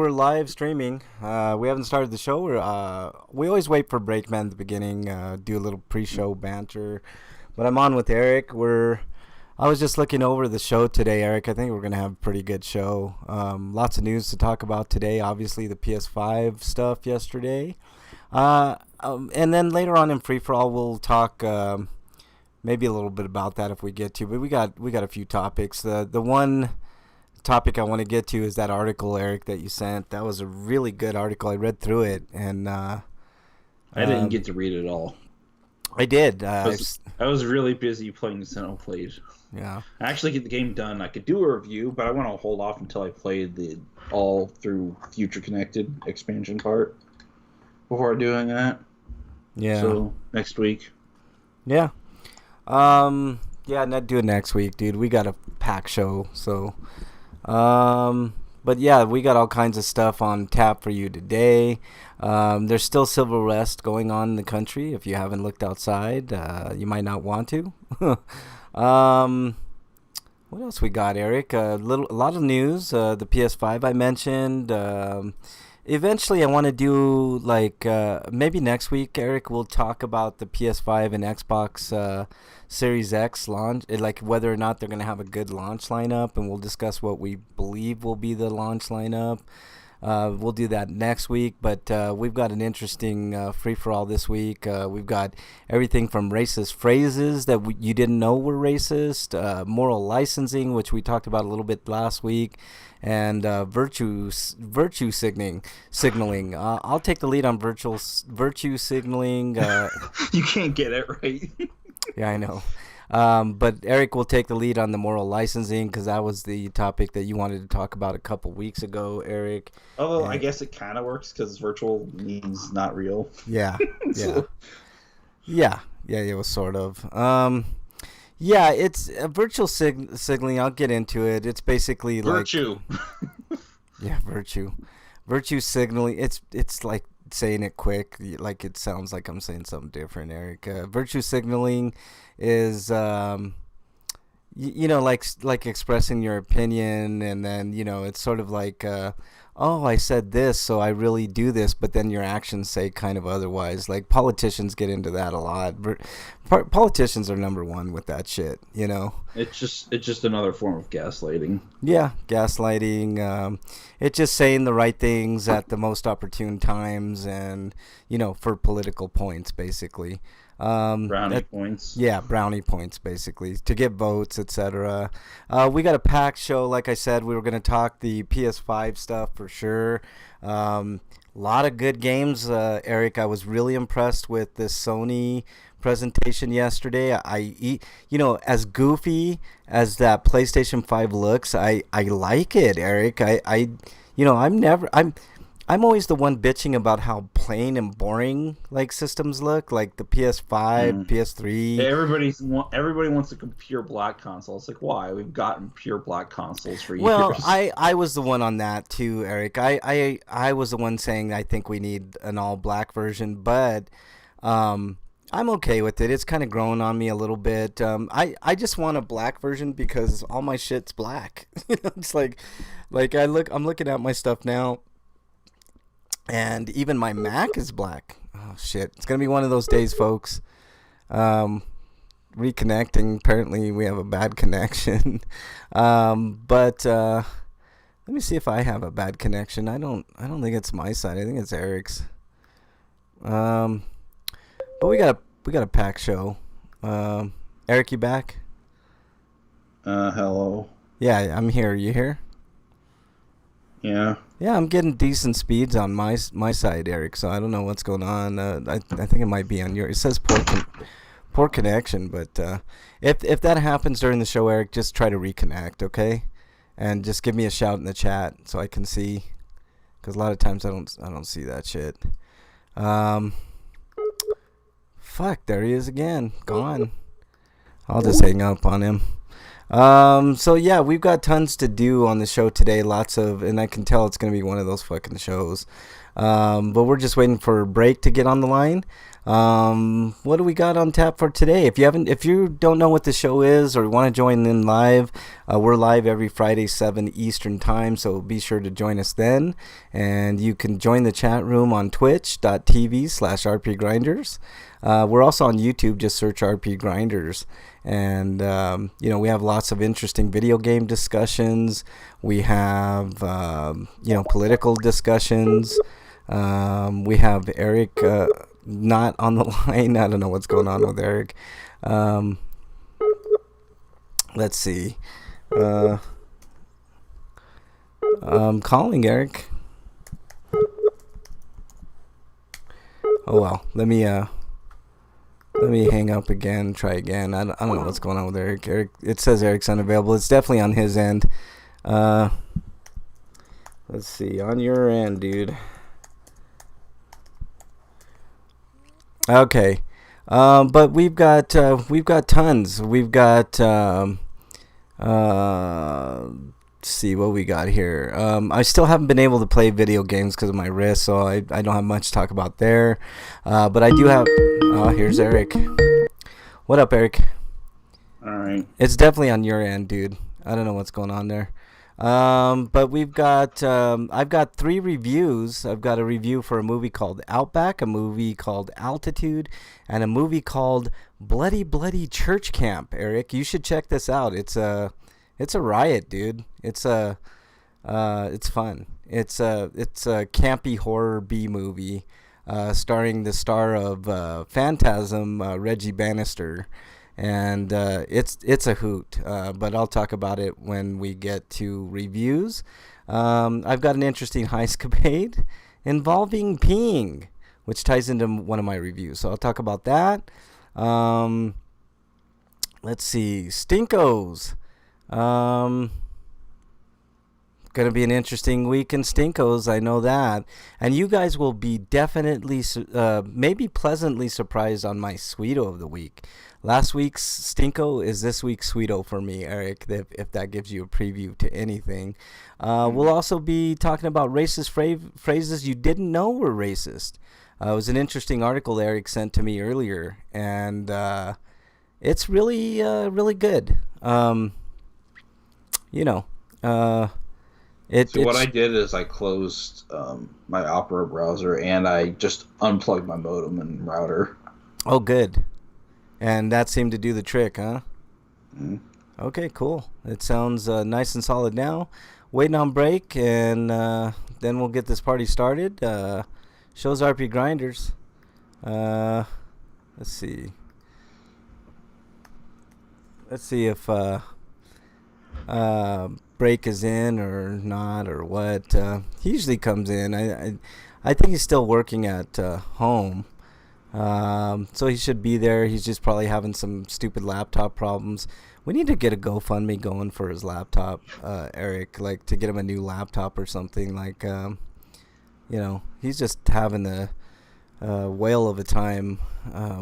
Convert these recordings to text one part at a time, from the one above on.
we're live streaming. We haven't started the show. We always wait for Breakman at the beginning, do a little pre-show banter. But I'm on with Eric. I was just looking over the show today, Eric. I think we're gonna have a pretty good show. Lots of news to talk about today. Obviously, the PS5 stuff yesterday, and then later on in Free for All, we'll talk maybe a little bit about that if we get to. But we got a few topics. The one topic I want to get to is that article, Eric, that you sent. That was a really good article. I read through it, and I didn't get to read it all. I did. I was really busy playing Xenoblade. Yeah. I actually get the game done. I could do a review, but I want to hold off until I play the all through Future Connected expansion part before doing that. Yeah. So next week. Yeah. Yeah, not do it next week, dude. We got a pack show, so. But yeah, we got all kinds of stuff on tap for you today. There's still civil unrest going on in the country. If you haven't looked outside, you might not want to. What else we got, Eric? A lot of news. The PS5 I mentioned. Eventually, I want to do maybe next week, Eric. We'll talk about the PS5 and Xbox Series X launch, like whether or not they're going to have a good launch lineup, and we'll discuss what we believe will be the launch lineup. We'll do that next week, but we've got an interesting free-for-all this week. We've got everything from racist phrases that you didn't know were racist, moral licensing, which we talked about a little bit last week, and virtue signaling. I'll take the lead on virtue signaling. You can't get it right. Yeah, I know. But Eric will take the lead on the moral licensing because that was the topic that you wanted to talk about a couple weeks ago, Eric. Oh, I guess it kind of works because virtual means not real. Yeah, yeah. It was sort of. Yeah, it's virtual signaling. I'll get into it. It's basically virtue. Yeah, virtue signaling. It's like saying it quick, like it sounds like I'm saying something different, Eric. Virtue signaling is like expressing your opinion, and then it's sort of like oh, I said this, so I really do this, but then your actions say kind of otherwise. Like politicians get into that a lot. Politicians are number one with that shit. It's just another form of gaslighting. Yeah, gaslighting. It's just saying the right things at the most opportune times, and for political points, basically. Brownie points. Yeah, brownie points, basically, to get votes, etc. We got a packed show. Like I said, we were going to talk the PS5 stuff for sure. Lot of good games, Eric. I was really impressed with the Sony presentation yesterday. As goofy as that PlayStation 5 looks, I like it, Eric. I'm always the one bitching about how plain and boring systems look, like the PS5, PS3. Everybody wants a pure black console. It's like, why? We've gotten pure black consoles for years. Well, I was the one on that too, Eric. I was the one saying I think we need an all black version, but I'm okay with it. It's kind of growing on me a little bit. I just want a black version because all my shit's black. It's like I'm looking at my stuff now. And even my Mac is black. Oh, shit. It's going to be one of those days, folks. Reconnecting. Apparently, we have a bad connection. But let me see if I have a bad connection. I don't think it's my side. I think it's Eric's. But we got a pack show. Eric, you back? Hello. Yeah, I'm here. You here? Yeah. Yeah, I'm getting decent speeds on my side, Eric. So I don't know what's going on. I think it might be on your. It says poor connection, but if that happens during the show, Eric, just try to reconnect, okay? And just give me a shout in the chat so I can see, because a lot of times I don't see that shit. Fuck, there he is again. Gone. I'll just hang up on him. So yeah, we've got tons to do on the show today. Lots of, and I can tell it's gonna be one of those fucking shows. But we're just waiting for a break to get on the line. What do we got on tap for today? If you don't know what the show is or want to join in live, we're live every Friday 7 Eastern time. So be sure to join us then, and you can join the chat room on twitch.tv/rpgrinders. We're also on YouTube. Just search RP Grinders. And we have lots of interesting video game discussions. We have political discussions. We have Eric not on the line. I don't know what's going on with Eric. Let's see. I'm calling Eric. Oh well, let me hang up again, try again. I don't know what's going on with Eric. It says Eric's unavailable. It's definitely on his end. Let's see, on your end, dude. Okay. But we've got tons. We've got let's see what we got here. I still haven't been able to play video games because of my wrist, so I don't have much to talk about there. But I do have. Oh, here's Eric. What up, Eric? All right. It's definitely on your end, dude. I don't know what's going on there. But we've got. I've got 3 reviews. I've got a review for a movie called Outback, a movie called Altitude, and a movie called Bloody Bloody Church Camp. Eric, you should check this out. It's a riot, dude. It's fun. It's a campy horror B movie, starring the star of Phantasm, Reggie Bannister, and it's a hoot. But I'll talk about it when we get to reviews. I've got an interesting heist-capade involving peeing, which ties into one of my reviews. So I'll talk about that. Let's see, Stinkos. Gonna be an interesting week in Stinkos, I know that. And you guys will be definitely, maybe pleasantly surprised on my Sweeto of the week. Last week's Stinko is this week's Sweeto for me, Eric, if that gives you a preview to anything. We'll also be talking about racist phrases you didn't know were racist. It was an interesting article Eric sent to me earlier, and it's really, really good. What I did is I closed my Opera browser and I just unplugged my modem and router. Oh, good. And that seemed to do the trick, huh? Mm-hmm. Okay, cool. It sounds nice and solid now. Waiting on break, and then we'll get this party started. Shows RP Grinders. Let's see. Let's see if break is in or not or what. He usually comes in. I think he's still working at home. So he should be there. He's just probably having some stupid laptop problems. We need to get a GoFundMe going for his laptop, Eric, like to get him a new laptop or something. Like, he's just having a whale of a time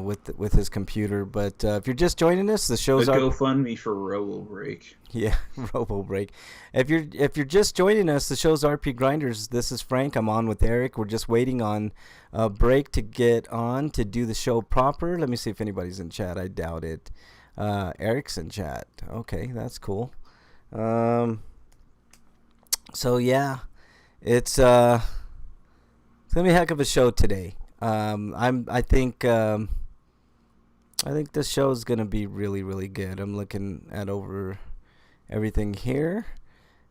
with his computer. But if you're just joining us, the show's the GoFundMe for RoboBreak. Yeah, RoboBreak. If you're just joining us, the show's RP Grinders. This is Frank. I'm on with Eric. We're just waiting on a break to get on to do the show proper. Let me see if anybody's in chat. I doubt it. Eric's in chat. Okay, that's cool. So yeah, it's gonna be a heck of a show today. I think this show is gonna be really, really good. I'm looking at over everything here,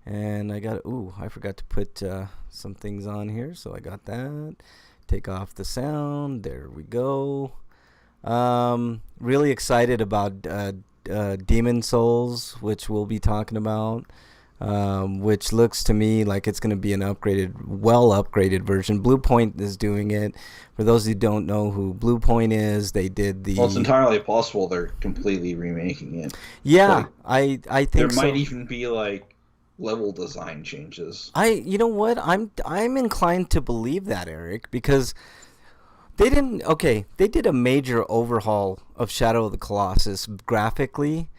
and I forgot to put some things on here, so I got that. Take off the sound. There we go. Really excited about Demon Souls, which we'll be talking about. Which looks to me like it's going to be an upgraded version. Bluepoint is doing it. For those who don't know who Bluepoint is, they did the... Well, it's entirely possible they're completely remaking it. Yeah, I think there so. might even be like level design changes. You know what? I'm inclined to believe that, Eric, because they did a major overhaul of Shadow of the Colossus graphically.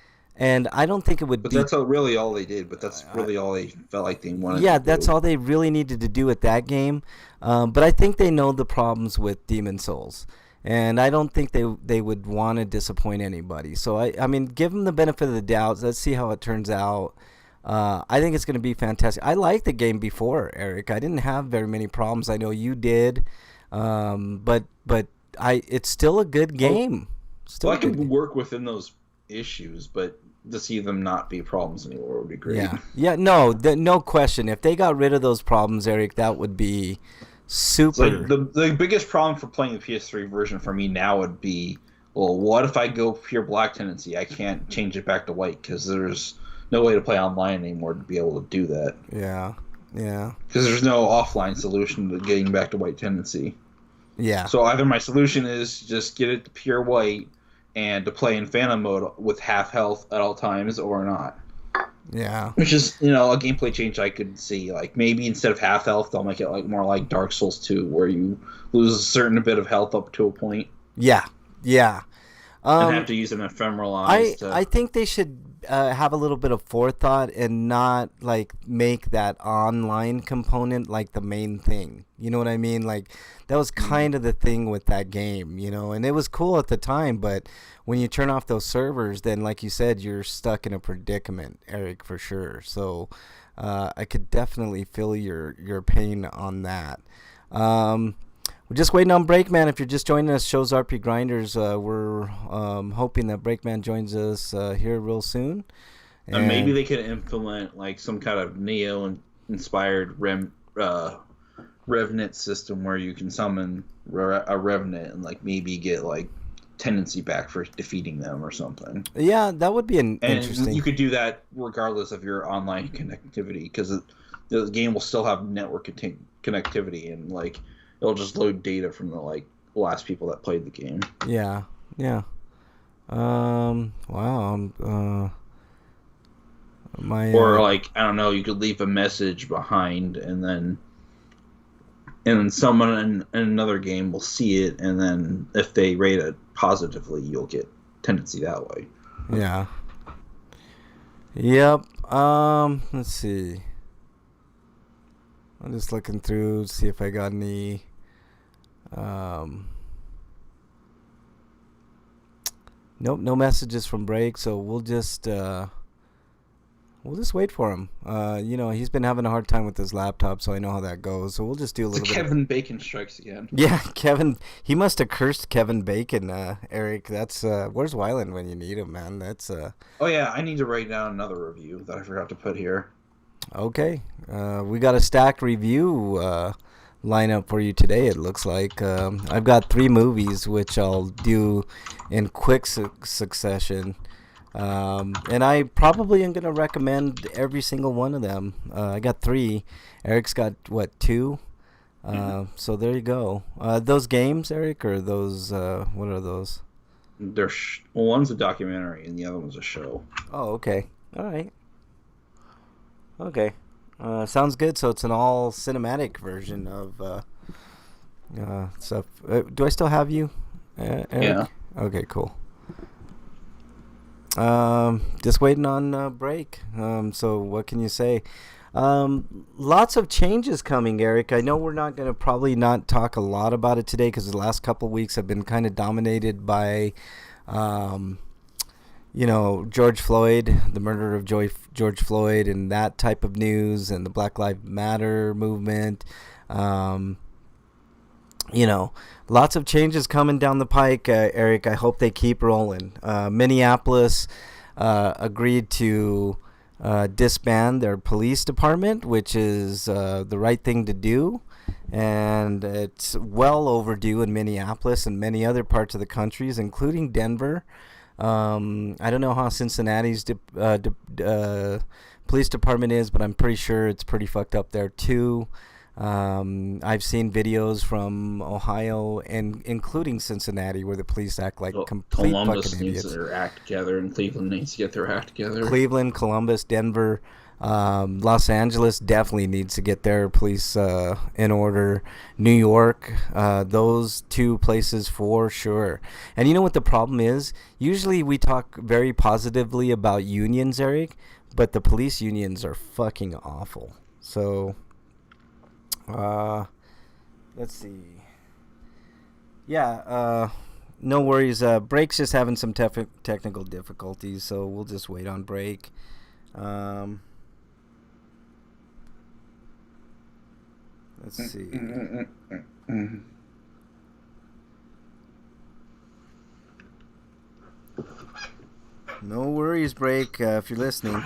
And I don't think it would But be. that's really all they did. But that's really all they felt like they wanted Yeah, to that's do. all they really needed to do with that game. But I think they know the problems with Demon Souls, and I don't think they would want to disappoint anybody. So I mean, give them the benefit of the doubt. Let's see how it turns out. I think it's going to be fantastic. I liked the game before, Eric. I didn't have very many problems. I know you did, but it's still a good game. Still Well, I a good could game. work within those issues, but to see them not be problems anymore would be great. Yeah, no, no question. If they got rid of those problems, Eric, that would be It's like super. the biggest problem for playing the PS3 version for me now would be, well, what if I go pure black tendency? I can't change it back to white because there's no way to play online anymore to be able to do that. Yeah, yeah, Because there's no offline solution to getting back to white tendency. yeah, So either my solution is just get it to pure white and to play in phantom mode with half health at all times, or not. yeah, Which is, a gameplay change I could see. Like, maybe instead of half health, they'll make it like more like Dark Souls 2, where you lose a certain bit of health up to a point yeah, yeah. and have to use an ephemeral I eyes to. I think they should have a little bit of forethought and not like make that online component like the main thing. You know what I mean? Like that was kind of the thing with that game, and it was cool at the time, but when you turn off those servers, then like you said, you're stuck in a predicament, Eric, for sure. So I could definitely feel your pain on that. We're just waiting on Breakman. If you're just joining us, shows RP Grinders. We're hoping that Breakman joins us here real soon. And maybe they could implement like some kind of Neo-inspired Revenant system where you can summon a Revenant and like maybe get like tendency back for defeating them or something. Yeah, that would be an And interesting. you could do that regardless of your online connectivity because the game will still have network connectivity and like it'll just load data from the like last people that played the game. Yeah, yeah. Wow. My. Or like I don't know, you could leave a message behind and then someone in another game will see it, and then if they rate it positively, you'll get tendency that way. Yeah. Yep. Let's see. I'm just looking through to see if I got any. Nope, no messages from Break, so we'll just wait for him. He's been having a hard time with his laptop, so I know how that goes. So we'll just do a It's little bit. Kevin Bacon strikes again. Yeah, Kevin. He must have cursed Kevin Bacon, Eric. That's where's Wyland when you need him, man? That's Oh yeah, I need to write down another review that I forgot to put here. okay. We got a stacked review lineup for you today. It looks like I've got 3 movies which I'll do in quick succession. And I probably am going to recommend every single one of them. I got 3. Eric's got, what, 2? So there you go. Those games, Eric, or those, what are those? One's a documentary and the other one's a show. Oh, okay. All right. Okay. Sounds good. So it's an all cinematic version of stuff. Do I still have you, Eric? Yeah. Okay, cool. Just waiting on break. So what can you say? Lots of changes coming, Eric. I know we're not going to probably not talk a lot about it today because the last couple of weeks have been kind of dominated by, George Floyd, the murder of George Floyd, and that type of news, and the Black Lives Matter movement. Lots of changes coming down the pike, Eric. I hope they keep rolling. Minneapolis agreed to disband their police department, which is the right thing to do. And it's well overdue in Minneapolis and many other parts of the country, including Denver. I don't know how Cincinnati's police department is, but I'm pretty sure it's pretty fucked up there too. I've seen videos from Ohio and including Cincinnati where the police act like complete Columbus fucking needs idiots. their act together, and Cleveland needs to get their act together. Cleveland, Columbus, Denver. Los Angeles definitely needs to get their police in order. New York, those two places for sure. And you know what the problem is? Usually we talk very positively about unions, Eric, but the police unions are fucking awful. So, let's see. Yeah, no worries. Break's just having some technical difficulties, so we'll just wait on break. Let's see. No worries, break, if you're listening.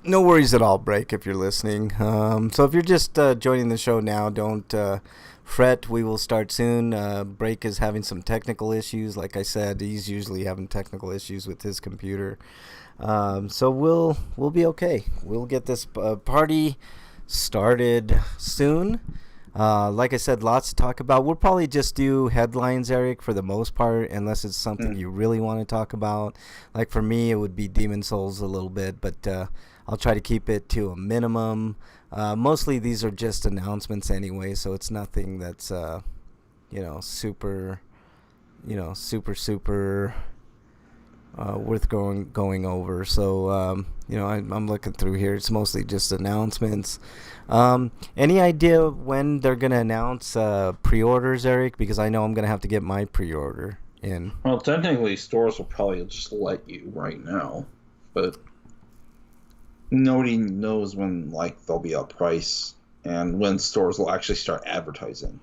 No worries at all, break, if you're listening. So if you're just joining the show now, don't fret. We will start soon. Break is having some technical issues. Like I said, he's usually having technical issues with his computer. So we'll be okay. We'll get this party started soon. Like I said, lots to talk about. We'll probably just do headlines, Eric, for the most part, unless it's something you really want to talk about. Like for me, it would be Demon Souls a little bit, but I'll try to keep it to a minimum. Mostly these are just announcements anyway, so it's nothing that's super worth going over. So I'm looking through here. It's mostly just announcements. Any idea when they're gonna announce pre-orders, Eric? Because I know I'm gonna have to get my pre-order in. Well, technically, stores will probably just let you right now, but nobody knows when there'll be a price and when stores will actually start advertising.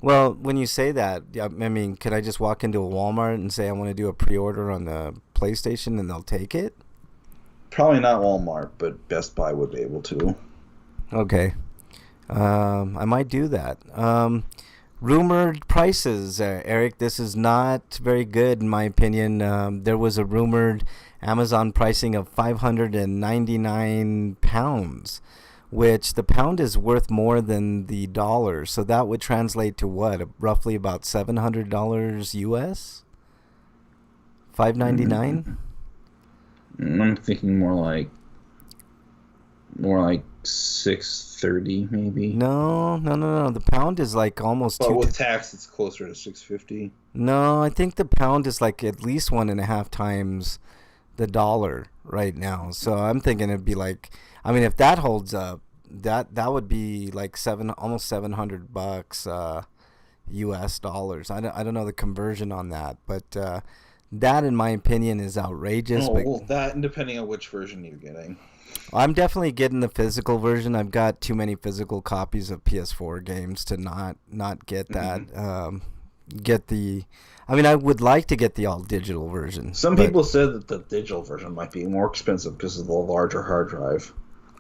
Well, when you say that, I mean, could I just walk into a Walmart and say I want to do a pre-order on the PlayStation and they'll take it? Probably not Walmart, but Best Buy would be able to. Okay. I might do that. Rumored prices, Eric. This is not very good in my opinion. There was a rumored Amazon pricing of £599, which the pound is worth more than the dollar. So that would translate to what? Roughly about $700 US? $599? I'm thinking more like $630 maybe. No. The pound is like almost But with tax, it's closer to $650. No, I think the pound is like at least 1.5 times the dollar right now. So I'm thinking it'd be like, I mean, if that holds up, that would be like almost $700 US dollars. I don't know the conversion on that, but that in my opinion is outrageous. Well, that and depending on which version you're getting. I'm definitely getting the physical version. I've got too many physical copies of PS4 games to not get that. I would like to get the all digital version. Some people said that the digital version might be more expensive because of the larger hard drive.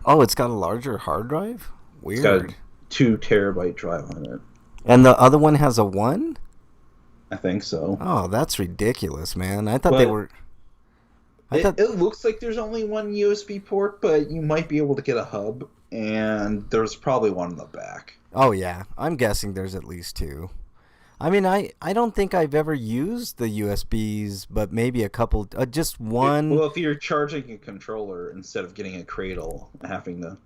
Oh, it's got a larger hard drive? Weird. It's got a 2 terabyte drive on it. And the other one has a 1? I think so. Oh, that's ridiculous, man. I thought they were... It looks like there's only one USB port, but you might be able to get a hub, and there's probably one in the back. Oh, yeah. I'm guessing there's at least 2. I mean, I don't think I've ever used the USBs, but maybe a couple, just one. Well, if you're charging a controller instead of getting a cradle, having to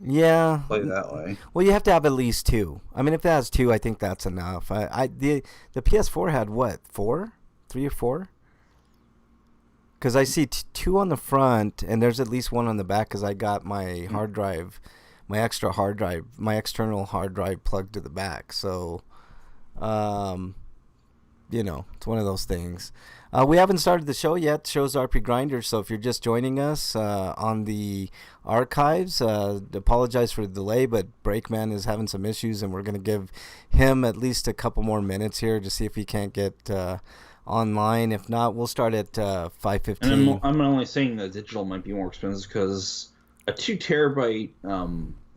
play that way. Well, you have to have at least 2. I mean, if it has 2, I think that's enough. The PS4 had what, 4? 3 or 4? Because I see 2 on the front, and there's at least 1 on the back because I got my hard drive, my external hard drive plugged to the back. So, it's one of those things. We haven't started the show yet. Show's RP Grinder, so if you're just joining us on the archives, apologize for the delay, but Breakman is having some issues, and we're going to give him at least a couple more minutes here to see if he can't get online. If not, we'll start at 5:15. And I'm only saying that digital might be more expensive because a 2 terabyte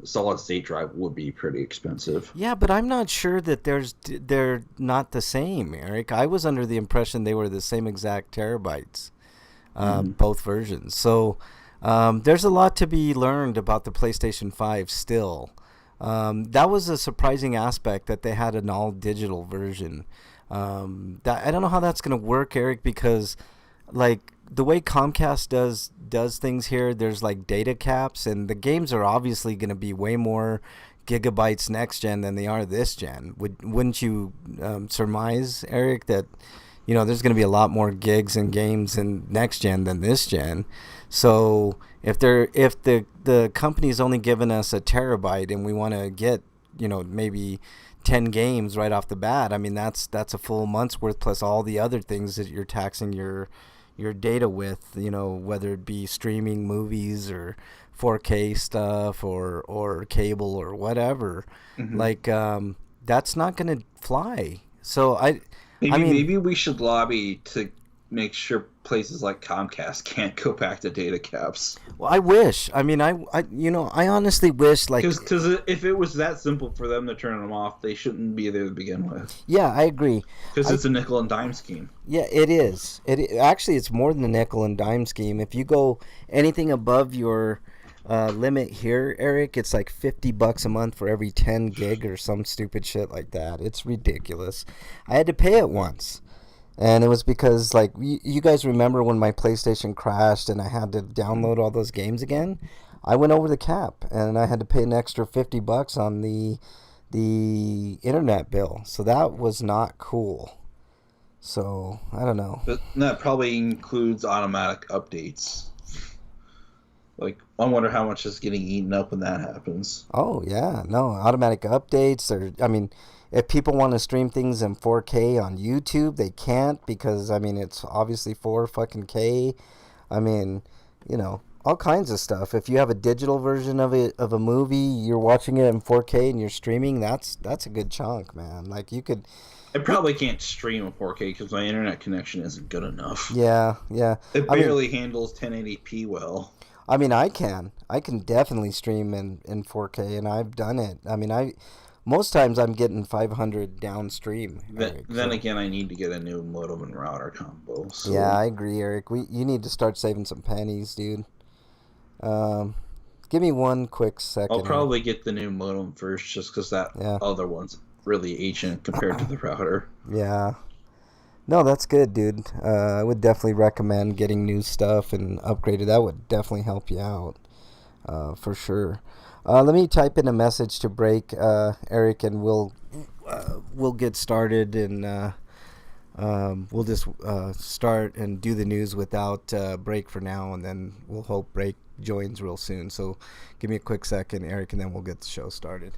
solid state drive would be pretty expensive. Yeah, but I'm not sure that they're not the same, Eric. I was under the impression they were the same exact terabytes, both versions. So there's a lot to be learned about the PlayStation 5 still. That was a surprising aspect that they had an all digital version. I don't know how that's going to work, Eric, because like the way Comcast does things here, there's like data caps, and the games are obviously going to be way more gigabytes next gen than they are this gen. Wouldn't you surmise, Eric, that there's going to be a lot more gigs and games in next gen than this gen? So if the company's only given us a terabyte and we want to get maybe 10 games right off the bat, I mean that's a full month's worth plus all the other things that you're taxing your data with, whether it be streaming movies or 4K stuff or cable or whatever. Like that's not going to fly. So I mean, maybe we should lobby to make sure places like Comcast can't go back to data caps. Well, I wish. I mean, I honestly wish, like, because if it was that simple for them to turn them off, they shouldn't be there to begin with. Yeah, I agree. Because it's a nickel and dime scheme. Yeah, it is. Actually, it's more than a nickel and dime scheme. If you go anything above your limit here, Eric, it's like $50 a month for every 10 gig or some stupid shit like that. It's ridiculous. I had to pay it once. And it was because, like, you guys remember when my PlayStation crashed and I had to download all those games again? I went over the cap and I had to pay an extra $50 on the internet bill. So that was not cool. So, I don't know. But that probably includes automatic updates. Like, I wonder how much is getting eaten up when that happens. Oh, yeah. No, automatic updates. If people want to stream things in 4K on YouTube, they can't because, it's obviously 4K. All kinds of stuff. If you have a digital version of a movie, you're watching it in 4K and you're streaming, that's a good chunk, man. Like, you could... I probably can't stream in 4K because my internet connection isn't good enough. Yeah. It barely handles 1080p well. I can definitely stream in 4K, and I've done it. Most times I'm getting 500 downstream. Then again, I need to get a new modem and router combo. So. Yeah, I agree, Eric. You need to start saving some pennies, dude. Give me one quick second. I'll probably get the new modem first, just because that other one's really ancient compared to the router. Yeah. No, that's good, dude. I would definitely recommend getting new stuff and upgraded. That would definitely help you out, for sure. Let me type in a message to break, Eric, and we'll get started, and we'll just start and do the news without break for now, and then we'll hope break joins real soon. So give me a quick second, Eric, and then we'll get the show started.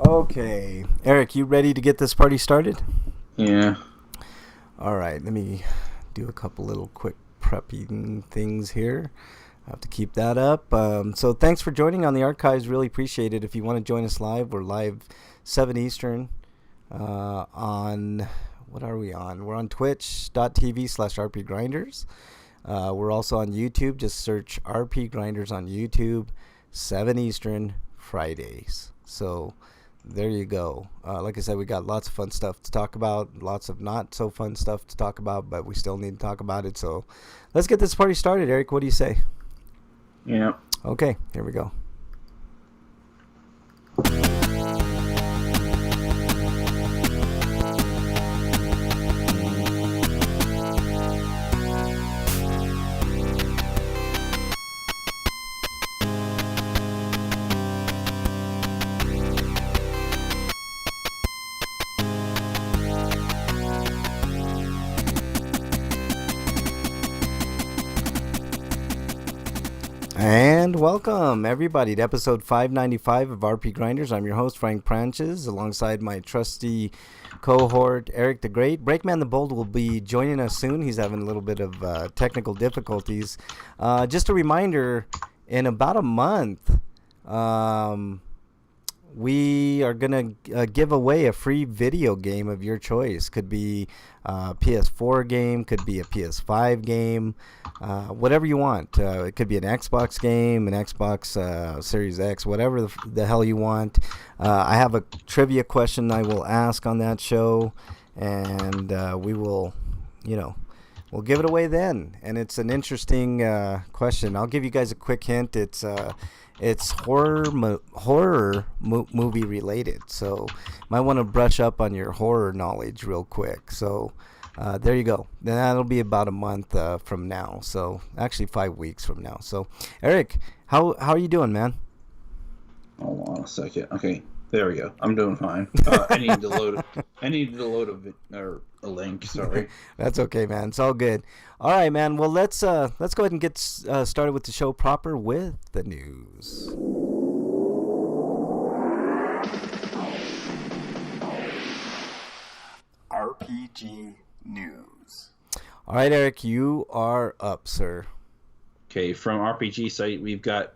Okay, Eric, you ready to get this party started? Yeah. All right, let me do a couple little quick prepping things here. I have to keep that up. So thanks for joining on the archives. Really appreciate it. If you want to join us live, we're live 7 Eastern on, what are we on? We're on twitch.tv/rpgrinders. We're also on YouTube. Just search RP Grinders on YouTube, 7 Eastern, Fridays. So there you go. Like I said, we got lots of fun stuff to talk about, lots of not so fun stuff to talk about, but we still need to talk about it. So let's get this party started. Eric, what do you say? Yeah. Okay, here we go. And welcome, everybody, to episode 595 of RP Grinders. I'm your host, Frank Pranches, alongside my trusty cohort, Eric the Great. Breakman the Bold will be joining us soon. He's having a little bit of technical difficulties. Just a reminder, in about a month, we are going to give away a free video game of your choice. Could be a PS4 game, could be a PS5 game, whatever you want. It could be an Xbox game, an Xbox Series X, whatever the hell you want. I have a trivia question I will ask on that show, and we will, we'll give it away then. And it's an interesting question. I'll give you guys a quick hint. It's movie related, so might want to brush up on your horror knowledge real quick. So there you go. Then that'll be about a month from now. So actually 5 weeks from now. So Eric, how are you doing, man? Hold on a second. Okay, there we go. I'm doing fine. I need to load. I need to load a link. Sorry. That's okay, man. It's all good. All right, man. Well, let's go ahead and get started with the show proper with the news. RPG news. All right, Eric, you are up, sir. Okay, from RPG site, we've got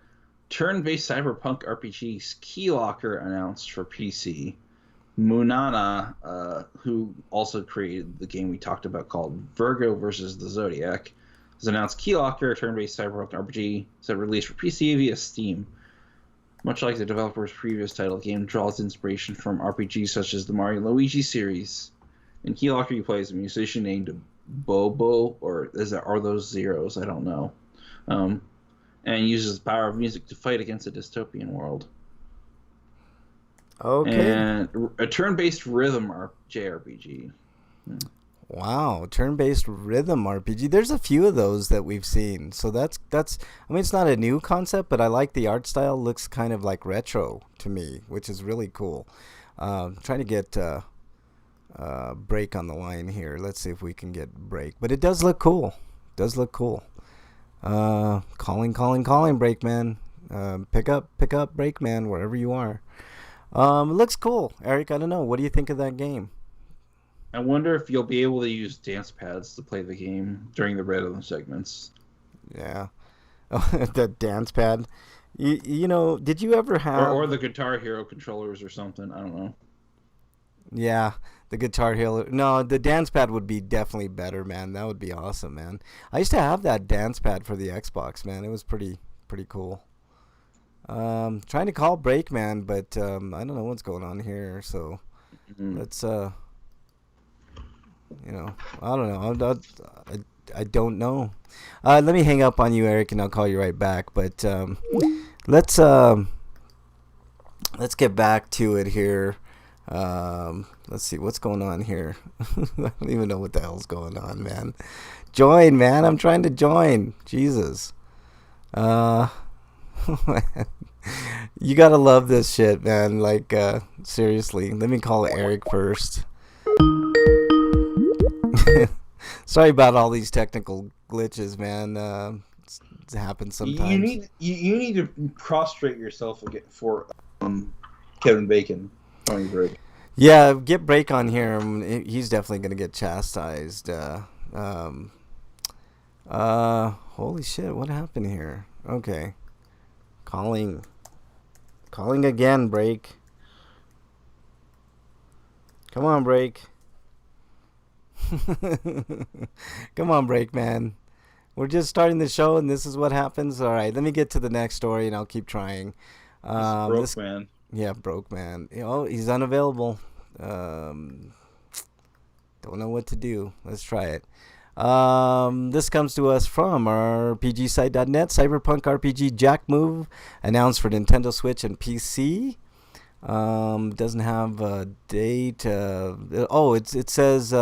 turn-based cyberpunk RPGs Keylocker announced for PC. Munana, who also created the game we talked about called Virgo versus the Zodiac, has announced Keylocker, a turn-based cyberpunk RPG set released for PC via Steam. Much like the developer's previous title, the game draws inspiration from RPGs such as the Mario and Luigi series. In Keylocker, you play as a musician named Bobo, or are those zeros? I don't know. And uses the power of music to fight against a dystopian world. Okay. And a turn-based rhythm JRPG. Wow, turn-based rhythm RPG. There's a few of those that we've seen. So that's. I mean, it's not a new concept, but I like the art style. Looks kind of like retro to me, which is really cool. Trying to get Break on the line here. Let's see if we can get Break. But it does look cool. Calling, Brakeman. Pick up, Brakeman, wherever you are. It looks cool, Eric. I don't know. What do you think of that game? I wonder if you'll be able to use dance pads to play the game during the rhythm segments. Yeah, the dance pad. You know, did you ever have or the Guitar Hero controllers or something? I don't know. Yeah, the Guitar Hero. No, the dance pad would be definitely better, man. That would be awesome, man. I used to have that dance pad for the Xbox, man. It was pretty cool. Trying to call Brakeman, but I don't know what's going on here. So let's I don't know. I don't know. Let me hang up on you, Eric, and I'll call you right back. But let's get back to it here. Let's see what's going on here. I don't even know what the hell's going on, man. Join, man. I'm trying to join. Jesus. You gotta love this shit, man. Like, seriously. Let me call Eric first. Sorry about all these technical glitches, man. It happens sometimes. You need to prostrate yourself again for Kevin Bacon. Tony Break. Yeah, get Break on here. He's definitely gonna get chastised. Holy shit! What happened here? Okay, calling again. Break. Come on, Break. Come on, Break, man. We're just starting the show, and this is what happens. All right, let me get to the next story, and I'll keep trying. Broke man. Yeah, Broke man. He's unavailable. Don't know what to do. Let's try it. This comes to us from our RPGsite.net. Cyberpunk RPG Jack Move announced for Nintendo Switch and PC. Doesn't have a date. It says.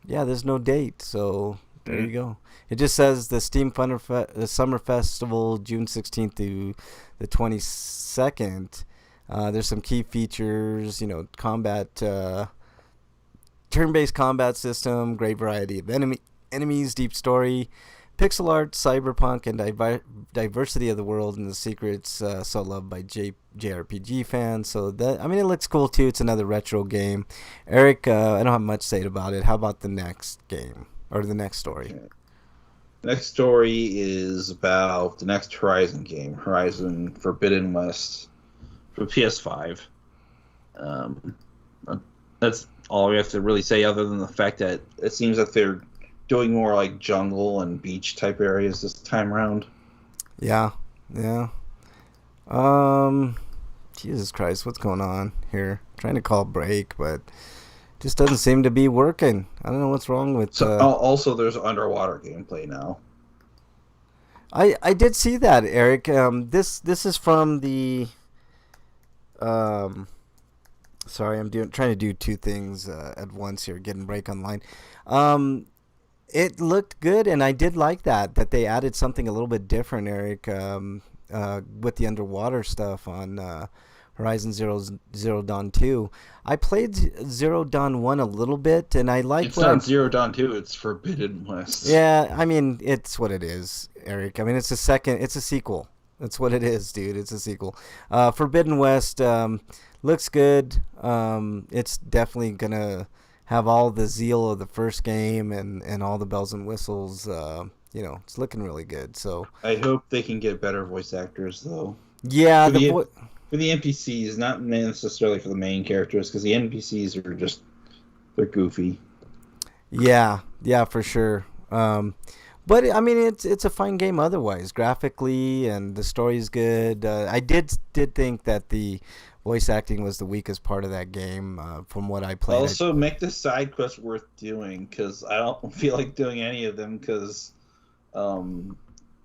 There's no date. So there you go. It just says the Steam the Summer Festival, June 16th to the 22nd. There's some key features, combat, turn-based combat system, great variety of enemies, deep story, pixel art, cyberpunk, and diversity of the world and the secrets so loved by JRPG fans. So it looks cool too. It's another retro game. Eric, I don't have much to say about it. How about the next game or the next story? Okay. Next story is about the next Horizon game, Horizon Forbidden West, for PS5. That's all we have to really say, other than the fact that it seems that they're doing more like jungle and beach type areas this time around. Yeah. Jesus Christ, what's going on here? Trying to call Break, but Just doesn't seem to be working. I don't know what's wrong with. So also, there's underwater gameplay now. I did see that, Eric. This is from the. Um, Sorry, I'm trying to do two things at once here. Getting break online. It looked good, and I did like that they added something a little bit different, Eric. With the underwater stuff on Horizon Zero Dawn 2. I played Zero Dawn 1 a little bit, and I like It's not Zero Dawn 2, it's Forbidden West. Yeah, I mean, it's what it is, Eric. I mean, it's a sequel. That's what it is, dude. It's a sequel. Forbidden West looks good. It's definitely going to have all the zeal of the first game and all the bells and whistles. It's looking really good. So I hope they can get better voice actors, though. Yeah, for the NPCs, not necessarily for the main characters, because the NPCs are they're goofy. Yeah, for sure. But I mean, it's a fine game otherwise, graphically, and the story's good. I did think that the voice acting was the weakest part of that game, from what I played. Also, make the side quests worth doing, because I don't feel like doing any of them, because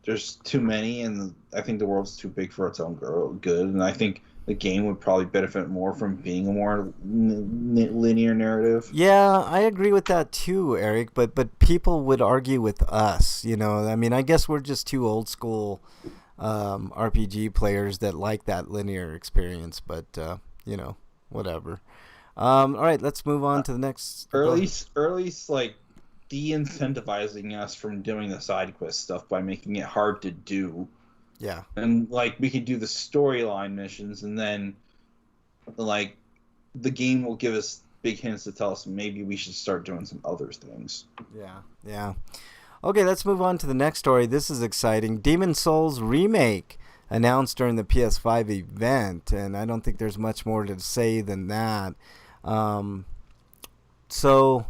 there's too many, and I think the world's too big for its own good, and I think the game would probably benefit more from being a more linear narrative. Yeah, I agree with that too, Eric. But people would argue with us. I mean, I guess we're just two old school RPG players that like that linear experience. But whatever. All right, let's move on to the next. Or at least like de-incentivizing us from doing the side quest stuff by making it hard to do. Yeah. And like we could do the storyline missions, and then like the game will give us big hints to tell us maybe we should start doing some other things. Yeah. Okay, let's move on to the next story. This is exciting. Demon's Souls remake announced during the PS5 event, and I don't think there's much more to say than that. So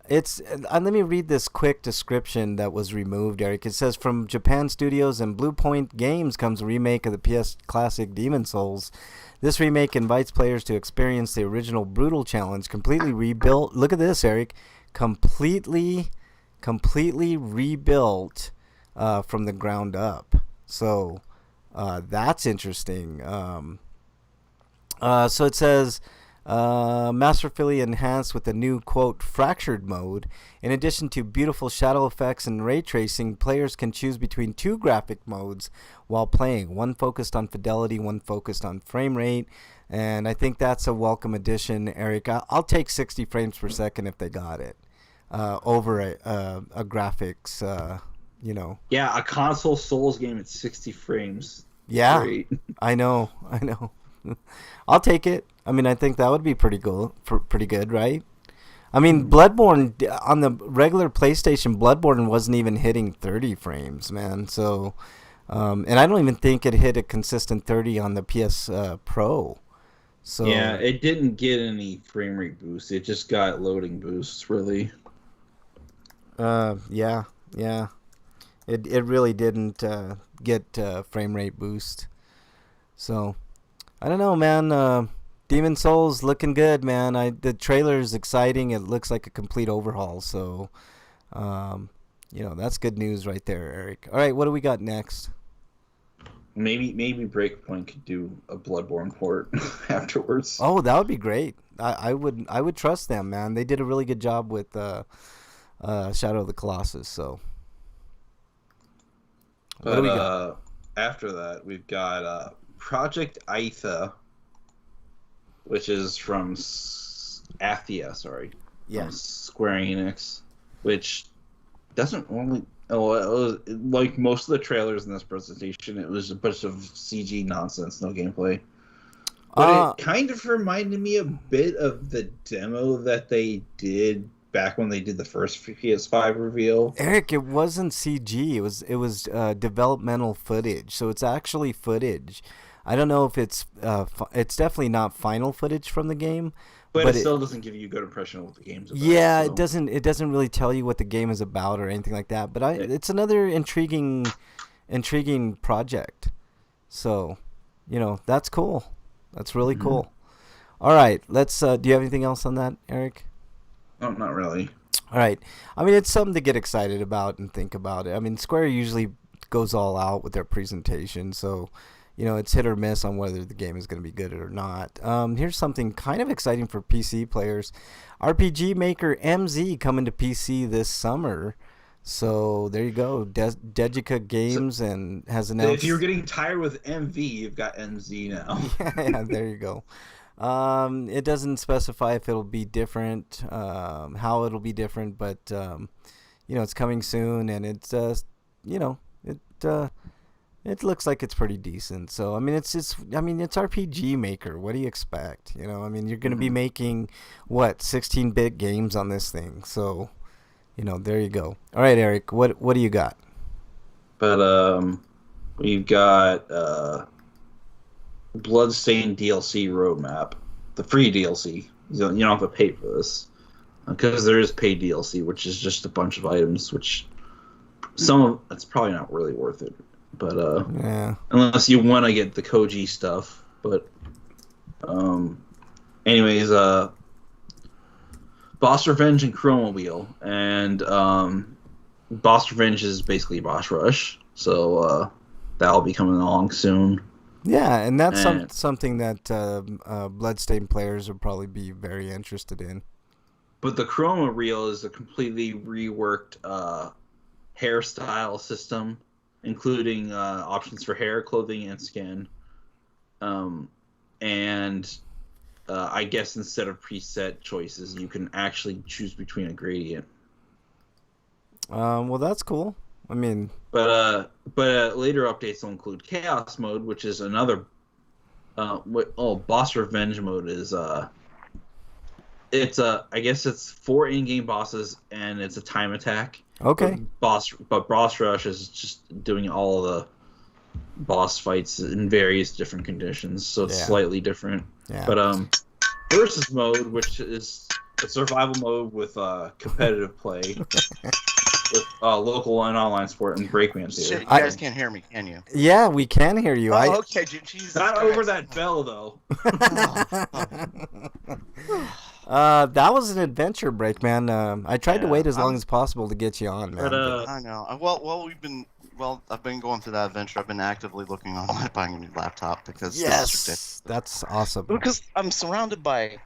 it's let me read this quick description that was removed, Eric. It says, from Japan Studios and Bluepoint Games comes a remake of the PS classic Demon's Souls. This remake invites players to experience the original brutal challenge, completely rebuilt. Look at this, Eric. Completely rebuilt from the ground up. So that's interesting. So it says, masterfully enhanced with a new, quote, fractured mode. In addition to beautiful shadow effects and ray tracing, players can choose between two graphic modes while playing. One focused on fidelity, one focused on frame rate. And I think that's a welcome addition, Eric. I'll take 60 frames per second if they got it over a graphics, Yeah, a console Souls game at 60 frames. Yeah, great. I know. I'll take it. I mean, I think that would be pretty good, right? I mean, Bloodborne on the regular PlayStation, Bloodborne wasn't even hitting 30 frames, man. So, and I don't even think it hit a consistent 30 on the PS Pro. So yeah, it didn't get any frame rate boost. It just got loading boosts, really. Yeah. It really didn't get frame rate boost. So, I don't know, man. Demon's Souls looking good, man. The trailer is exciting. It looks like a complete overhaul. So, that's good news right there, Eric. All right, what do we got next? Maybe Breakpoint could do a Bloodborne port afterwards. Oh, that would be great. I would trust them, man. They did a really good job with Shadow of the Colossus. So, what do we got? After that, we've got Project Aetha, which is from Athia, sorry. Yeah. From Square Enix, which doesn't only... Oh, it was, like most of the trailers in this presentation, it was a bunch of CG nonsense, no gameplay. But it kind of reminded me a bit of the demo that they did back when they did the first PS5 reveal. Eric, it wasn't CG. It was developmental footage. So it's actually footage. I don't know if it's definitely not final footage from the game, but it still doesn't give you a good impression of what the game's about. Yeah, so. It doesn't really tell you what the game is about or anything like that. But it's another intriguing project. So, that's cool. That's really cool. All right, let's. Do you have anything else on that, Eric? No, not really. All right. I mean, it's something to get excited about and think about. I mean, Square usually goes all out with their presentation, so it's hit or miss on whether the game is going to be good or not. Here's something kind of exciting for PC players: RPG Maker MZ coming to PC this summer. So there you go. Dejica Games and has announced. If you're getting tired with MV, you've got MZ now. Yeah, there you go. It doesn't specify if it'll be different, how it'll be different, but it's coming soon, and it's it looks like it's pretty decent. So I mean, it's RPG Maker. What do you expect? I mean, you're gonna be making 16-bit games on this thing. So there you go. All right, Eric, what do you got? But we've got Bloodstained DLC roadmap, the free DLC. You don't have to pay for this because there is paid DLC, which is just a bunch of items, which it's probably not really worth it. But yeah, unless you want to get the Koji stuff. But anyways, Boss Revenge and Chroma Wheel, and Boss Revenge is basically Boss Rush, so that'll be coming along soon. Yeah, and that's something that Bloodstained players would probably be very interested in. But the Chroma Reel is a completely reworked hairstyle system, including options for hair, clothing, and skin. And I guess instead of preset choices, you can actually choose between a gradient. Well, that's cool. I mean, but later updates will include Chaos Mode, which is another. Boss Revenge Mode is I guess it's 4 in-game bosses and it's a time attack. Okay. But Boss Rush is just doing all the boss fights in various different conditions, so it's slightly different. Yeah. But Versus Mode, which is a survival mode with competitive play. With local and online sport and Breakman theater. Shit, you guys can't hear me, can you? Yeah, we can hear you. Okay, Jesus. Not Christ. over that bell, though. That was an adventure, Breakman. I tried to wait as long as possible to get you on, man. I know. I've been going through that adventure. I've been actively looking online buying a new laptop because this is ridiculous. That's awesome. Because I'm surrounded by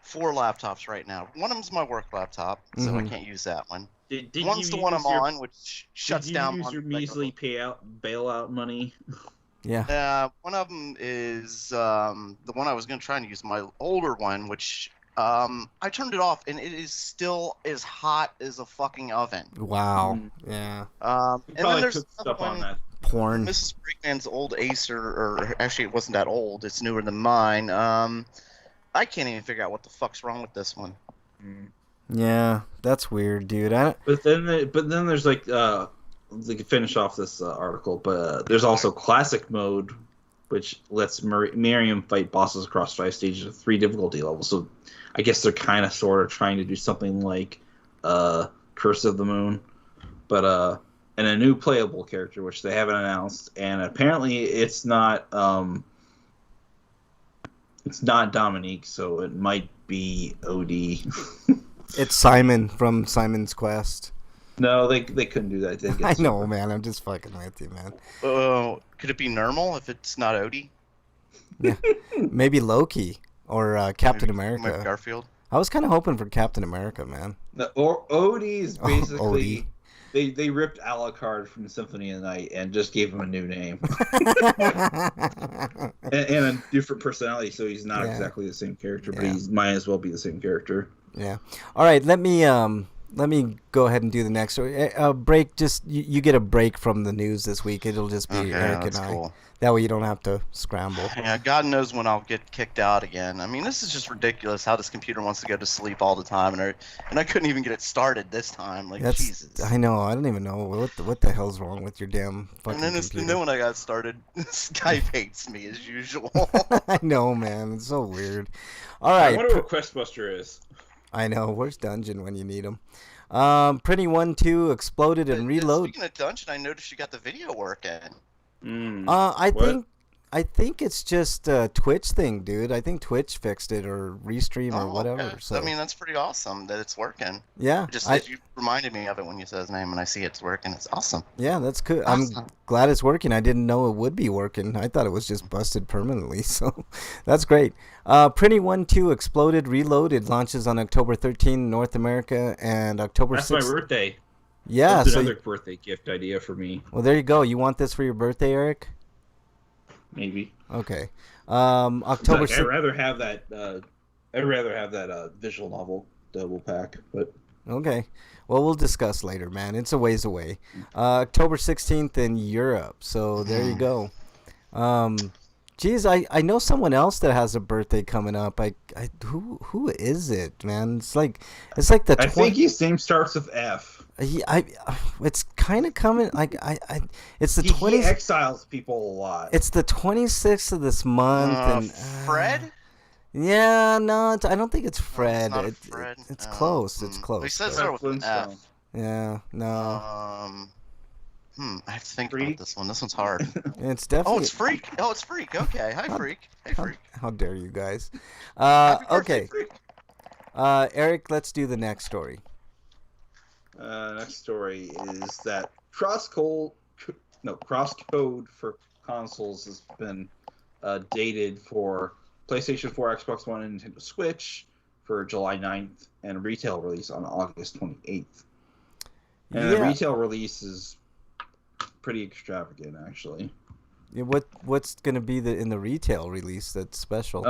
4 laptops right now. One of them's my work laptop, so I can't use that one. One's the one I'm on, which shuts down. Did you use your measly bailout money? Yeah. One of them is the one I was going to try and use, my older one, which I turned it off, and it is still as hot as a fucking oven. Wow. Yeah. And then there's stuff on that. Porn. Mrs. Breakman's old Acer, or actually it wasn't that old. It's newer than mine. I can't even figure out what the fuck's wrong with this one. Yeah, that's weird, dude. But then there's like they can finish off this article, but there's also classic mode, which lets Miriam fight bosses across 5 stages of 3 difficulty levels. So I guess they're kind of sort of trying to do something like Curse of the Moon, but and a new playable character, which they haven't announced, and apparently it's not Dominique, so it might be Odie. It's Simon from Simon's Quest. No, they couldn't do that. I know, man. I'm just fucking with you, man. Could it be Normal if it's not Odie? Yeah, maybe Loki or Captain America. Maybe Garfield. I was kind of hoping for Captain America, man. Or Odie is basically Odie. They ripped Alucard from Symphony of the Night and just gave him a new name and a different personality, so he's not exactly the same character, but he might as well be the same character. Yeah. All right. Let me go ahead and do the next break. Just you get a break from the news this week. It'll just be Eric and I. Cool. That way you don't have to scramble. Yeah, God knows when I'll get kicked out again. I mean, this is just ridiculous how this computer wants to go to sleep all the time, and I couldn't even get it started this time. Like, Jesus. I know. I don't even know what the hell's wrong with your damn fucking And then it's computer. the new one I got started. Skype hates me as usual. I know, man. It's so weird. All right. I wonder what Questbuster is. I know. Where's Dungeon when you need him? Pretty 1-2 exploded and reload. Speaking of Dungeon, I noticed you got the video working. I think I think it's just a Twitch thing, dude. I think Twitch fixed it or Restream or whatever. Okay. So I mean, that's pretty awesome that it's working. yeah, Just I, that you reminded me of it when you said his name, and I see it's working. It's awesome. yeah, that's good. I'm Awesome. glad it's working. I didn't know it would be working. I thought it was just busted permanently. So that's great. Printy 1-2 Exploded Reloaded launches on October 13th North America and October That's my 6th. birthday. Yeah, That's so another birthday gift idea for me. well, there you go. You want this for your birthday, Eric? Maybe. Okay. October Like, 6th. I'd rather have that visual novel double pack, but Okay. Well, we'll discuss later, man. It's a ways away. October 16th in Europe. So there you go. Geez, I know someone else that has a birthday coming up. Who is it, man? It's like the I think his name starts with F. it's kind of coming. It's the He 20th. exiles people a lot. It's the 26th of this month, and Fred? yeah, no, I don't think it's No, Fred. it's not Fred. It's No. close. It's He close. says but- start with an F. Flintstone. yeah, no, I have to think Freak? about this one. This one's hard. it's Oh, definitely. it's Freak. Oh, it's Freak. Okay. Hi, Freak. Hey, Freak. How dare you guys? Happy birthday, Okay, Freak. Eric, let's do the next story. Next story is that crosscode for consoles has been dated for PlayStation 4, Xbox One, and Nintendo Switch for July 9th and retail release on August 28th. And the Yeah. retail release is pretty extravagant, actually. Yeah, what's gonna be in the retail release that's special?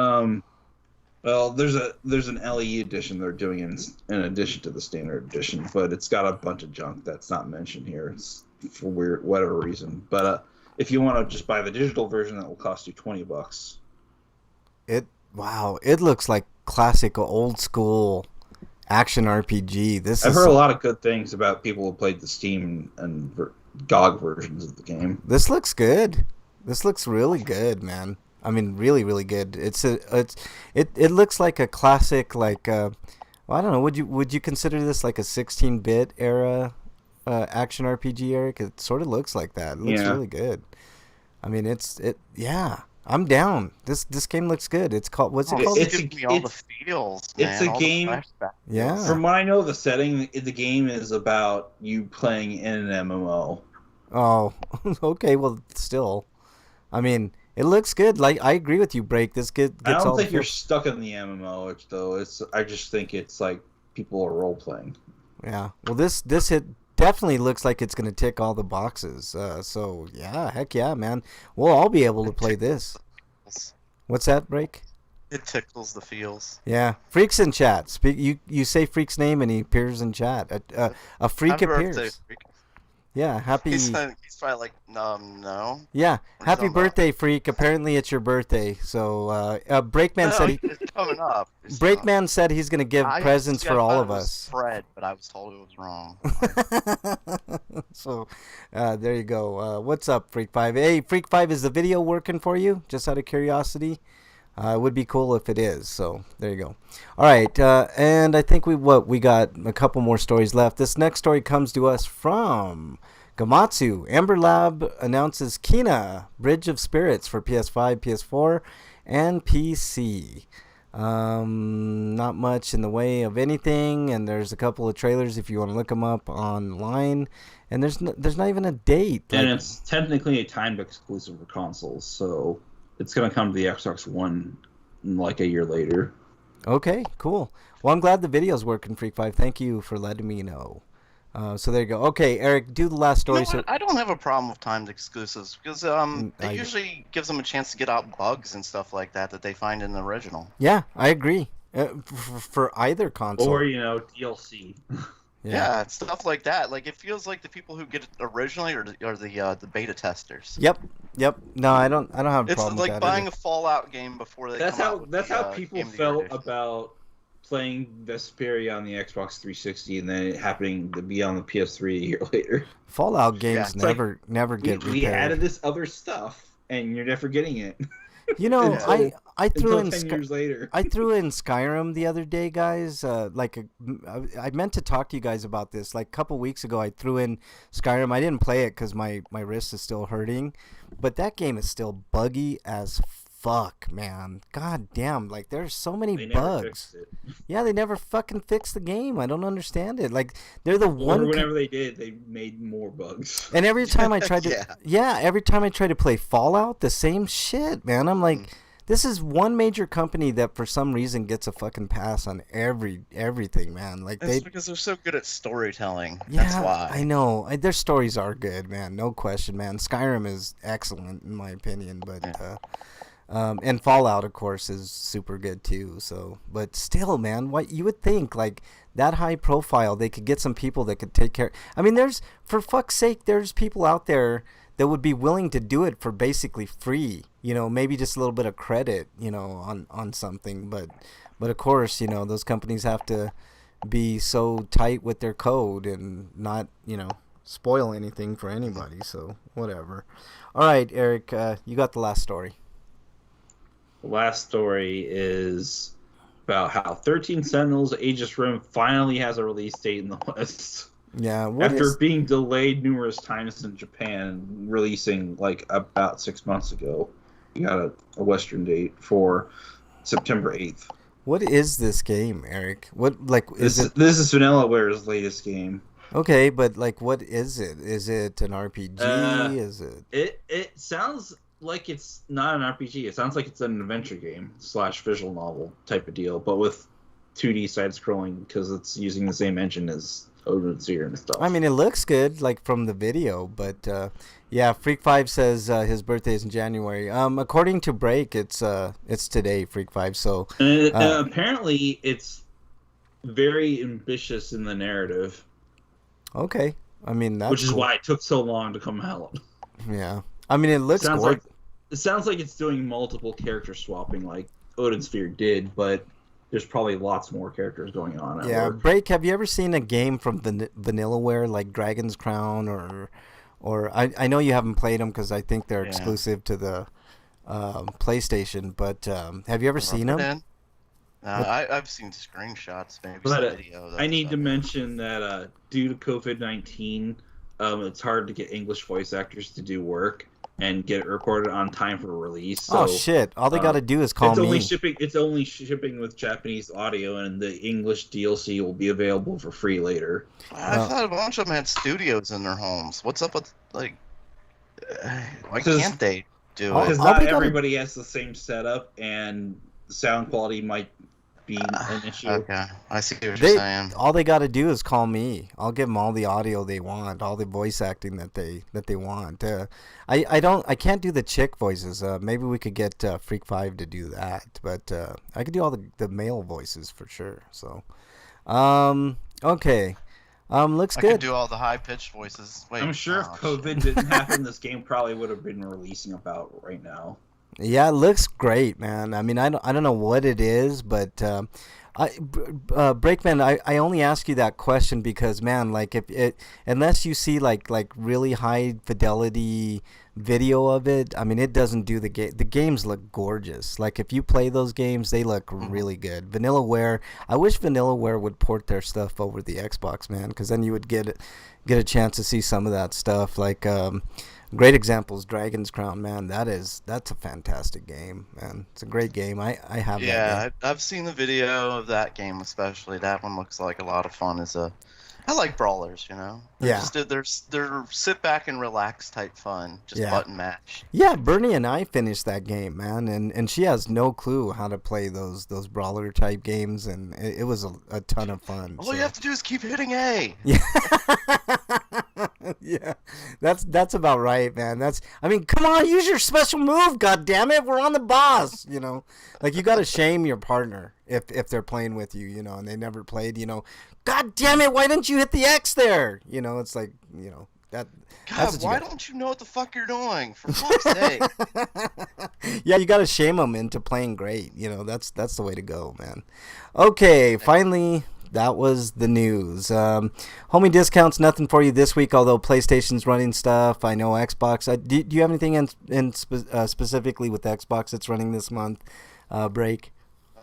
Well, there's an LE edition they're doing in addition to the standard edition, but it's got a bunch of junk that's not mentioned here. It's for whatever reason. But if you want to just buy the digital version, that will cost you $20. Wow, it looks like classic old school action RPG. I've heard a lot of good things about people who played the Steam and GOG versions of the game. This looks good. This looks really good, man. I mean, really, really good. It looks like a classic, like well, I don't know. Would you consider this like a 16-bit era action RPG, Eric? It sort of looks like that. It looks Yeah. really good. I mean, yeah. I'm down. This game looks good. It's called what's it Oh, called? this gives me all the feels, man. it's a all the game- flashback Yeah. feels. From what I know, the setting, the game is about you playing in an MMO. Oh, okay. Well, still, I mean, it looks good. Like I agree with you, Break. This gets I all don't the think you're feels. stuck in the MMO, though. I just think it's like people are role playing. Yeah. Well, this it definitely looks like it's gonna tick all the boxes. So yeah, heck yeah, man. We'll all be able to play this. What's that, Break? It tickles the feels. Yeah, Freak's in chat. You say Freak's name and he appears in chat. A freak Happy appears. birthday, Freak. Yeah, happy. He's probably like, no. Yeah, What are you happy talking about? birthday, Freak. Apparently it's your birthday. So Breakman said It's coming up. It's Breakman said he's gonna give I- presents see, for I all thought of it was us. Fred, but I was told it was wrong. So there you go. What's up, Freak 5? Hey, Freak 5, is the video working for you? Just out of curiosity. It would be cool if it is. So there you go. All right, and I think we got a couple more stories left. This next story comes to us from Gamatsu. Amber Lab announces Kina Bridge of Spirits for PS5, PS4, and PC. Not much in the way of anything, and there's a couple of trailers if you want to look them up online. And there's not even a date. And Like, it's technically a timed exclusive for consoles, so it's going to come to the Xbox One like a year later. okay, cool. Well, I'm glad the video's working, Freak 5. Thank you for letting me know. So there you go. Okay, Eric, do the last You know story. what? I don't have a problem with timed exclusives because I- it usually gives them a chance to get out bugs and stuff like that they find in the original. Yeah, I agree. For either console. Or, DLC. Yeah, stuff like that. Like it feels like the people who get it originally are the beta testers. Yep. No, I don't have a It's problem like with that buying either. a Fallout game before they That's come how out with that's the, how people Game of the Year felt edition. about playing Vesperia on the Xbox 360 and then it happening to be on the PS3 a year later. Fallout games it's like, never get We repaired. added this other stuff and you're never getting it. You know, Yeah. I threw until in 10 years later. I threw in Skyrim the other day, guys. I meant to talk to you guys about this. Like a couple weeks ago, I threw in Skyrim. I didn't play it because my wrist is still hurting, but that game is still buggy as fuck, man. God damn! Like there's so many They never bugs. fixed it. Yeah, they never fucking fixed the game. I don't understand it. Like they're the Or one. whenever they did, they made more bugs. And every time I tried to, Yeah. yeah, every time I try to play Fallout, the same shit, man. I'm like, this is one major company that for some reason gets a fucking pass on everything, man. Like That's they, because they're so good at storytelling. yeah, That's why. I know. Their stories are good, man. No question, man. Skyrim is excellent in my opinion, but and Fallout, of course, is super good too. So, but still, man, what you would think, like that high profile, they could get some people that could take care. I mean, there's for fuck's sake, there's people out there that would be willing to do it for basically free. You know, maybe just a little bit of credit, you know, on something. But of course, you know, those companies have to be so tight with their code and not, you know, spoil anything for anybody. So whatever. All right, Eric, you got the last story. The last story is about how 13 Sentinels Aegis Rim finally has a release date in the West. Yeah, After being delayed numerous times in Japan, releasing like about 6 months ago, we got a Western date for September 8th. what is this game, Eric? What like is it? This is Vanilleware's latest game. Okay, but like, what is it? Is it an RPG? Is it? It sounds like it's not an RPG. It sounds like it's an adventure game / visual novel type of deal, but with 2D side scrolling because it's using the same engine as Odin Sphere and stuff. I mean, it looks good, like from the video, but yeah, Freak5 says his birthday is in January. According to Break, it's today, Freak5. So and apparently, it's very ambitious in the narrative, okay, I mean that's which is cool. why it took so long to come out. Yeah, I mean it looks gorgeous. It sounds like it's doing multiple character swapping, like Odin Sphere did, but there's probably lots more characters going on. At Yeah, work. Break. Have you ever seen a game from Vanillaware like Dragon's Crown or I know you haven't played them because I think they're exclusive to the PlayStation. But have you ever seen them? I've seen screenshots, maybe But some video. I need to mention that due to COVID-19, it's hard to get English voice actors to do work and get it recorded on time for release. So, Oh shit! All they got to do is call it's me. only shipping with Japanese audio, and the English DLC will be available for free later. I thought a bunch of them had studios in their homes. What's up with like? Why 'Cause- can't they do I'll- it? Because I'll not be gonna- everybody has the same setup, and the sound quality might be an issue. Okay, I see what you're saying. All they got to do is call me. I'll give them all the audio they want, all the voice acting that they want. I can't do the chick voices. Maybe we could get Freak5 to do that, but I could do all the male voices for sure. So, okay, looks I good. could do all the high pitched voices. Wait, I'm sure if COVID didn't happen, this game probably would have been releasing about right now. Yeah, it looks great, man. I mean, I don't know what it is, but Breakman, I only ask you that question because, man, like if it unless you see like really high fidelity video of it, I mean, it doesn't do the game. The games look gorgeous. Like if you play those games, they look really good. Vanillaware, I wish Vanillaware would port their stuff over the Xbox, man, because then you would get a chance to see some of that stuff. Like great examples, Dragon's Crown, man. That's a fantastic game, man. It's a great game. I have that game. Yeah, I've seen the video of that game, especially. That one looks like a lot of fun. I like brawlers, you know. Yeah. They're sit back and relax type fun, just Yeah. button mash. Yeah, Bernie and I finished that game, man, and she has no clue how to play those brawler type games, and it was a ton of fun. All you have to do is keep hitting A. Yeah. Yeah, that's about right, man. I mean, come on, use your special move, god damn it, we're on the boss, you know. Like you got to shame your partner if they're playing with you, you know, and they never played, you know. God damn it, why didn't you hit the X there? You know, it's like, you know, that's God, what you why got. don't you know what the fuck you're doing? For fuck's sake. Yeah, you got to shame them into playing great, you know. That's the way to go, man. Okay, finally, that was the news. Homie discounts, nothing for you this week, although PlayStation's running stuff. I know Xbox. Do you have anything in specifically with Xbox that's running this month? break?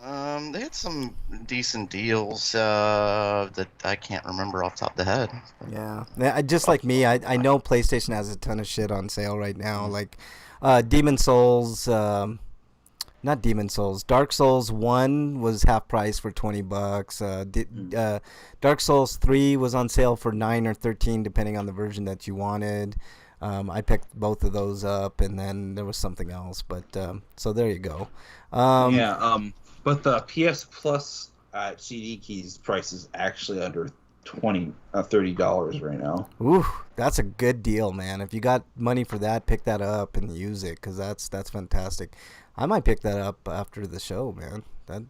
They had some decent deals that I can't remember off the top of the head. Yeah, just like me, I know PlayStation has a ton of shit on sale right now. Mhm. Like, Demon Souls, not Demon Souls. Dark Souls 1 was half price for $20. Dark Souls 3 was on sale for 9 or 13 depending on the version that you wanted. I picked both of those up, and then there was something else, but so there you go. Yeah, but the PS Plus CD keys price is actually under $30 right now. Ooh, that's a good deal, man. If you got money for that, pick that up and use it, because that's fantastic. I might pick that up after the show, man. That'd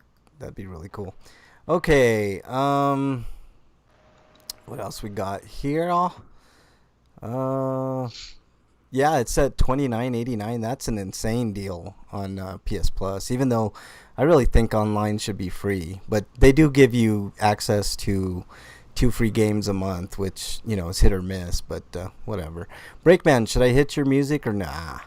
be really cool. Okay, what else we got here? Yeah, it's at $29.89. That's an insane deal on PS Plus. Even though I really think online should be free, but they do give you access to 2 free games a month, which is hit or miss. But whatever. Breakman, should I hit your music or nah?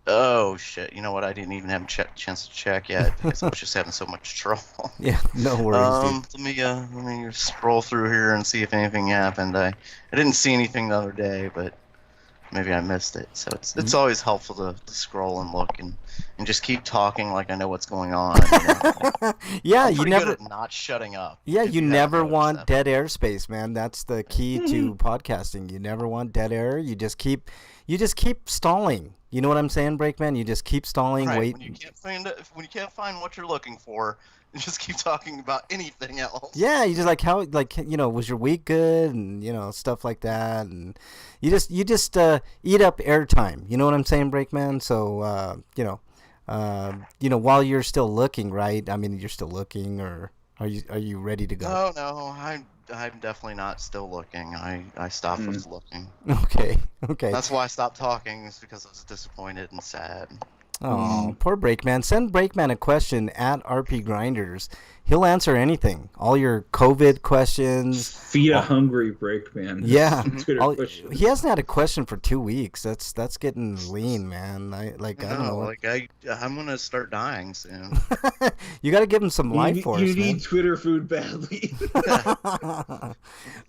Oh shit! You know what? I didn't even have a chance to check yet because I was just having so much trouble. Yeah, no worries, dude. Let me scroll through here and see if anything happened. I didn't see anything the other day, but maybe I missed it. So it's always helpful to scroll and look and just keep talking like I know what's going on. Yeah, I'm you pretty never. good at not shutting up. Yeah, if you haven't never noticed want that. dead airspace, man. That's the key to podcasting. You never want dead air. You just keep stalling. You know what I'm saying, Breakman? You just keep stalling. Right, Wait. when you can't find what you're looking for, you just keep talking about anything else. Yeah, you just was your week good, and stuff like that, and you just eat up airtime. You know what I'm saying, Breakman? So while you're still looking, right? I mean, you're still looking, or are you ready to go? No, I'm definitely not still looking. I stopped with looking. Okay. That's why I stopped talking, is because I was disappointed and sad. Oh, poor Breakman. Send Breakman a question at RP Grinders. He'll answer anything. All your COVID questions. Feed a hungry Breakman. Yeah. Twitter question. He hasn't had a question for 2 weeks. That's getting lean, man. I don't know. I'm gonna start dying soon. You got to give him some life force, You man. need Twitter food badly.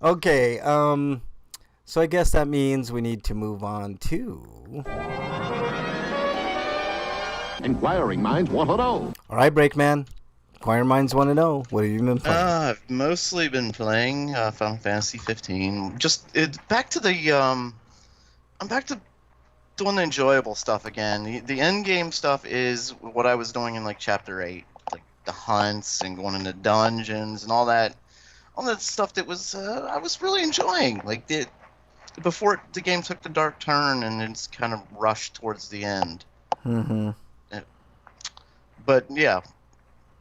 Okay. So I guess that means we need to move on to. Inquiring minds want to know. All right, Breakman. Inquiring minds want to know. What have you been playing? I've mostly been playing Final Fantasy 15. Back to the I'm back to doing the enjoyable stuff again. The end game stuff is what I was doing in like Chapter 8, like the hunts and going into dungeons and all that stuff that was I was really enjoying. Like before the game took the dark turn and it's kind of rushed towards the end. Mm-hmm. But yeah,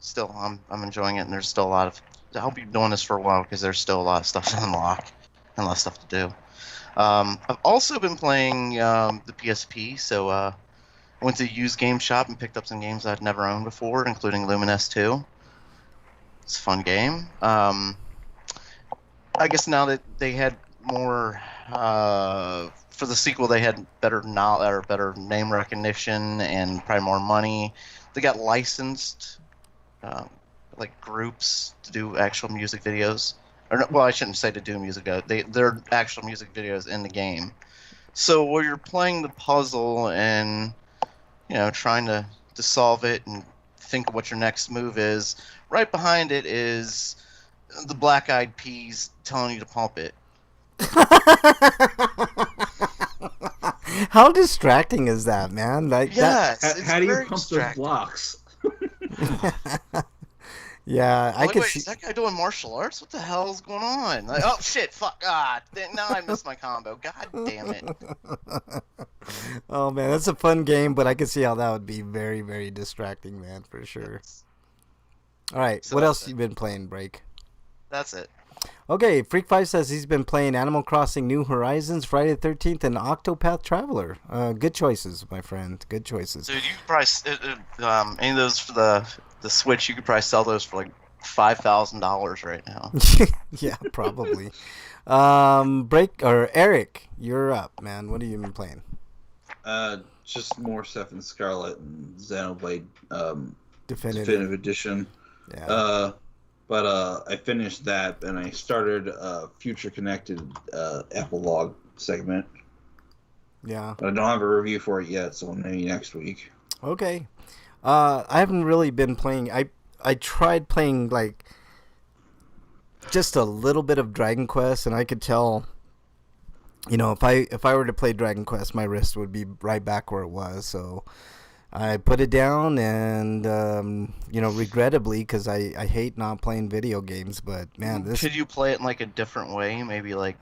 still I'm enjoying it, and there's still a lot of. I'll be doing this for a while because there's still a lot of stuff to unlock and a lot of stuff to do. I've also been playing the PSP, so I went to a used game shop and picked up some games I'd never owned before, including Lumines 2. It's a fun game. I guess now that they had more for the sequel, they had better name recognition and probably more money. They got licensed like groups to do actual music videos. Well, I shouldn't say to do music videos. They're actual music videos in the game. So while you're playing the puzzle and trying to solve it and think of what your next move is, right behind it is the Black Eyed Peas telling you to pump it. How distracting is that, man? Yes, it's How do you very pump those distracting. blocks? Yeah, I could Wait, see. is that guy doing martial arts? What the hell is going on? Like, oh shit, fuck, now I missed my combo. God damn it. Oh man, that's a fun game, but I could see how that would be very, very distracting, man, for sure. All right, So what that's else it. you been playing, Break? That's it. Okay, Freak5 says he's been playing Animal Crossing New Horizons, Friday the 13th, and Octopath Traveler. Good choices, my friend. Good choices. Dude, you could probably any of those for the Switch, you could probably sell those for like $5,000 right now. Yeah, probably. Eric, you're up, man. What have you been playing? Just more stuff in Scarlet and Xenoblade Definitive Edition. Yeah. But I finished that, and I started a Future Connected epilogue segment. Yeah. But I don't have a review for it yet, so maybe next week. Okay. I haven't really been playing. I tried playing like just a little bit of Dragon Quest, and I could tell, if I were to play Dragon Quest, my wrist would be right back where it was. So I put it down, and regrettably, because I hate not playing video games, but man, this Could you play it in like a different way? Maybe like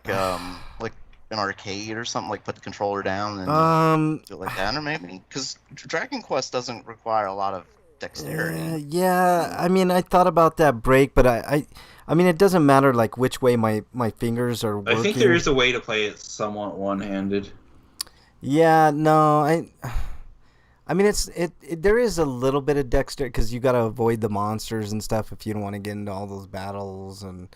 an arcade or something, like put the controller down and do it like that, or maybe because Dragon Quest doesn't require a lot of dexterity. yeah. I mean, I thought about that break, but I mean, it doesn't matter like which way my fingers are working. I think there is a way to play it somewhat one-handed. Yeah, no, I mean, there is a little bit of dexterity because you got to avoid the monsters and stuff if you don't want to get into all those battles and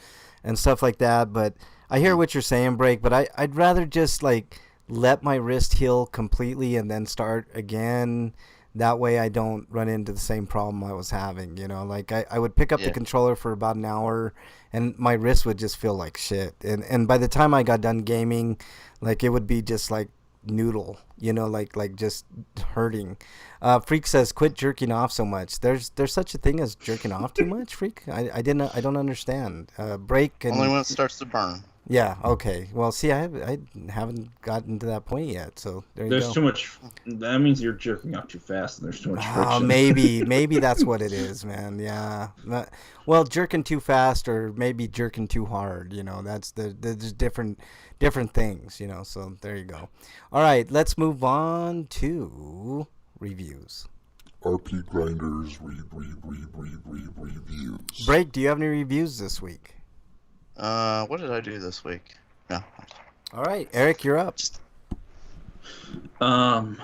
stuff like that. But I hear what you're saying, Break. But I'd rather just like let my wrist heal completely and then start again. That way I don't run into the same problem I was having. Like I would pick up the controller for about an hour and my wrist would just feel like shit. And by the time I got done gaming, like it would be just like noodle, like just hurting. Freak says, quit jerking off so much. There's such a thing as jerking off too much, Freak? I don't understand. Break and Only when it starts to burn. yeah, okay. Well, see, I haven't gotten to that point yet, so there you go. There's too much. That means you're jerking off too fast, and there's too much friction. Maybe that's what it is, man. Yeah. Well, jerking too fast or maybe jerking too hard. That's there's different things. So there you go. All right, let's move on to reviews. RP Grinders reviews. Break. Do you have any reviews this week? What did I do this week? No. All right, Eric, you're up. I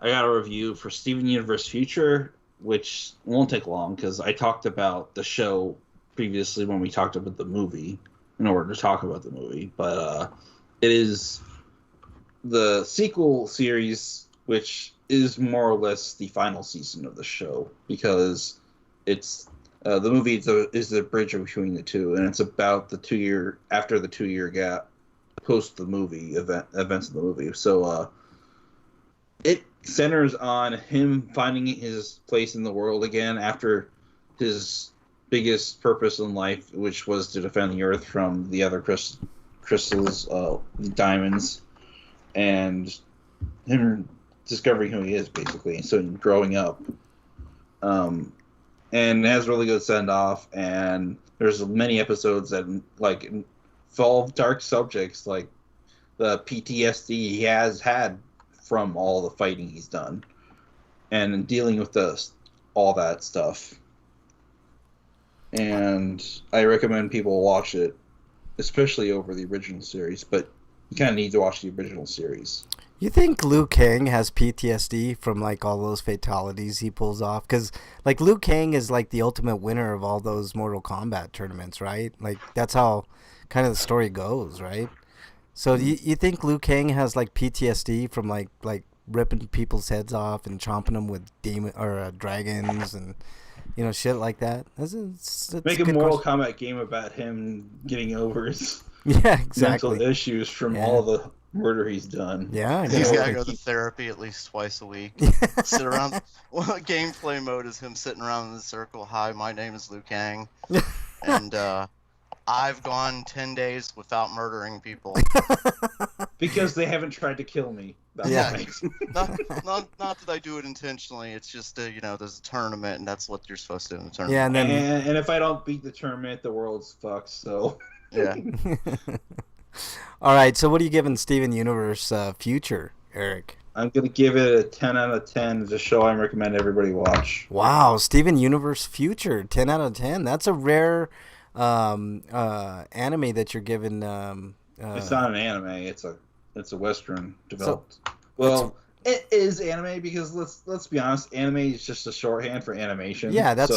got a review for Steven Universe Future, which won't take long because I talked about the show previously when we talked about the movie in order to talk about the movie. But it is the sequel series, which is more or less the final season of the show because it's the movie is the bridge between the two, and it's about the 2 year after the 2 year gap post the movie events of the movie. So it centers on him finding his place in the world again after his biggest purpose in life, which was to defend the Earth from the other crystals, diamonds, and him discovering who he is, basically. And so growing up. And it has a really good send-off, and there's many episodes that like involve dark subjects like the PTSD he has had from all the fighting he's done, and dealing with all that stuff. And I recommend people watch it, especially over the original series, but you kind of need to watch the original series. You think Liu Kang has PTSD from like all those fatalities he pulls off? Because like Liu Kang is like the ultimate winner of all those Mortal Kombat tournaments, right? Like that's how kind of the story goes, right? So do you think Liu Kang has like PTSD from like ripping people's heads off and chomping them with dragons and shit like that? It's Make a Mortal Kombat game about him getting over his exactly mental issues from all the murder he's done. Yeah, He's got to go to therapy at least twice a week. Sit around. Well, gameplay mode is him sitting around in the circle. Hi, my name is Liu Kang, and I've gone 10 days without murdering people. Because they haven't tried to kill me. That's not that I do it intentionally. It's just there's a tournament, and that's what you're supposed to do in the tournament. Yeah, and then and if I don't beat the tournament, the world's fucked. So yeah. All right, so what are you giving Steven Universe Future, Eric? I'm going to give it a 10 out of 10. It's a show I recommend everybody watch. Wow, Steven Universe Future, 10 out of 10. That's a rare anime that you're giving. It's not an anime. It's a Western developed. It is anime because let's be honest, anime is just a shorthand for animation. Yeah, that's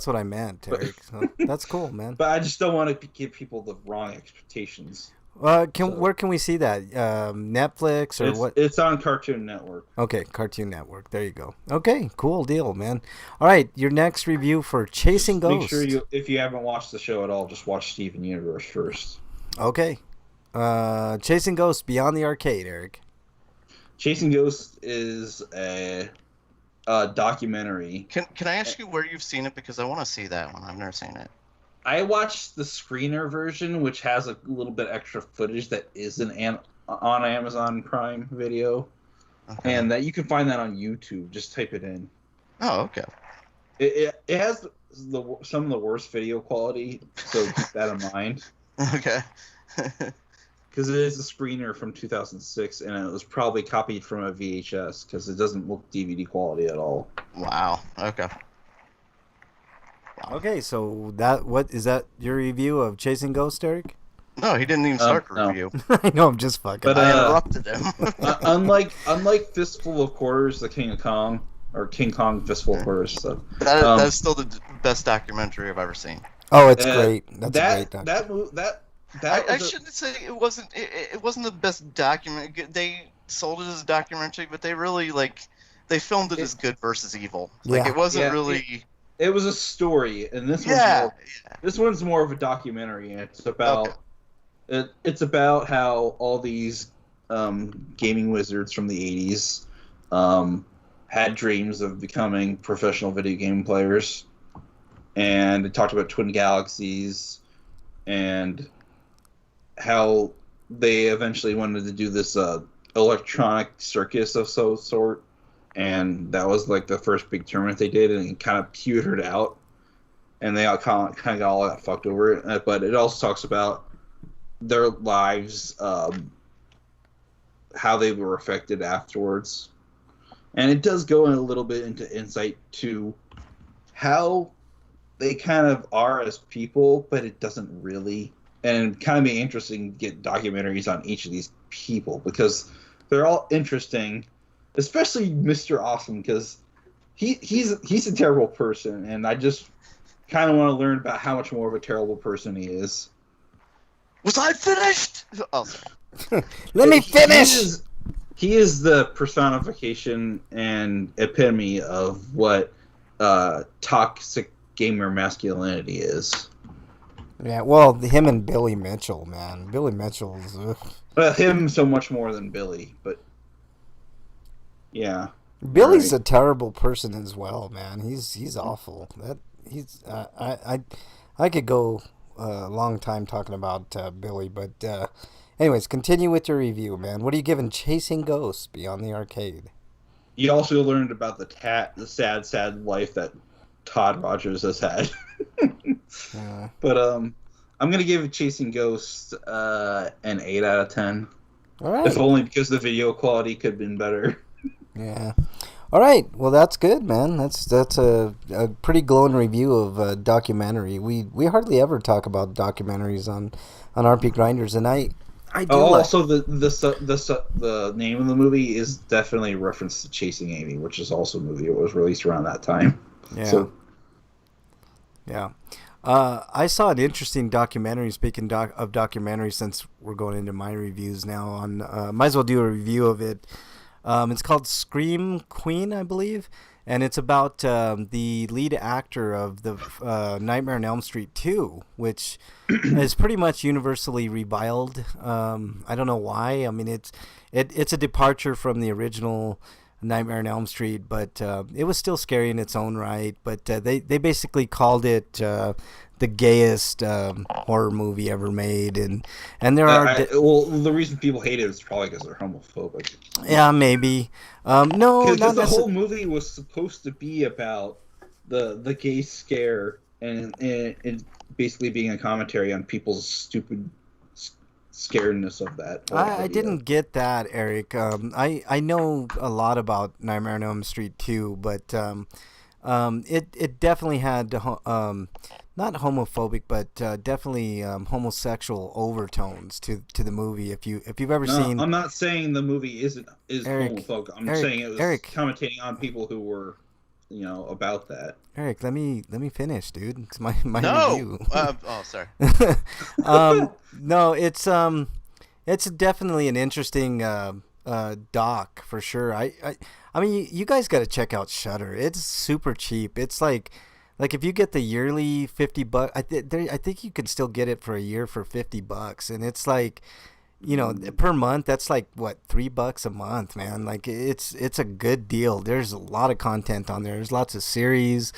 what I meant, Eric. So that's cool, man. But I just don't want to give people the wrong expectations. Where can we see that? Netflix or what? It's on Cartoon Network. Okay, Cartoon Network. There you go. Okay, cool deal, man. All right, your next review for Chasing Make Ghosts. sure if you haven't watched the show at all, just watch Steven Universe first. Okay. Chasing Ghosts Beyond the Arcade, Eric. Chasing Ghosts is a documentary. Can I ask you where you've seen it, because I want to see that one. I've never seen it. I watched the screener version, which has a little bit extra footage that isn't on Amazon Prime Video, and that you can find that on YouTube. Just type it in. Oh, okay. It has some of the worst video quality, so keep that in mind. Okay. Because it is a screener from 2006, and it was probably copied from a VHS, because it doesn't look DVD quality at all. Wow. Okay. Okay, so what is that your review of Chasing Ghosts, Eric? No, he didn't even start the no. review. I know, I'm just fucking. But, I interrupted him. unlike Fistful of Quarters, the King of Kong, or King Kong Fistful of Quarters. So, that's still the best documentary I've ever seen. Oh, it's great. That's a great documentary. I shouldn't say it wasn't. It wasn't the best document. They sold it as a documentary, but they really they filmed it as good versus evil. Like it wasn't really. It was a story, and this one's more of a documentary. And it's about it's about how all these gaming wizards from the 80s had dreams of becoming professional video game players, and it talked about Twin Galaxies and how they eventually wanted to do this electronic circus of some sort. And that was like the first big tournament they did, and it kind of petered out, and they all kind of got all that fucked over it. But it also talks about their lives, how they were affected afterwards, and it does go in a little bit into insight to how they kind of are as people, but it doesn't really. And it'd kind of be interesting to get documentaries on each of these people, because they're all interesting. Especially Mr. Awesome, because he's a terrible person, and I just kind of want to learn about how much more of a terrible person he is. Was I finished? Oh, sorry. Let me finish. He is the personification and epitome of what toxic gamer masculinity is. Yeah, well, him and Billy Mitchell, man. Billy Mitchell's. Him so much more than Billy, but. Yeah, Billy's a terrible person as well, man. He's awful. I could go a long time talking about Billy, but anyways, continue with your review, man. What are you giving Chasing Ghosts Beyond the Arcade? You also learned about the sad life that Todd Rogers has had. But I'm gonna give Chasing Ghosts an 8 out of 10. All right. If only because the video quality could have been better. Yeah. All right. Well, that's good, man. That's a pretty glowing review of a documentary. We hardly ever talk about documentaries on RP Grinders, and I do. Also, the name of the movie is definitely a reference to Chasing Amy, which is also a movie that was released around that time. Yeah. So, yeah. I saw an interesting documentary. Speaking of documentaries, since we're going into my reviews now, on might as well do a review of it. It's called Scream Queen, I believe, and it's about the lead actor of the Nightmare on Elm Street 2, which is pretty much universally reviled. I don't know why. I mean, it's a departure from the original Nightmare on Elm Street, but it was still scary in its own right. But they basically called it the gayest horror movie ever made, and there are the reason people hate it is probably because they're homophobic. Yeah, maybe. No, because the whole movie was supposed to be about the gay scare and basically being a commentary on people's stupid scaredness of that. I didn't get that, Eric. I know a lot about Nightmare on Elm Street 2, but it definitely had not homophobic, but definitely homosexual overtones to the movie. If you've ever seen, I'm not saying the movie is Eric, homophobic. I'm saying it was commentating on people who were, about that. Eric, let me finish, dude. It's my no. review. Sorry. No, it's It's definitely an interesting doc for sure. I mean, you guys got to check out Shutter. It's super cheap. It's like if you get the yearly $50, I think you can still get it for a year for $50, and it's like, you know, per month. That's like what, $3 a month, man. Like it's a good deal. There's a lot of content on there. There's lots of series,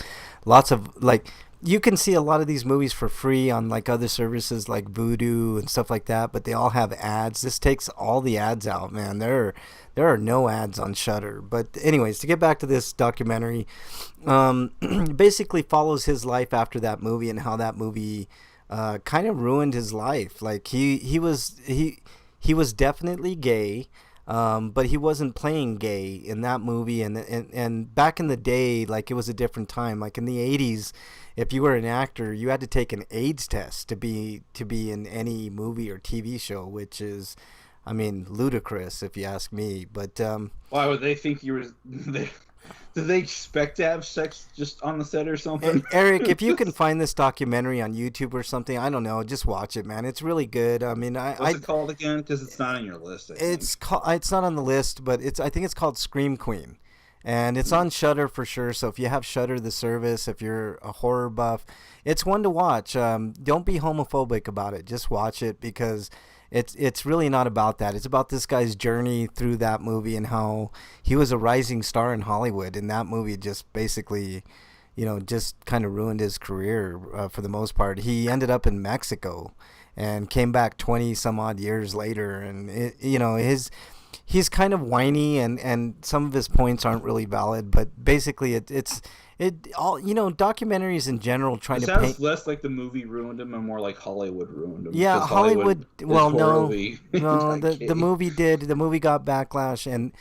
lots of like. You can see a lot of these movies for free on like other services like Vudu and stuff like that, but they all have ads. This takes all the ads out, man. There are no ads on Shutter. But anyways, to get back to this documentary, basically follows his life after that movie and how that movie kind of ruined his life. Like he was definitely gay. But he wasn't playing gay in that movie, and back in the day, like it was a different time. Like in the '80s, if you were an actor, you had to take an AIDS test to be in any movie or TV show, which is, I mean, ludicrous if you ask me. But Why would they think you were? Did they expect to have sex just on the set or something? Eric, if you can find this documentary on YouTube or something, I don't know, just watch it, man. It's really good. I mean, What's it called again? Because it's not on your list. It's not on the list, but I think it's called Scream Queen, and it's on Shudder for sure. So if you have Shudder, the service, if you're a horror buff, it's one to watch. Don't be homophobic about it. Just watch it because it's really not about that. It's about this guy's journey through that movie and how he was a rising star in Hollywood, and that movie just basically, you know, just kind of ruined his career for the most part. He ended up in Mexico and came back 20 some odd years later, and you know, he's kind of whiny, and some of his points aren't really valid, but basically it's all, you know, documentaries in general trying it to sounds paint. less like the movie ruined him and more like Hollywood ruined him. Yeah, because Hollywood. Well, no, horribly no. not The gay. movie did. The movie got backlash, and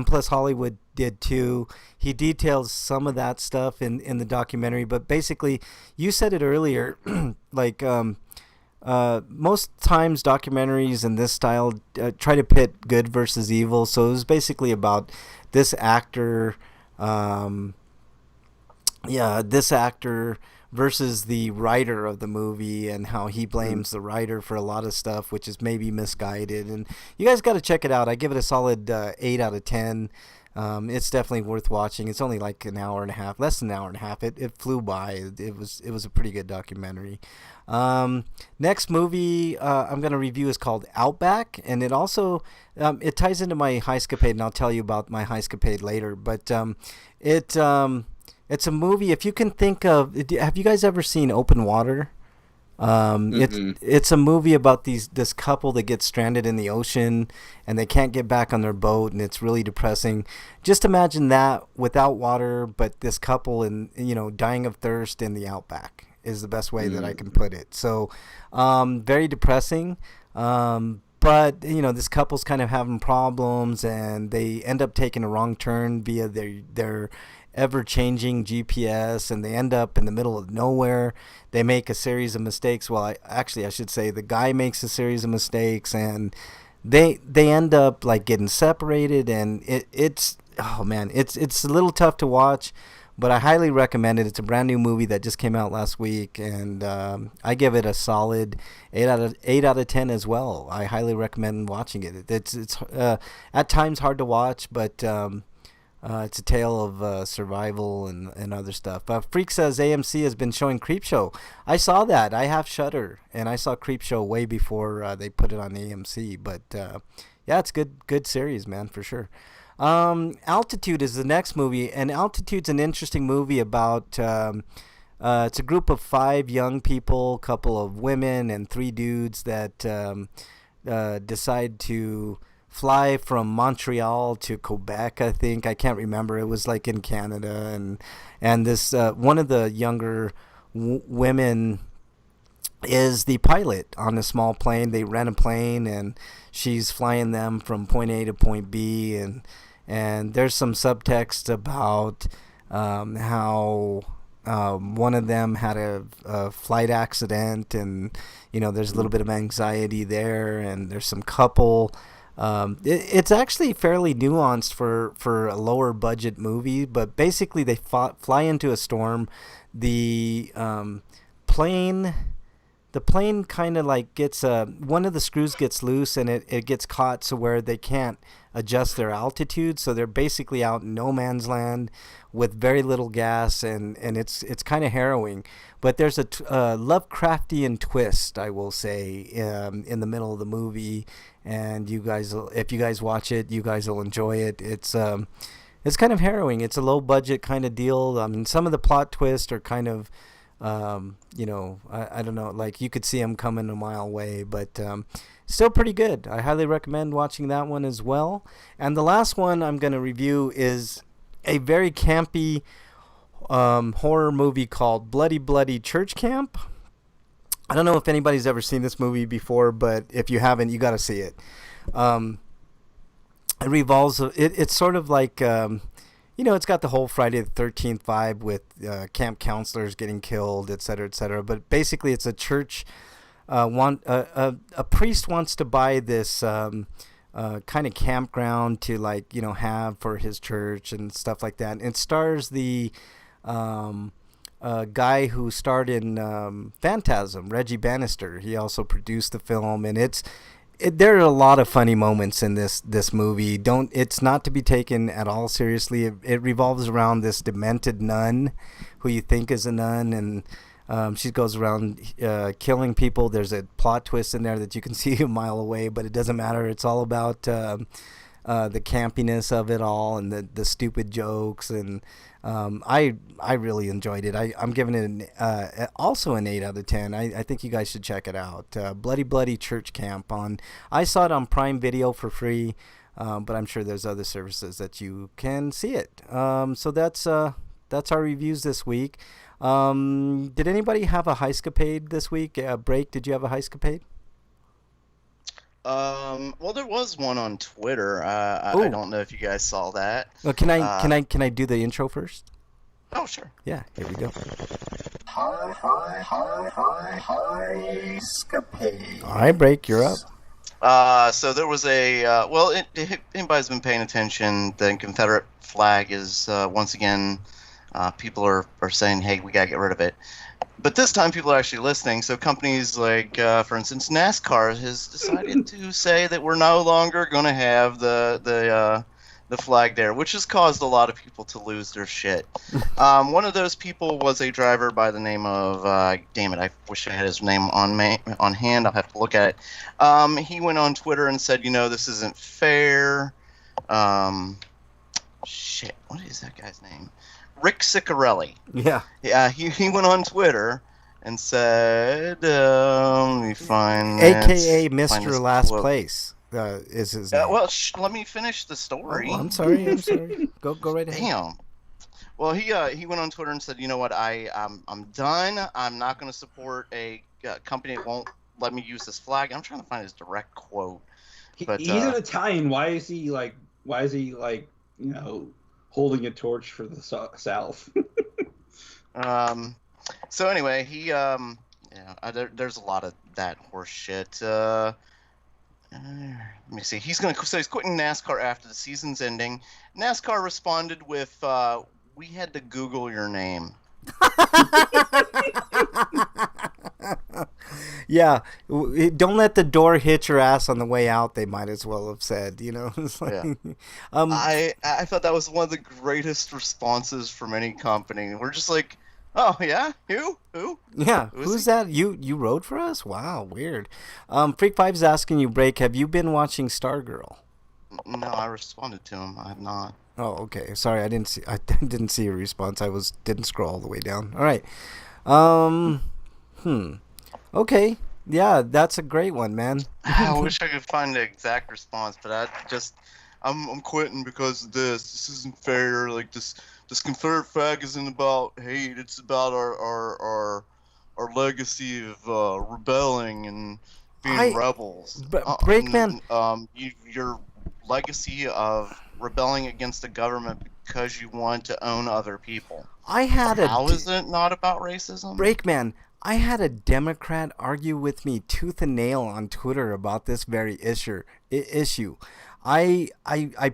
plus Hollywood did too. He details some of that stuff in the documentary, but basically, you said it earlier, like most times documentaries in this style try to pit good versus evil. So it was basically about this actor. This actor versus the writer of the movie and how he blames the writer for a lot of stuff, which is maybe misguided. And you guys got to check it out. I give it a solid 8 out of 10. It's definitely worth watching. It's only like an hour and a half, less than an hour and a half. It flew by. It was a pretty good documentary. Next movie I'm going to review is called Outback, and it also it ties into my Heiscapade, and I'll tell you about my Heiscapade later. But it's a movie. If you can think of, have you guys ever seen Open Water? It's a movie about this couple that gets stranded in the ocean and they can't get back on their boat, and it's really depressing. Just imagine that without water, but this couple and, you know, dying of thirst in the outback is the best way that I can put it. So very depressing. But, you know, this couple's kind of having problems, and they end up taking a wrong turn via their ever-changing GPS, and they end up in the middle of nowhere. They make a series of mistakes. Well, I should say the guy makes a series of mistakes, and they end up like getting separated, and it's oh man, it's a little tough to watch, but I highly recommend it. It's a brand new movie that just came out last week, and I give it a solid 8 out of 10 as well. I highly recommend watching it. It's at times hard to watch, but it's a tale of survival and other stuff. Freak says AMC has been showing Creepshow. I saw that. I have Shudder, and I saw Creepshow way before they put it on AMC. But yeah, it's good series, man, for sure. Altitude is the next movie, and Altitude's an interesting movie about it's a group of 5 young people, couple of women, and 3 dudes that decide to fly from Montreal to Quebec, I think. I can't remember. It was like in Canada, and this one of the younger women is the pilot on a small plane. They rent a plane, and she's flying them from point A to point B, and there's some subtext about how one of them had a flight accident, and you know, there's a little bit of anxiety there, and there's some couple. It's actually fairly nuanced for a lower budget movie, but basically they fly into a storm. The plane the plane kind of like gets one of the screws gets loose, and it gets caught so where they can't adjust their altitude, so they're basically out in no man's land with very little gas, and it's kind of harrowing. But there's a Lovecraftian twist, I will say, in the middle of the movie, and if you guys watch it, you guys will enjoy it. It's kind of harrowing. It's a low budget kind of deal. I mean, some of the plot twists are kind of I don't know, like you could see them coming a mile away, but still pretty good. I highly recommend watching that one as well. And the last one I'm going to review is a very campy horror movie called Bloody Bloody Church Camp. I don't know if anybody's ever seen this movie before, but if you haven't, you got to see it. It revolves. It's sort of like it's got the whole Friday the 13th vibe with camp counselors getting killed, et cetera, et cetera. But basically, it's a church. A priest wants to buy this kind of campground to have for his church and stuff like that. And it stars the guy who starred in Phantasm, Reggie Bannister. He also produced the film, and there are a lot of funny moments in this movie. It's not to be taken at all seriously. It revolves around this demented nun who you think is a nun, and she goes around killing people. There's a plot twist in there that you can see a mile away, but it doesn't matter. It's all about the campiness of it all and the stupid jokes, and I really enjoyed it. I'm giving it also an 8 out of 10. I think you guys should check it out. Bloody Bloody Church Camp I saw it on Prime Video for free, but I'm sure there's other services that you can see it. So that's our reviews this week. Did anybody have a heiscapade this week? Break, did you have a heiscapade? Well, there was one on Twitter. I don't know if you guys saw that. Well, can I do the intro first? Oh, sure. Yeah, here we go. Heiscapade. All right, Break, you're up. So there was if anybody's been paying attention, the Confederate flag is once again, people are saying, hey, we gotta get rid of it. But this time people are actually listening. So companies like, for instance, NASCAR has decided to say that we're no longer going to have the flag there, which has caused a lot of people to lose their shit. One of those people was a driver by the name of, damn it, I wish I had his name on hand. I'll have to look at it. He went on Twitter and said, this isn't fair. Shit, what is that guy's name? Rick Ciccarelli. Yeah. Yeah, he went on Twitter and said, let me find AKA Mr. Last quote. Place is his name. Well, let me finish the story. Oh, I'm sorry. Go right ahead. Damn. Well, he went on Twitter and said, you know what, I'm done. I'm not going to support a company that won't let me use this flag. I'm trying to find his direct quote. But he's an Italian. Why is he holding a torch for the South? So anyway, there's a lot of that horse shit. Let me see. He's quitting NASCAR after the season's ending. NASCAR responded with, we had to Google your name. Yeah, don't let the door hit your ass on the way out. They might as well have said, It's like, yeah. I thought that was one of the greatest responses from any company. We're just like, oh yeah, who? Yeah, who's that? You rode for us? Wow, weird. Freak Five's asking you, Break, have you been watching Stargirl? No, I responded to him. I have not. Oh, okay. Sorry, I didn't see your response. Didn't scroll all the way down. All right. Okay. Yeah, that's a great one, man. I wish I could find the exact response, but I'm quitting because of this. This isn't fair. Like this Confederate flag isn't about hate. It's about our legacy of rebelling and being rebels. Breakman. Your legacy of rebelling against the government because you want to own other people. How is it not about racism? Breakman, I had a Democrat argue with me tooth and nail on Twitter about this very issue. I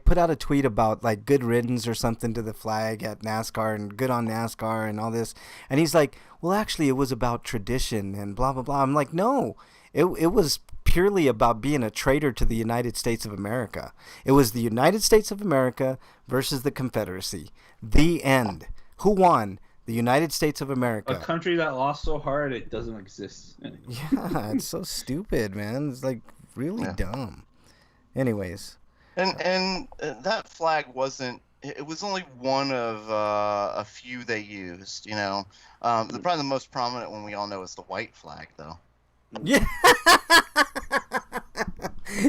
put out a tweet about like good riddance or something to the flag at NASCAR and good on NASCAR and all this, and he's like, well, actually, it was about tradition and blah blah blah. I'm like, no, it was purely about being a traitor to the United States of America. It was the United States of America versus the Confederacy. The end. Who won? The United States of A America. country that lost so hard it doesn't exist anymore. Yeah, it's so stupid, man. It's like really dumb. Anyways. And that flag wasn't. It was only one of a few they used. You know, probably the most prominent one we all know is the white flag, though. Yeah.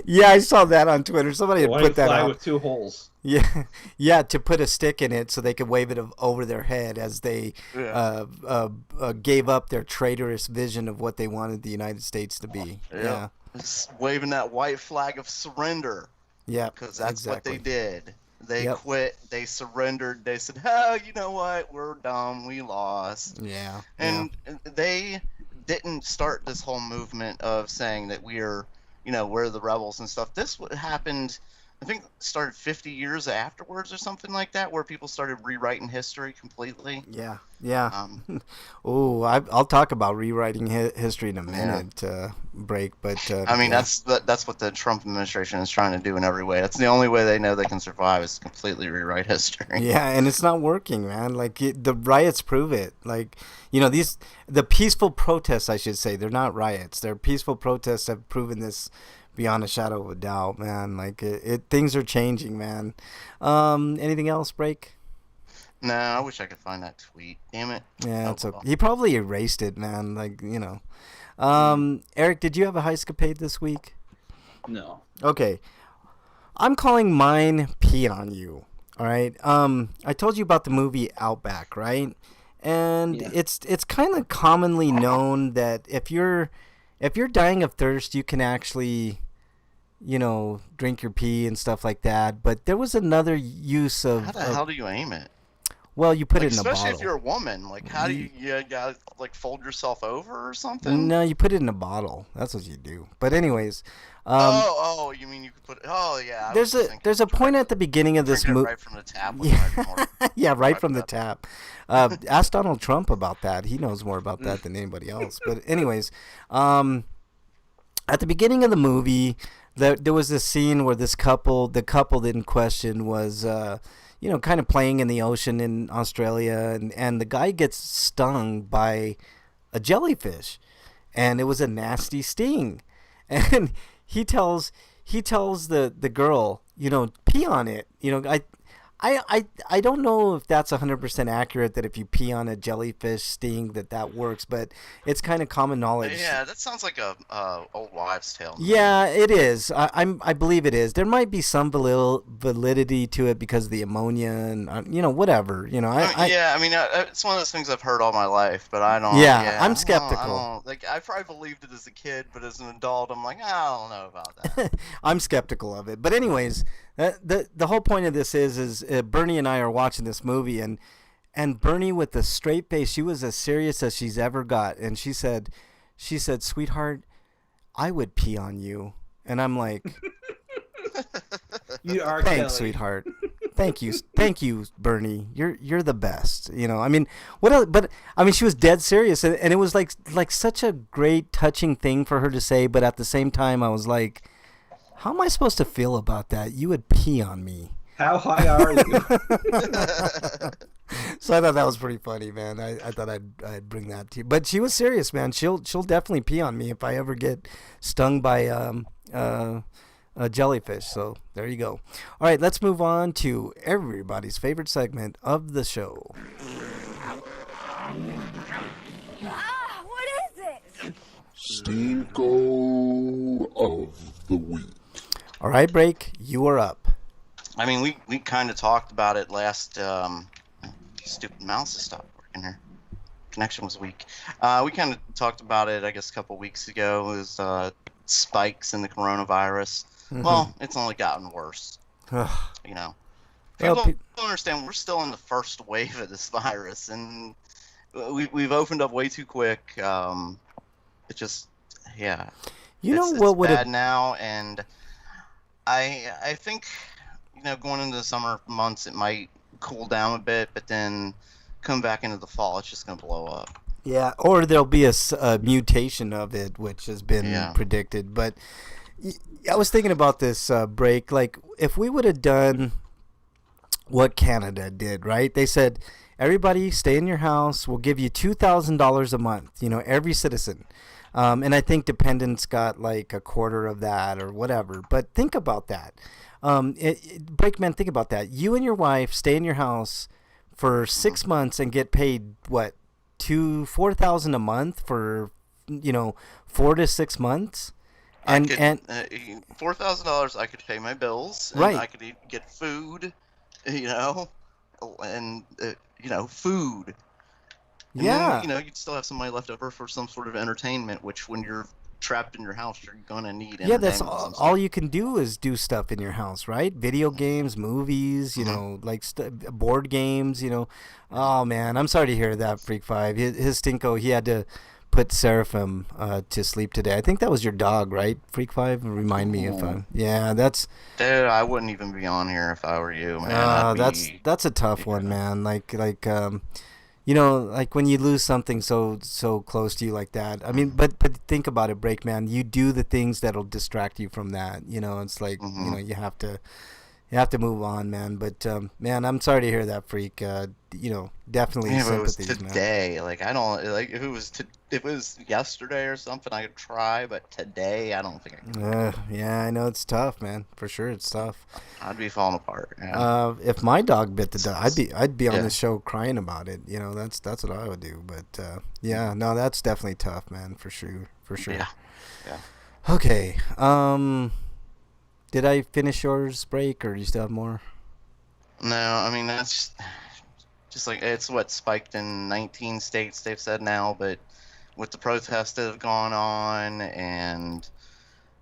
Yeah, I saw that on Twitter. Somebody had White put that flag out. with 2 holes. Yeah, yeah, to put a stick in it so they could wave it over their head as they gave up their traitorous vision of what they wanted the United States to be. Yeah, Just waving that white flag of surrender. yeah, Because that's exactly. what they did. They Yep. quit. They surrendered. They said, "Oh, you know what? We're dumb. We lost." Yeah, And they didn't start this whole movement of saying that we're the rebels and stuff. This happened, I think, started 50 years afterwards or something like that, where people started rewriting history completely. yeah, yeah. Um, I'll talk about rewriting history in a minute. Break, but I mean, yeah. that's what the Trump administration is trying to do in every way. That's the only way they know they can survive is to completely rewrite history. Yeah, and it's not working, man. Like the riots prove it. Like, the peaceful protests, I should say, they're not riots. They're peaceful protests have proven this beyond a shadow of a doubt, man. Like things are changing, man. Anything else, Break? No, I wish I could find that tweet. Damn it. Yeah, Oh, it's okay. well. He probably erased it, man. Like, Eric, did you have a high escapade this week? No. Okay. I'm calling mine Pee on You. All right. I told you about the movie Outback, right? And Yeah. it's kind of commonly known that if you're dying of thirst, you can actually, drink your pee and stuff like that. But there was another use of How the hell do you aim it? well, you put Like, it in a especially bottle. if you're a woman. Like, how do you gotta like fold yourself over or something? No, you put it in a bottle. That's what you do. But anyways, You mean you could put? Oh yeah. I there's was a thinking there's a point at the beginning of this drinking it movie. right from the tap. With right Yeah, right from the up. tap. Ask Donald Trump about that. He knows more about that than anybody else. But anyways, at the beginning of the movie, there was this scene where the couple in question was, kind of playing in the ocean in Australia, and the guy gets stung by a jellyfish, and it was a nasty sting, and he tells the girl, pee on it. I don't know if that's 100% accurate that if you pee on a jellyfish sting that works, but it's kind of common knowledge. Yeah, that sounds like a old wives' tale. Yeah, it is. I believe it is. There might be some validity to it because of the ammonia and whatever. It's one of those things I've heard all my life, but I don't. Yeah, I'm I skeptical. I probably believed it as a kid, but as an adult, I'm like, I don't know about that. I'm skeptical of it. But anyways, the whole point of this is Bernie and I are watching this movie, and Bernie with a straight face, she was as serious as she's ever got, and she said, "Sweetheart, I would pee on you," and I'm like, You are "Thanks, Kelly. sweetheart. Thank you, Bernie. You're the best." I mean, what else? But I mean, she was dead serious, and it was like such a great, touching thing for her to say. But at the same time, I was like, how am I supposed to feel about that? You would pee on me. How high are you? So I thought that was pretty funny, man. I thought I'd bring that to you. But she was serious, man. She'll definitely pee on me if I ever get stung by a jellyfish. So there you go. All right, let's move on to everybody's favorite segment of the show. What is it? Stinko of the week. All right, Break, you are up. I mean, we kind of talked about it last. Stupid mouse has stopped working here. Connection was weak. We kind of talked about it, I guess, a couple weeks ago. It was spikes in the coronavirus. Mm-hmm. Well, it's only gotten worse. Ugh. People Well, don't understand. We're still in the first wave of this virus, and we've opened up way too quick. It just, yeah. You know it's what would bad have now, and I think, going into the summer months, it might cool down a bit, but then come back into the fall, it's just gonna blow up. Yeah, or there'll be a mutation of it, which has been Yeah. predicted. But I was thinking about this break. Like, if we would have done what Canada did, right? They said, everybody stay in your house. We'll give you $2,000 a month, every citizen. And I think dependents got like a quarter of that or whatever. But think about that. Brakeman, think about that. You and your wife stay in your house for 6 months and get paid, what, $4,000 a month for, 4 to 6 months? And $4,000, I could pay my bills, and Right. I could get food, and food. And yeah. then, you'd still have some money left over for some sort of entertainment, which when you're trapped in your house, you're gonna need. Yeah, that's entertainment of some all sort. you can do is do stuff in your house, right? Video games, movies, like board games, Oh man, I'm sorry to hear that, Freak Five. His Stinko, he had to put Seraphim to sleep today. I think that was your dog, right, Freak Five? Remind me if I'm. Yeah, that's. Dude, I wouldn't even be on here if I were you, man. I'd That's a tough one, man. Like like when you lose something so close to you like that. I mean, but think about it, Breakman. You do the things that'll distract you from that. It's like you have to move on, man. But man, I'm sorry to hear that, Freak. Definitely Yeah, but it was sympathies, man. today. Like, I don't like if it was yesterday or something, I could try, but today I don't think I could. Yeah, I know it's tough, man. For sure, it's tough. I'd be falling apart. Yeah. If my dog bit the dog, I'd be on Yeah. the show crying about it. That's what I would do. But yeah, no, that's definitely tough, man. For sure, for sure. Yeah. Yeah. Okay. Did I finish yours, Break, or do you still have more? No, I mean that's just like it's what spiked in 19 states. They've said now, but with the protests that have gone on and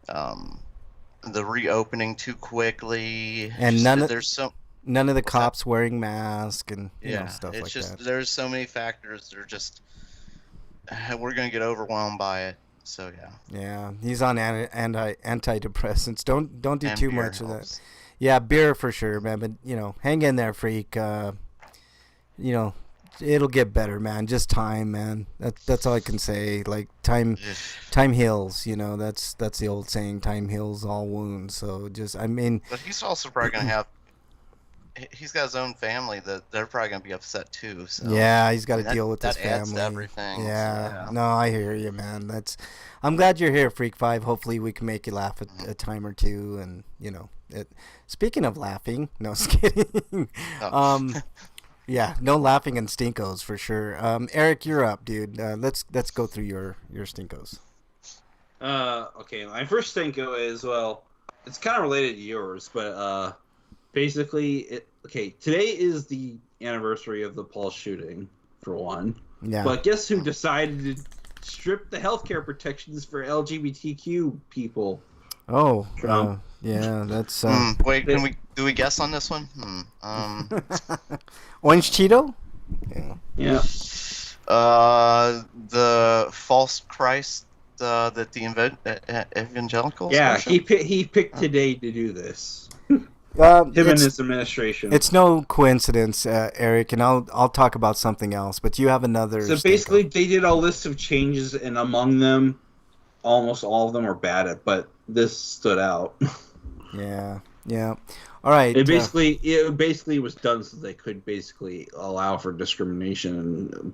the reopening too quickly, And just there's so None of the What's that? cops wearing masks and stuff it's like just that. there's so many factors that are just we're gonna get overwhelmed by it. So yeah. Yeah, he's on antidepressants. Don't do And too beer much of that. helps. Yeah, beer for sure, man. But hang in there, Freak. It'll get better, man. Just time, man. That's all I can say. Like time heals. That's the old saying. Time heals all wounds. So But he's also probably gonna have. He's got his own family that they're probably gonna be upset too. So yeah, he's got I mean, to deal with his that adds family. to everything. so, Yeah, no, I hear you, man. I'm glad you're here, Freak Five. Hopefully, we can make you laugh a time or two. And speaking of laughing, no, just kidding. Oh. Yeah, no laughing in Stinkos for sure. Eric, you're up, dude. Let's go through your Stinkos. Okay, my first Stinko is, well, it's kind of related to yours, but basically, today is the anniversary of the Pulse shooting, for one. Yeah. But guess who decided to strip the healthcare protections for LGBTQ people? Oh, Trump. yeah, that's Wait, do we guess on this one? Orange Cheeto. Yeah. The false Christ that the evangelicals. Yeah, worship? he picked today to do this. Him and It's, his administration. it's no coincidence, Eric, and I'll talk about something else. But you have another. So Stinko. basically, they did a list of changes, and among them, almost all of them are bad, but this stood out. Yeah. All right. It basically was done so they could basically allow for discrimination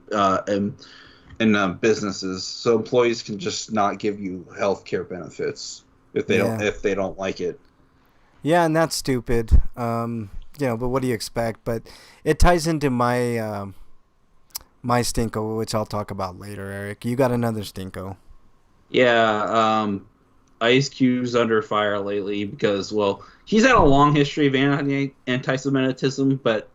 in businesses, so employees can just not give you health care benefits if they don't like it. Yeah, and that's stupid. But what do you expect? But it ties into my my Stinko, which I'll talk about later. Eric, you got another Stinko. Yeah, Ice Cube's under fire lately because, well, he's had a long history of anti-Semitism, but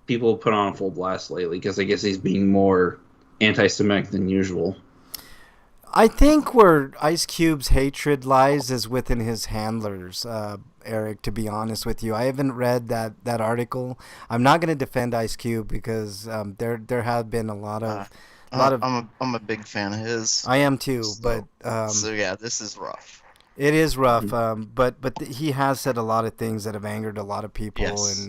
people put on a full blast lately because I guess he's being more anti-Semitic than usual. I think where Ice Cube's hatred lies is within his handlers, Eric, to be honest with you. I haven't read that article. I'm not going to defend Ice Cube because there have been a lot of I'm a big fan of his. I am too, but so yeah, this is rough. It is rough, but he has said a lot of things that have angered a lot of people, Yes.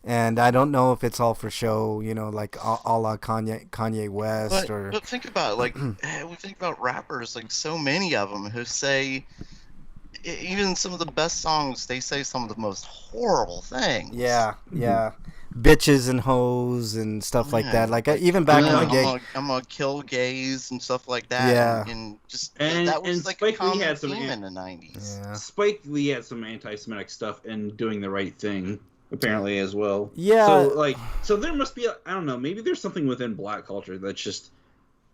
and I don't know if it's all for show, like a la Kanye West But think about it, like we think about rappers, like so many of them who say even some of the best songs, they say some of the most horrible things. yeah, bitches and hoes and stuff like that. Like even back in the day. I'm gonna kill gays and stuff like that. Yeah. and just And- that was and like Spike a Lee common had some theme in the 90s. Yeah. Spike Lee had some anti-Semitic stuff and doing the right thing apparently as well. Yeah. So there must be I don't know, maybe there's something within black culture that's just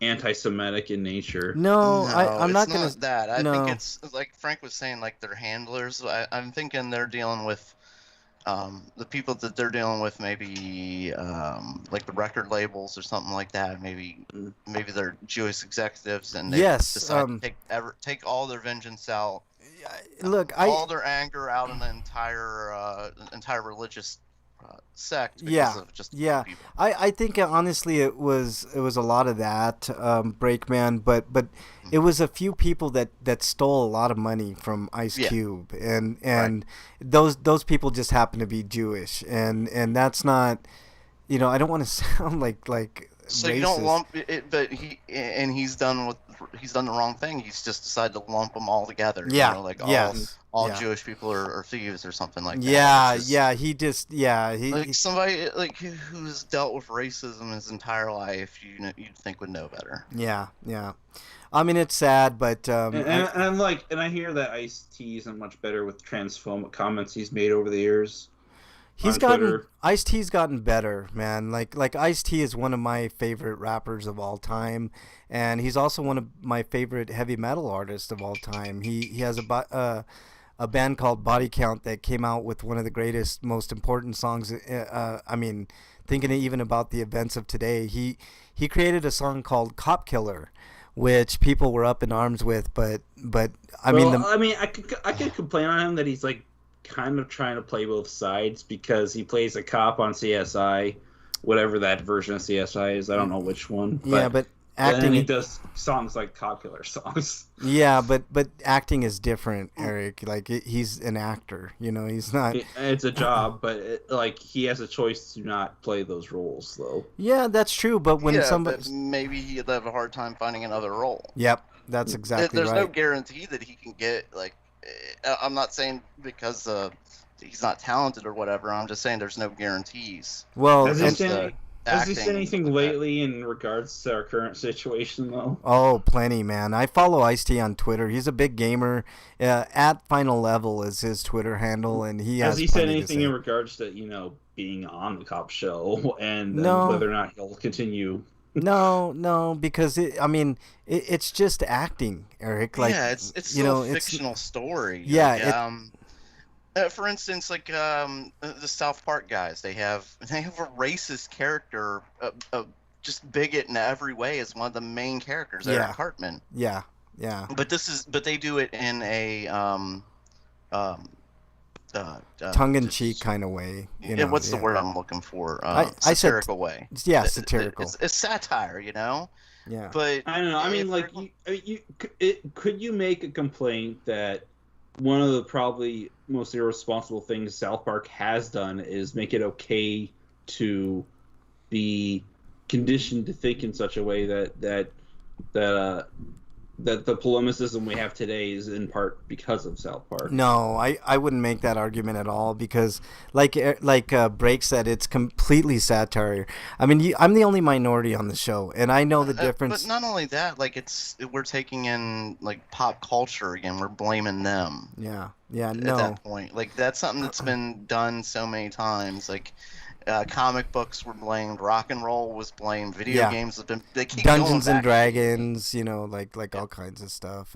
anti-Semitic in nature. No, I'm it's not gonna. that. I no. think it's like Frank was saying, like their handlers. I'm thinking they're dealing with the people that they're dealing with, maybe like the record labels or something like that. Maybe they're Jewish executives, and they Yes, decide to take all their vengeance out, Look, all their anger out on the entire religious sect because Yeah, of just yeah. people. I think honestly it was a lot of that Breakman, but it was a few people that stole a lot of money from Ice Yeah. Cube, and those people just happen to be Jewish, and that's not, I don't want to sound like So racist. you don't lump it, but he's done the wrong thing. He's just decided to lump them all together. Yeah, Like yes, all yeah. Jewish people are thieves or something like that. Yeah, It's just- yeah. He just Like somebody like who's dealt with racism his entire life, you'd think would know better. yeah. I mean, it's sad, but And I hear that Ice-T isn't much better with transphobic comments he's made over the years. he's on gotten Twitter. Ice-T's gotten better, man. Like Ice-T is one of my favorite rappers of all time, and he's also one of my favorite heavy metal artists of all time. He has a band called Body Count that came out with one of the greatest, most important songs. I mean, thinking even about the events of today, he created a song called Cop Killer, which people were up in arms with, but I could complain on him that he's like kind of trying to play both sides because he plays a cop on CSI, whatever that version of CSI is. I don't know which one. yeah, but and acting he does songs like Cop Killer songs. Yeah, but acting is different, Eric. Like he's an actor, he's not. It's a job, but he has a choice to not play those roles, though. Yeah, that's true. But when somebody, but maybe he'd have a hard time finding another role. yep, that's exactly There's right. no guarantee that he can get I'm not saying because he's not talented or whatever. I'm just saying there's no guarantees. Well, Has he said acting anything like that. lately in regards to our current situation, though? oh, plenty, man. I follow Ice-T on Twitter. He's a big gamer. At Final Level is his Twitter handle, and he Has has he said plenty to anything say. in regards to being on the cop show and No. whether or not he'll continue? No, because it's just acting, Eric. Like yeah, it's you still know, a it's fictional story. Yeah, For instance, like the South Park guys, they have a racist character, just bigot in every way as one of the main characters, Yeah. Eric Cartman. yeah. But they do it in a Tongue-in-cheek kind of way. what's the word I'm looking for? I said- Satirical way. Yeah, satirical. It's satire, Yeah. But I don't know. I mean, could you make a complaint that one of the probably most irresponsible things South Park has done is make it okay to be conditioned to think in such a way that the polemicism we have today is in part because of South Park? No, I wouldn't make that argument at all because, like Break said, it's completely satire. I mean, I'm the only minority on the show, and I know the difference. But not only that, we're taking in pop culture again. We're blaming them. Yeah, At no. that point, that's something that's been done so many times. Comic books were blamed, rock and roll was blamed, video Yeah. games have been. They keep Dungeons going and back. Dragons, all kinds of stuff.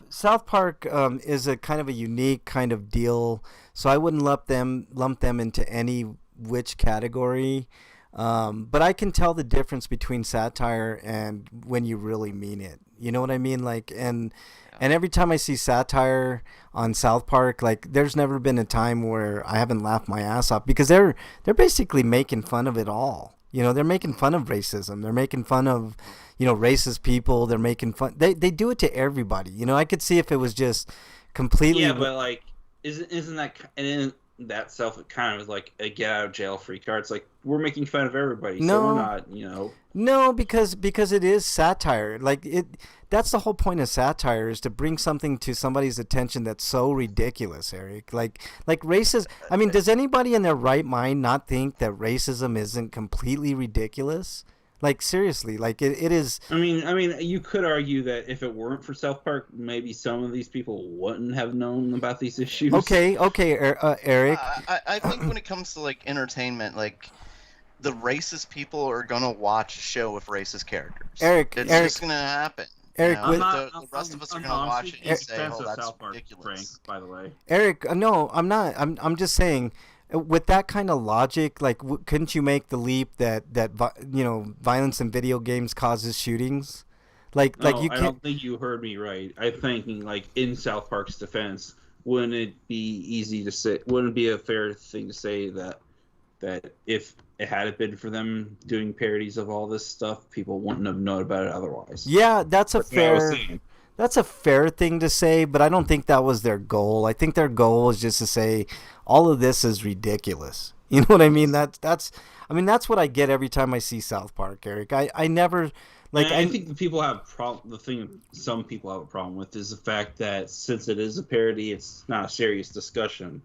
South Park is a kind of a unique kind of deal, so I wouldn't lump them into any which category. But I can tell the difference between satire and when you really mean it. You know what I mean? And every time I see satire on South Park, there's never been a time where I haven't laughed my ass off because they're basically making fun of it all. You know, they're making fun of racism. They're making fun of, you know, racist people. They're making fun. They do it to everybody. You know, I could see if it was just completely. Yeah, but like, isn't that and in that self kind of like a get out of jail free card? It's like we're making fun of everybody, so No. we're not, you know. No, because it is satire. Like that's the whole point of satire, is to bring something to somebody's attention that's so ridiculous, Eric. Like racism. I mean, does anybody in their right mind not think that racism isn't completely ridiculous? Like, seriously, like it is. I mean, you could argue that if it weren't for South Park, maybe some of these people wouldn't have known about these issues. Okay, Eric. I think when it comes to like entertainment, like the racist people are gonna watch a show with racist characters. Eric, it's Eric, just gonna happen. Eric, you know? with- the rest of us are gonna watch it and say, Fans "Oh, of that's South Park, ridiculous." Frank, by the way. Eric, no, I'm not. I'm just saying, with that kind of logic, like, couldn't you make the leap that you know, violence in video games causes shootings? Like No, you I can't. don't think you heard me right. I think, like, in South Park's defense, wouldn't it be easy to say? Wouldn't it be a fair thing to say that if it had been for them doing parodies of all this stuff, people wouldn't have known about it otherwise? Yeah, that's a That's what I was fair. saying. That's a fair thing to say, but I don't think that was their goal. I think their goal is just to say all of this is ridiculous. You know what I mean? That's what I get every time I see South Park, Eric. I never like. And I think the people have the thing some people have a problem with is the fact that since it is a parody, it's not a serious discussion,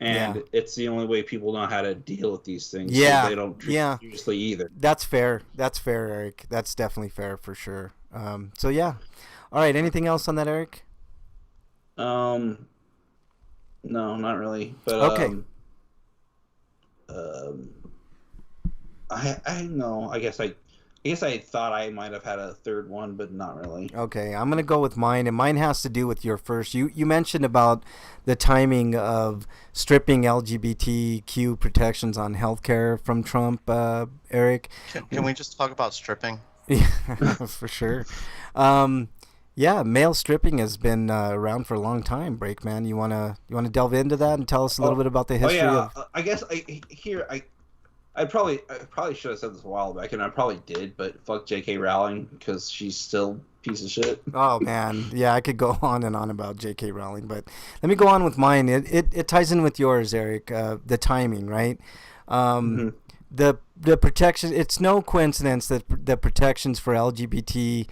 and Yeah. it's the only way people know how to deal with these things. Yeah, so they don't treat yeah. it seriously either. That's fair. That's fair, Eric. That's definitely fair for sure. So yeah. All right. Anything else on that, Eric? No, not really. But Okay. I know. I guess I thought I might have had a third one, but not really. Okay, I'm gonna go with mine, and mine has to do with your first. You mentioned about the timing of stripping LGBTQ protections on healthcare from Trump, Eric. Can we just talk about stripping? Yeah, for sure. Yeah, male stripping has been around for a long time. Breakman, you wanna delve into that and tell us a little bit about the history of? I guess I probably should have said this a while back, and I probably did, but fuck J.K. Rowling, because she's still a piece of shit. Oh man, yeah, I could go on and on about J.K. Rowling, but let me go on with mine. It ties in with yours, Eric. The timing, right? The protection. It's no coincidence that the protections for LGBT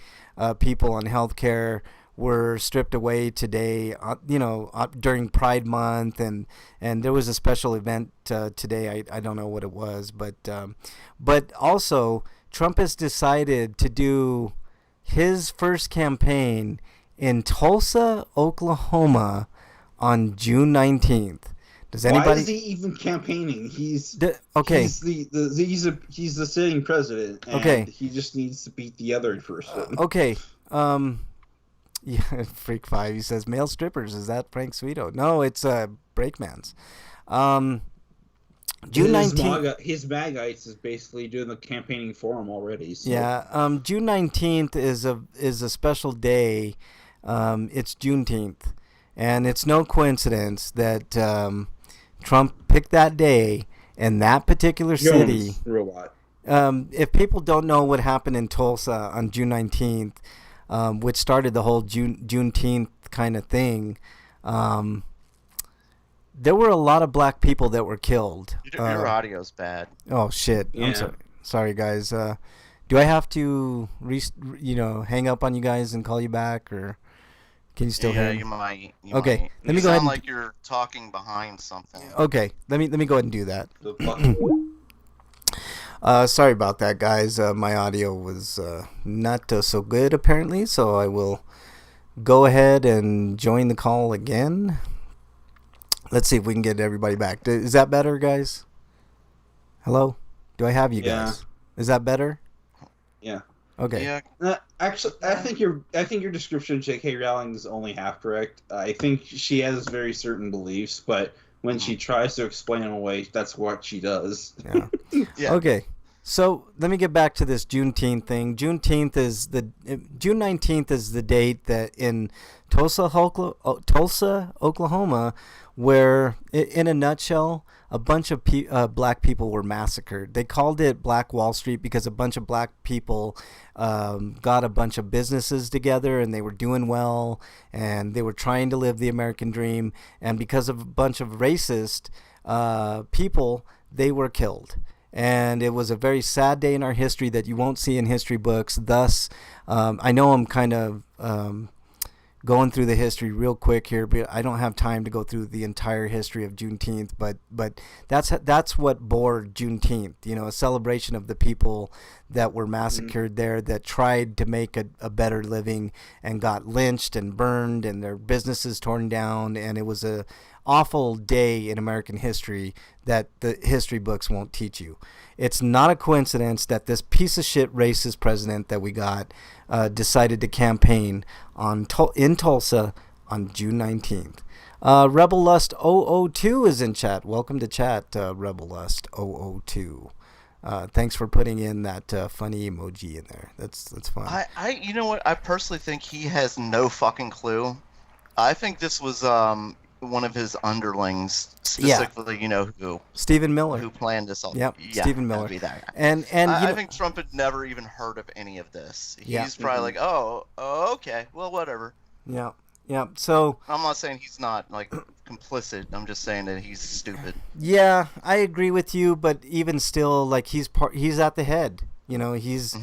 people on healthcare were stripped away today. During Pride Month, and there was a special event today. I don't know what it was, but also Trump has decided to do his first campaign in Tulsa, Oklahoma, on June 19th. Does anybody? Why is he even campaigning? He's okay. He's the sitting president. And Okay. He just needs to beat the other person. Okay. Yeah, Freak 5. He says male strippers. Is that Frank Sweeto? No, it's Breakman's. June 19th. His Magites is basically doing the campaigning for him already. So. Yeah. June 19th is a special day. It's Juneteenth, and it's no coincidence that Trump picked that day in that particular city. Robot. If people don't know what happened in Tulsa on June 19th, which started the whole Juneteenth kind of thing, there were a lot of black people that were killed. Your audio's bad. Oh shit! Yeah. I'm sorry, guys. Do I have to hang up on you guys and call you back, or can you still hear me? You might. Okay, might. let me You go ahead sound and- like you're talking behind something. Okay, let me go ahead and do that. The fuck? Sorry about that, guys. My audio was not so good apparently, so I will go ahead and join the call again. Let's see if we can get everybody back. Is that better, guys? Hello? Do I have you Yeah. guys? Is that better? Yeah. Okay. Yeah. Actually, I think your description of J.K. Rowling is only half correct. I think she has very certain beliefs, but when she tries to explain them away, that's what she does. Yeah. Yeah. Okay. So let me get back to this Juneteenth thing. June 19th is the date that in Tulsa, Oklahoma, where, in a nutshell, a bunch of black people were massacred. They called it Black Wall Street because a bunch of black people got a bunch of businesses together and they were doing well and they were trying to live the American dream. And because of a bunch of racist people, they were killed. And it was a very sad day in our history that you won't see in history books. Thus, I know I'm kind of going through the history real quick here, but I don't have time to go through the entire history of Juneteenth. But that's what bore Juneteenth. You know, a celebration of the people that were massacred there, that tried to make a better living and got lynched and burned and their businesses torn down. And it was a awful day in American history that the history books won't teach you. It's not a coincidence that this piece of shit racist president that we got decided to campaign in Tulsa on June 19th. Rebel Lust 002 is in chat. Welcome to chat, Rebel Lust 002. Thanks for putting in that funny emoji in there. That's fun. You know what? I personally think he has no fucking clue. I think this was one of his underlings, specifically, you know who? Stephen Miller. Who planned this all? Yep, yeah, Stephen Miller. Be that guy. And I think Trump had never even heard of any of this. He's probably like, oh, okay, well, whatever. Yeah. So I'm not saying he's not like complicit. I'm just saying that he's stupid. Yeah, I agree with you, but even still, like he's at the head. You know, he's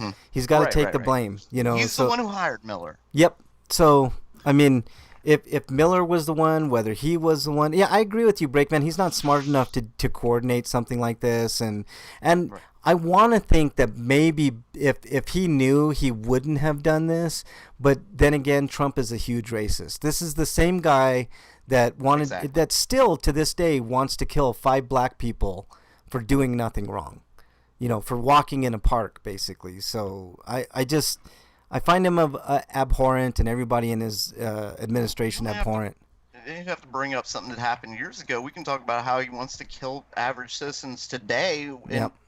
got to take the blame. You know, he's the one who hired Miller. Yep. So I mean, if Miller was the one, whether he was the one, yeah, I agree with you, Breakman. He's not smart enough to coordinate something like this, and right. I want to think that maybe if he knew, he wouldn't have done this. But then again, Trump is a huge racist. This is the same guy that that still to this day wants to kill 5 black people for doing nothing wrong, you know, for walking in a park, basically. So I find him abhorrent, and everybody in his administration abhorrent. You have to bring up something that happened years ago. We can talk about how he wants to kill average citizens today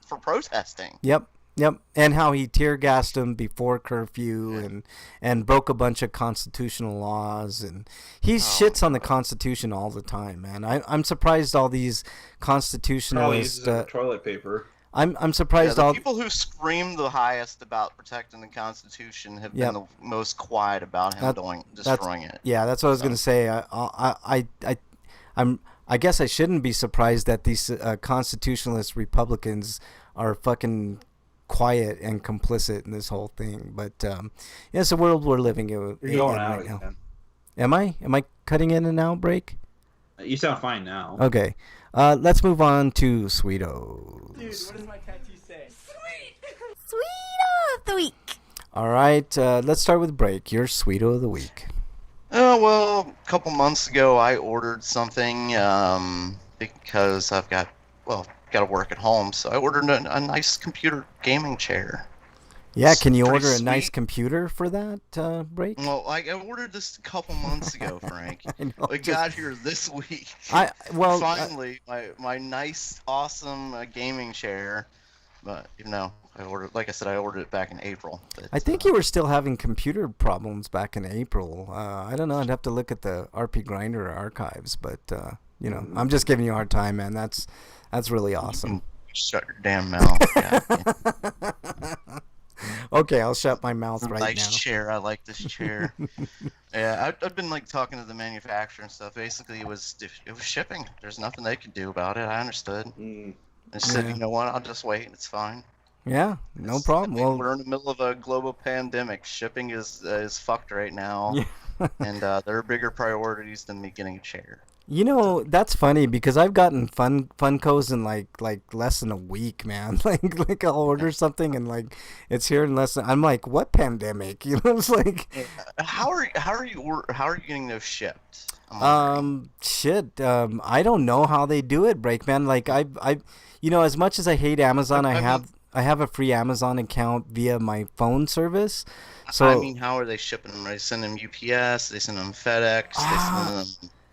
for protesting. Yep. And how he tear gassed them before curfew and broke a bunch of constitutional laws. And he shits on the Constitution all the time, man. I'm surprised all these constitutionalists... toilet paper. I'm surprised the people who scream the highest about protecting the Constitution have been the most quiet about him destroying it. Yeah, that's what I was going to say. I guess I shouldn't be surprised that these constitutionalist Republicans are fucking quiet and complicit in this whole thing. But it's the world we're living in. You're going out right now. again. Am I cutting in and out, Break? You sound fine now. Okay. Let's move on to Sweetos. Dude, what does my tattoo say? Sweeto of the week. All right, let's start with Break. Your Sweeto of the week. Oh, well, a couple months ago I ordered something because I've got to work at home, so I ordered a nice computer gaming chair. Yeah, can you order sweet. a nice computer for that, Break? Well, I ordered this a couple months ago, Frank. I know, it got here this week. Finally, my nice, awesome gaming chair. But I ordered it back in April. But, I think you were still having computer problems back in April. I don't know. I'd have to look at the RP Grinder archives, but I'm just giving you a hard time, man. That's really awesome. Shut your damn mouth. Yeah. Okay, I'll shut my mouth right now. Nice chair. I like this chair. Yeah, I've been talking to the manufacturer and stuff. Basically, it was shipping. There's nothing they could do about it. I understood. I said, you know what? I'll just wait. It's fine. Yeah, no problem. Well, we're in the middle of a global pandemic. Shipping is fucked right now, and there are bigger priorities than me getting a chair. You know, that's funny because I've gotten Funkos in like less than a week, man. Like I'll order something and it's here in less than. I'm like, what pandemic? You know, it's like. How are you getting those shipped? Shit. I don't know how they do it, Breakman. Like I, as much as I hate Amazon, I have a free Amazon account via my phone service. So I mean, how are they shipping them? They send them UPS. They send them FedEx. They send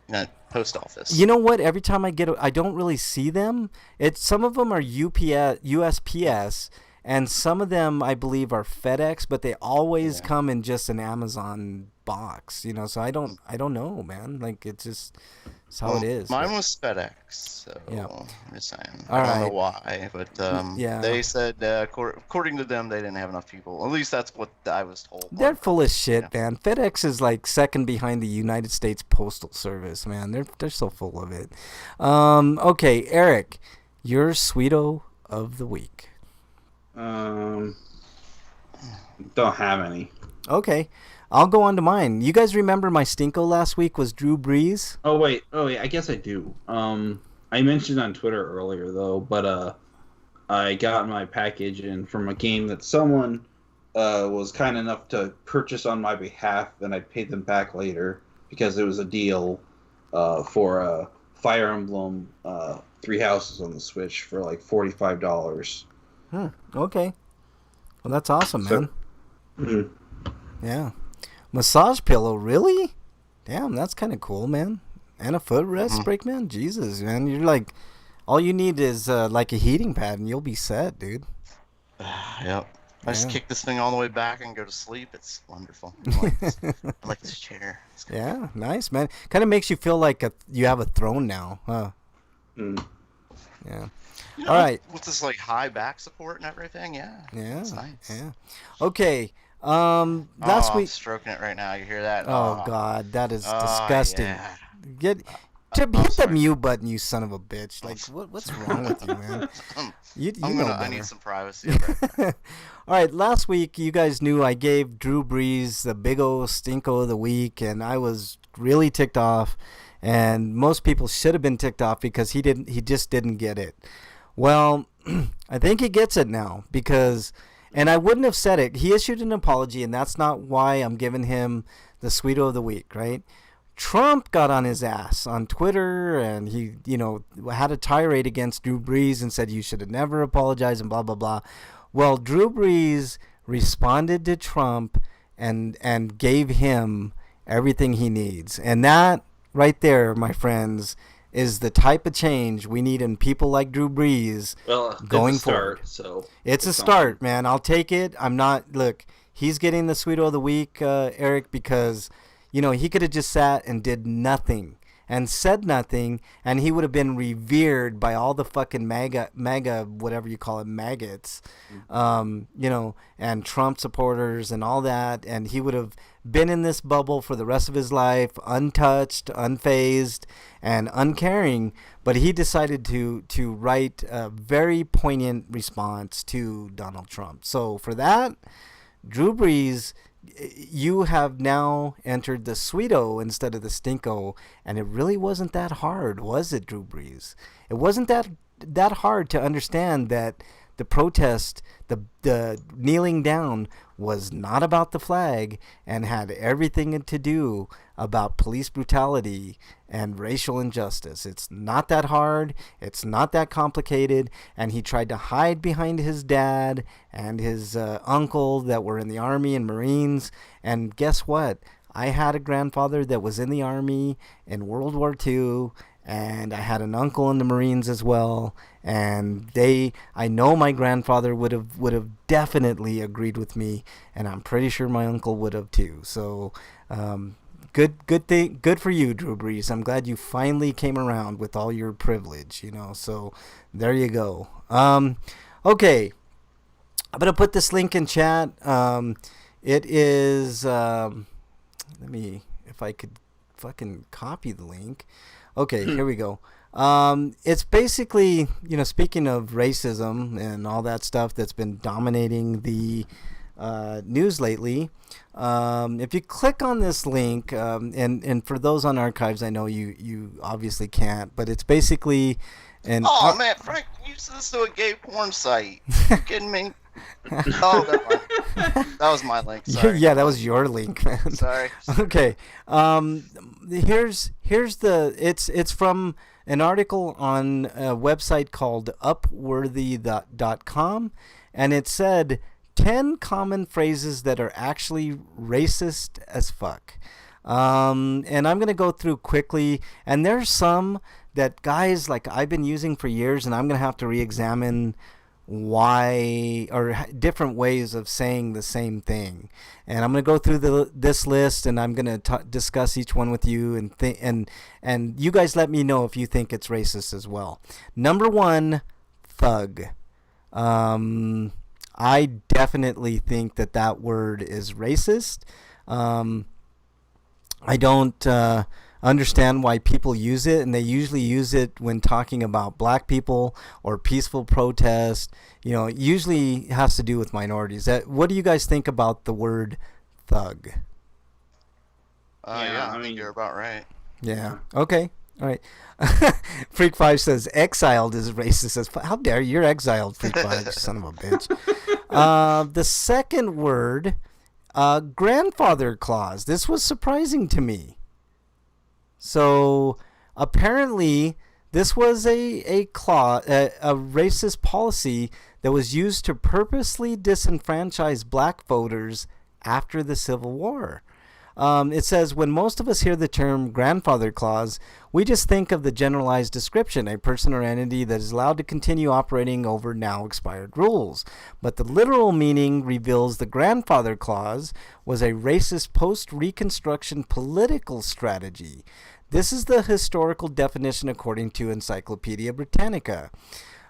them. Post office. You know what? Every time I don't really see them. Some of them are USPS, and some of them I believe are FedEx, but they always come in just an Amazon box, you know. So I don't know, man. Like it's how it is. Mine but- was FedEx, so Yeah. I'm just saying. All I don't know right. why, but Yeah. they said according to them they didn't have enough people. At least that's what I was told. They're full of shit, Yeah. man. FedEx is like second behind the United States Postal Service, man. They're so full of it. Okay, Eric, your Sweeto of the week. Don't have any. Okay, I'll go on to mine. You guys remember my stinko last week was Drew Brees? Oh wait, I guess I do. I mentioned on Twitter earlier though, but I got my package in from a game that someone was kind enough to purchase on my behalf, and I paid them back later because it was a deal for Fire Emblem Three Houses on the Switch for like $45. Okay, well that's awesome, man. Mhm. Yeah, massage pillow, really? Damn, that's kind of cool, man. And a footrest break, man. Jesus, man, you're like, all you need is like a heating pad, and you'll be set, dude. Yep. I just Yeah. kick this thing all the way back and go to sleep. It's wonderful. I like this chair. It's good. Yeah, nice, man. Kind of makes you feel like you have a throne now, huh? Mm. Yeah. You All right. With this like high back support and everything, yeah. Yeah. It's nice. Yeah. Okay. Last I'm week. stroking it right now. You hear that? Oh God, that is Oh, disgusting. yeah. Get I'm hit the sorry. mute button, you son of a bitch. Like, what's wrong with you, man? You know I better. need some privacy. Okay. All right, last week you guys knew I gave Drew Brees the big old stinko of the week, and I was really ticked off. And most people should have been ticked off because he just didn't get it. Well, I think he gets it now because, and I wouldn't have said it. He issued an apology, and that's not why I'm giving him the Sweeto of the week, right? Trump got on his ass on Twitter, and he, had a tirade against Drew Brees and said you should have never apologized and blah blah blah. Well, Drew Brees responded to Trump and gave him everything he needs, and that right there, my friends, is the type of change we need in people like Drew Brees. Well, Going it's a start, forward. so It's a something. start, man. I'll take it. I'm not. Look, he's getting the Sweeto of the week, Eric, because he could have just sat and did nothing and said nothing, and he would have been revered by all the fucking MAGA, whatever you call it, maggots, and Trump supporters and all that, and he would have been in this bubble for the rest of his life, untouched, unfazed, and uncaring. But he decided to write a very poignant response to Donald Trump. So for that, Drew Brees, you have now entered the Sweeto instead of the Stinko, and it really wasn't that hard, was it, Drew Brees? It wasn't that hard to understand that the protest, the kneeling down, was not about the flag and had everything to do about police brutality and racial injustice. It's not that hard. It's not that complicated. And he tried to hide behind his dad and his uncle that were in the Army and Marines. And guess what? I had a grandfather that was in the Army in World War II. And I had an uncle in the Marines as well, and I know my grandfather would have definitely agreed with me, and I'm pretty sure my uncle would have too. So, good for you, Drew Brees. I'm glad you finally came around with all your privilege, So, there you go. Okay, I'm gonna put this link in chat. It is let me, if I could fucking copy the link. Okay, here we go. It's basically, speaking of racism and all that stuff that's been dominating the news lately, if you click on this link, and for those on archives, I know you obviously can't, but it's basically an... Oh man, Frank, you sent this to a gay porn site. You kidding me? Oh, that was my link. Sorry. Yeah, that was your link, man. Sorry. Okay. Here's it's from an article on a website called upworthy.com, and it said 10 common phrases that are actually racist as fuck. And I'm gonna go through quickly, and there's some that guys like I've been using for years, and I'm gonna have to re-examine why or different ways of saying the same thing. And I'm going to go through this list, and I'm going to discuss each one with you, and you guys let me know if you think it's racist as well. Number 1, thug. I definitely think that word is racist. I don't understand why people use it, and they usually use it when talking about black people or peaceful protest. It usually has to do with minorities. What do you guys think about the word thug? I think you're about right. Yeah. Okay. All right. Freak 5 says exiled is racist as how dare you? You're exiled, Freak 5, you son of a bitch. The second word, grandfather clause. This was surprising to me. So apparently this was a clause, a racist policy that was used to purposely disenfranchise black voters after the Civil War. It says, when most of us hear the term grandfather clause, we just think of the generalized description, a person or entity that is allowed to continue operating over now expired rules. But the literal meaning reveals the grandfather clause was a racist post-Reconstruction political strategy. This is the historical definition according to Encyclopedia Britannica.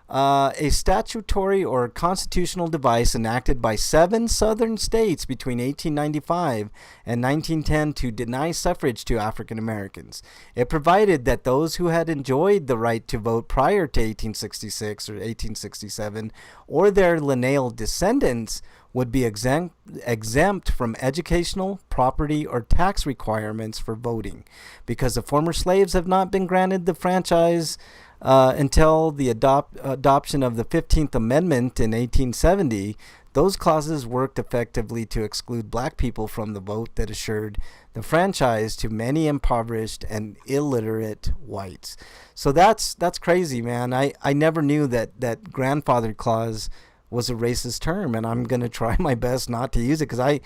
A statutory or constitutional device enacted by 7 southern states between 1895 and 1910 to deny suffrage to African Americans. It provided that those who had enjoyed the right to vote prior to 1866 or 1867 or their lineal descendants would be exempt from educational, property, or tax requirements for voting. Because the former slaves have not been granted the franchise until the adoption of the 15th Amendment in 1870, those clauses worked effectively to exclude black people from the vote that assured the franchise to many impoverished and illiterate whites. So that's crazy, man. I never knew that grandfather clause was a racist term, and I'm going to try my best not to use it, because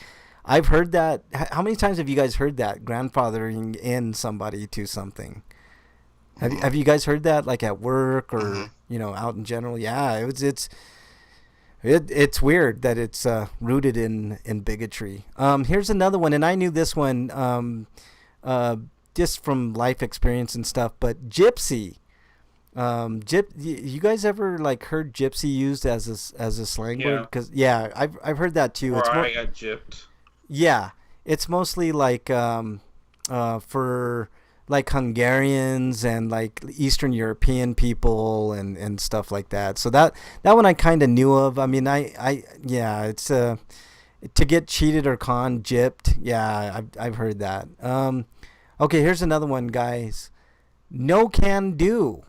I've heard that. How many times have you guys heard that, grandfathering in somebody to something? Have you guys heard that, like at work or out in general? Yeah, it's weird that it's rooted in bigotry. Here's another one, and I knew this one just from life experience and stuff. But gypsy, you guys ever heard gypsy used as a slang word? Because I've heard that too. Or I got gypped. Yeah, it's mostly for Hungarians and Eastern European people and stuff like that. So that one I kind of knew of. I mean, it's to get cheated or conned, gypped. Yeah, I've heard that. Okay, here's another one, guys. No can do.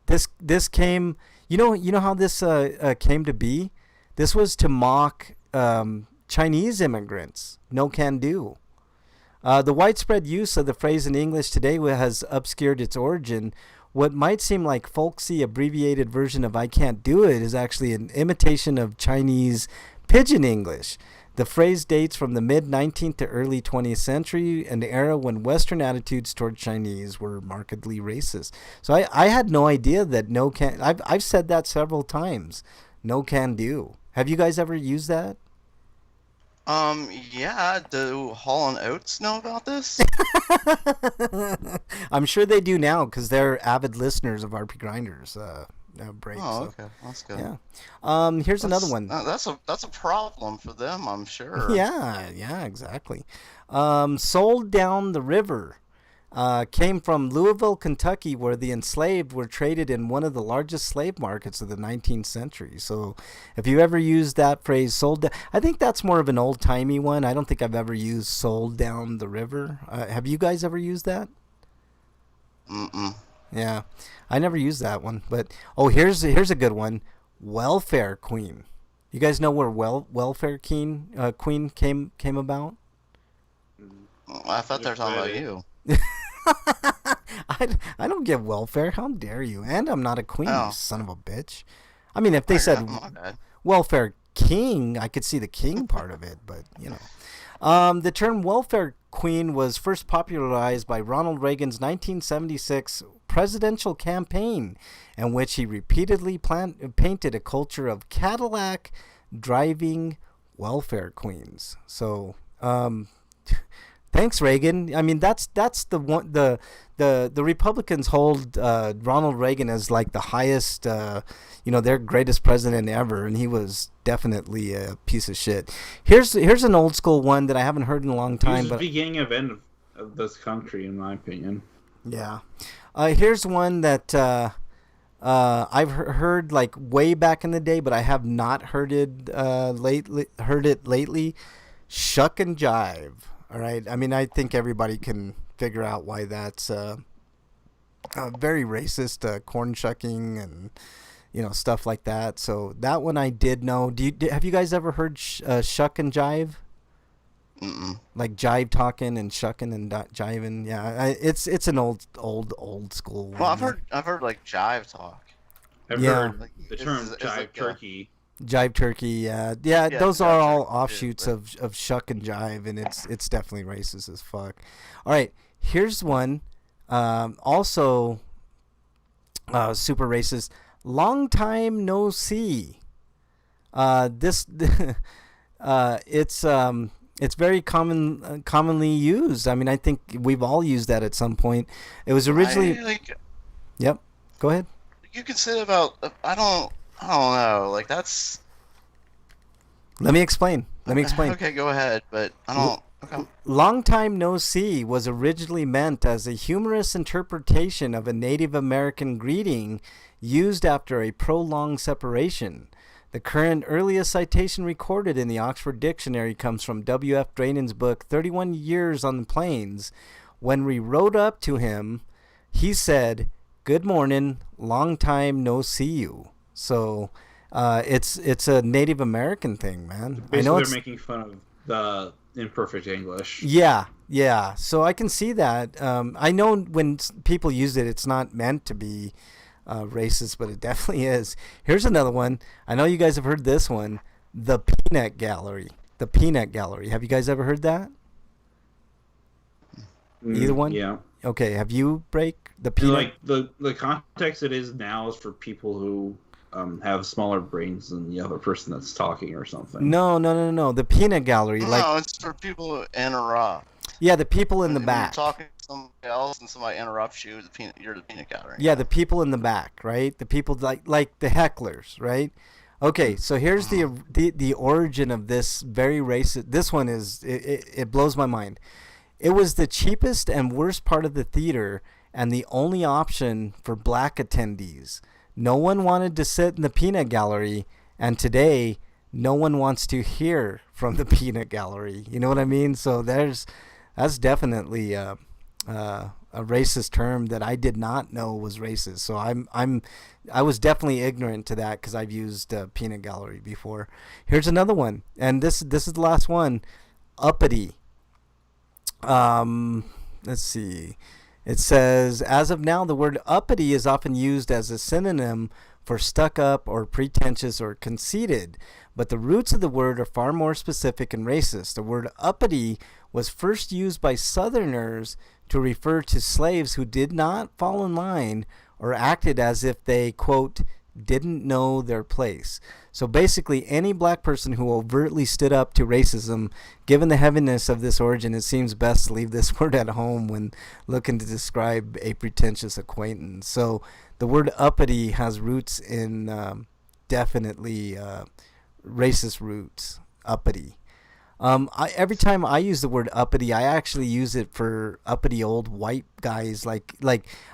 This came. You know how this came to be. This was to mock Chinese immigrants. No can do. The widespread use of the phrase in English today has obscured its origin. What might seem like folksy abbreviated version of I can't do it is actually an imitation of Chinese pidgin English. The phrase dates from the mid-19th to early 20th century, an era when Western attitudes toward Chinese were markedly racist. So I had no idea that no can... I've said that several times. No can do. Have you guys ever used that? Yeah, do Hall & Oates know about this? I'm sure they do now, because they're avid listeners of RP Grinders break. Oh, okay. That's good. Yeah. Here's another one. That's a problem for them, I'm sure. Yeah, exactly. Sold down the river. Came from Louisville, Kentucky, where the enslaved were traded in one of the largest slave markets of the 19th century. So if you ever used that phrase, sold down, I think that's more of an old-timey one. I don't think I've ever used sold down the river. Have you guys ever used that? Mm-mm. Yeah, I never used that one. But, here's a good one. Welfare queen. You guys know where welfare queen came about? I thought they were talking about you. I don't get welfare. How dare you? And I'm not a queen, Oh. you son of a bitch. I mean, if they said My bad. welfare king, I could see the king part of it, but the term welfare queen was first popularized by Ronald Reagan's 1976 presidential campaign in which he repeatedly painted a culture of Cadillac driving welfare queens. So, thanks, Reagan. I mean, that's the one. The Republicans hold Ronald Reagan as like the highest, their greatest president ever, and he was definitely a piece of shit. Here's an old school one that I haven't heard in a long time. He was but the beginning of end of this country, in my opinion. yeah, here's one that I've heard like way back in the day, but I have not heard it lately. Shuck and jive. All right. I mean, I think everybody can figure out why that's very racist, corn shucking and stuff like that. So that one I did know. Have you guys ever heard shuck and jive? Mm-mm. Like jive talking and shucking and jiving. Yeah, it's an old school one. Well, I've heard like jive talk. I've Yeah. heard Like, the it's- term it's jive like, turkey. Jive turkey, yeah. Those jive are all turkey too, offshoots but- of shuck and jive, and it's definitely racist as fuck. All right, here's one, also super racist. Long time no see. This it's very commonly used. I mean, I think we've all used that at some point. It was originally. Yep. Go ahead. You can say about I don't know. Like that's. Let me explain. Okay, go ahead. But I don't. Okay. Long time no see was originally meant as a humorous interpretation of a Native American greeting used after a prolonged separation. The current earliest citation recorded in the Oxford Dictionary comes from W.F. Draynen's book 31 Years on the Plains. When we rode up to him, he said, "Good morning, long time no see you." So it's a Native American thing, man. Basically, I know they're making fun of the imperfect English. Yeah. So I can see that. I know when people use it, it's not meant to be racist, but it definitely is. Here's another one. I know you guys have heard this one. The Peanut Gallery. The Peanut Gallery. Have you guys ever heard that? Either one? Yeah. Okay. Have you, Break? The And, Peanut. like the context it is now is for people who have smaller brains than the other person that's talking or something. No. The Peanut Gallery. No, it's for people who interrupt. Yeah, the people in the When back. You're talking to somebody else and somebody interrupts you. You're the peanut gallery. Yeah, the people in the back, right? The people like the hecklers, right? Okay, so here's the origin of this very racist. This one is it blows my mind. It was the cheapest and worst part of the theater and the only option for black attendees. No one wanted to sit in the peanut gallery, and today no one wants to hear from the peanut gallery. You know what I mean? So that's definitely a racist term that I did not know was racist. So I was definitely ignorant to that because I've used peanut gallery before. Here's another one, and this is the last one. Uppity. Let's see. It says, as of now, the word uppity is often used as a synonym for stuck up or pretentious or conceited, but the roots of the word are far more specific and racist. The word uppity was first used by Southerners to refer to slaves who did not fall in line or acted as if they, quote, didn't know their place. So basically, any black person who overtly stood up to racism, given the heaviness of this origin, it seems best to leave this word at home when looking to describe a pretentious acquaintance. So the word uppity has roots in definitely racist roots, uppity. Every time I use the word uppity, I actually use it for uppity old white guys. Like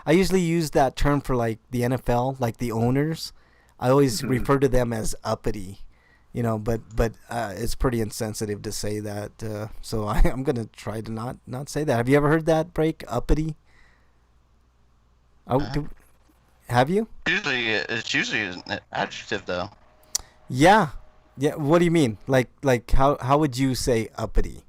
I usually use that term for like the NFL, like the owners. I always refer to them as uppity, but it's pretty insensitive to say that. So I'm gonna try to not say that. Have you ever heard that, Break? Uppity? Have you? It's usually an adjective though. Yeah. What do you mean? Like how would you say uppity?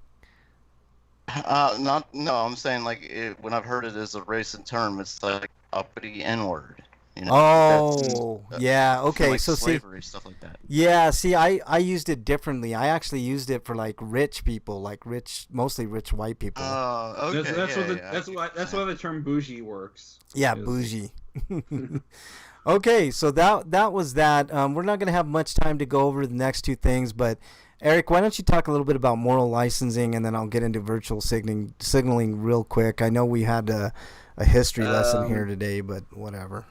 I'm saying like when I've heard it as a racist term, it's like uppity N-word. You know, that's, Oh, yeah. from, Okay. like So see, slavery stuff like that. yeah. See, I used it differently. I actually used it for like rich people, like mostly rich white people. Oh, okay. That's yeah, what the, yeah, I that's get why what you're that's why the term bougie works. Yeah, Is- bougie. Okay, so that was that. We're not gonna have much time to go over the next two things, but Eric, why don't you talk a little bit about moral licensing, and then I'll get into virtual signaling real quick. I know we had a history lesson here today, but whatever.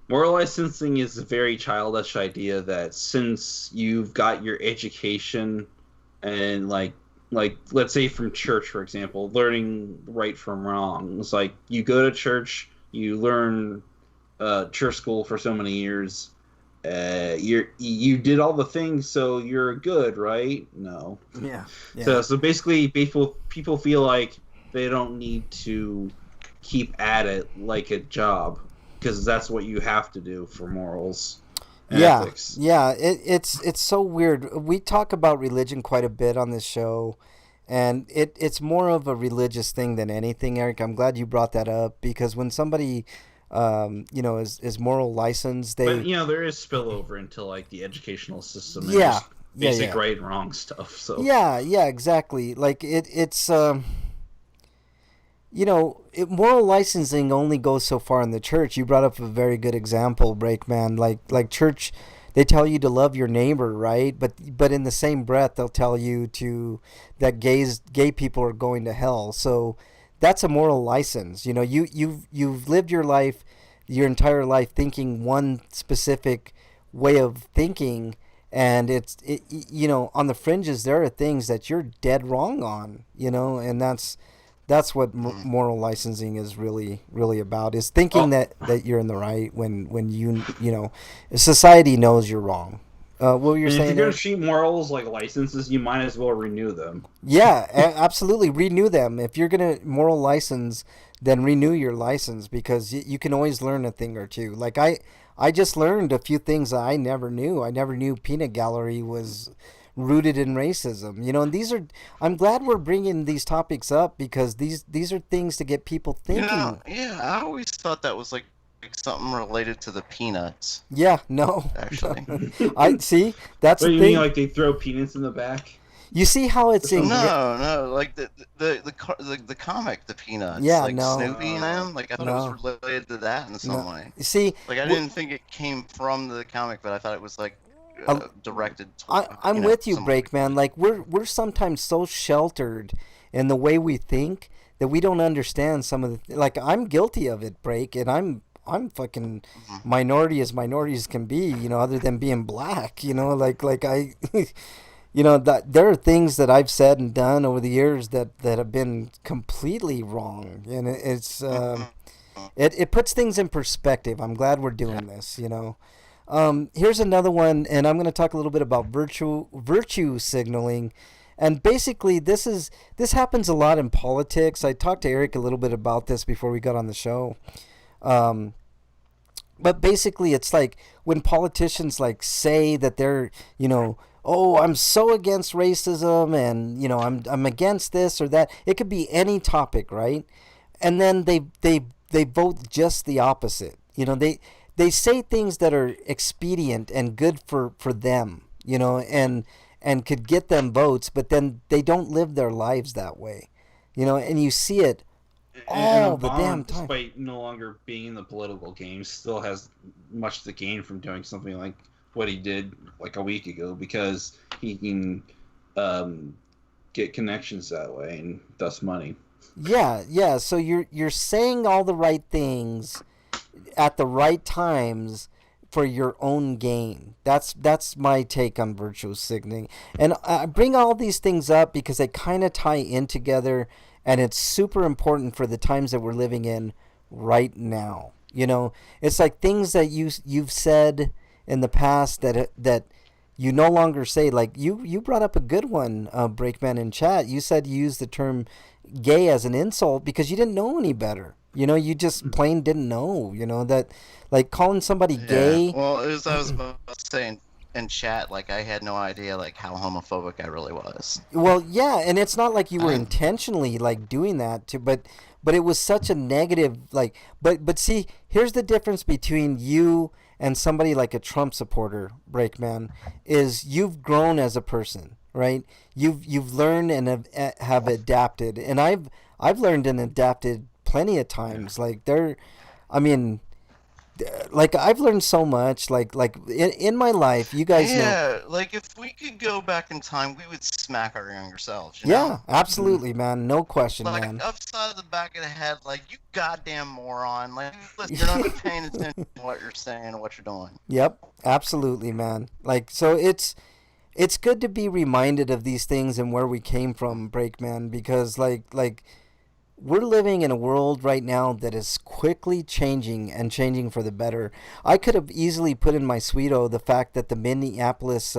Moral licensing is a very childish idea that since you've got your education and like let's say from church, for example, learning right from wrong. It's like you go to church, you learn church school for so many years. You did all the things, so you're good, right? No. Yeah. So basically, people feel like they don't need to keep at it like a job because that's what you have to do for morals and ethics. Yeah. It's so weird. We talk about religion quite a bit on this show, and it's more of a religious thing than anything, Eric. I'm glad you brought that up because when somebody is moral license, they But there is spillover into like the educational system. And Yeah. just basic right and wrong stuff. So Yeah, exactly. Like it's moral licensing only goes so far in the church. You brought up a very good example, Breakman. Like church, they tell you to love your neighbor, right? But in the same breath, they'll tell you that gay people are going to hell. So that's a moral license. You've lived your entire life thinking one specific way of thinking. And on the fringes, there are things that you're dead wrong on, and that's what moral licensing is really, really about, is thinking that you're in the right when society knows you're wrong. What were you saying? If you're going to treat morals like licenses, you might as well renew them. Yeah, absolutely. Renew them. If you're going to moral license, then renew your license because you can always learn a thing or two. Like I just learned a few things that I never knew. I never knew peanut gallery was rooted in racism. And I'm glad we're bringing these topics up because these are things to get people thinking. I always thought that was like something related to the peanuts. Yeah, no. Actually. I see. That's What do the you thing. mean, like they throw peanuts in the back? You see how it's in No, like the comic, the Peanuts. Yeah, like no. Snoopy and them. Like I thought it was related to that in some way. You see, Like I didn't think it came from the comic, but I thought it was like directed. I'm with you, Breakman. Like we're sometimes so sheltered in the way we think that we don't understand some of the. Like I'm guilty of it, Break, and I'm fucking minority as minorities can be. Other than being black. Like I. That there are things that I've said and done over the years that have been completely wrong, and it's it puts things in perspective. I'm glad we're doing this. Here's another one, and I'm going to talk a little bit about virtue signaling, and basically this happens a lot in politics. I talked to Eric a little bit about this before we got on the show. But basically, it's like when politicians like say that they're oh, I'm so against racism, and I'm against this or that. It could be any topic, right? And then they vote just the opposite. They say things that are expedient and good for them, and could get them votes, but then they don't live their lives that way, and you see it all the damn time. Despite no longer being in the political game, still has much to gain from doing something like what he did like a week ago because he can get connections that way and thus money. Yeah. So you're saying all the right things at the right times for your own gain. That's my take on virtue signaling. And I bring all these things up because they kind of tie in together, and it's super important for the times that we're living in right now. It's like things that you've said in the past that you no longer say. Like you brought up a good one, Breakman, in chat. You said you used the term gay as an insult because you didn't know any better. You just plain didn't know. That like calling somebody gay. Well, as I was about to say in chat, like I had no idea like how homophobic I really was. Well, yeah, and it's not like you were intentionally like doing that but but it was such a negative, like, but see, here's the difference between you and somebody like a Trump supporter, Breakman, is you've grown as a person, right? You've learned and have adapted, and I've learned and adapted plenty of times. Like I mean, like I've learned so much. Like in my life, you guys know. Yeah, like if we could go back in time, we would smack our younger selves. You Yeah, know? absolutely, man. No question, Like man. upside of the back of the head, like you goddamn moron. Like listen, you're not paying attention to what you're saying or what you're doing. Yep, absolutely, man. Like, so it's good to be reminded of these things and where we came from, Breakman, because like we're living in a world right now that is quickly changing and changing for the better. I could have easily put in my Sweeto the fact that the Minneapolis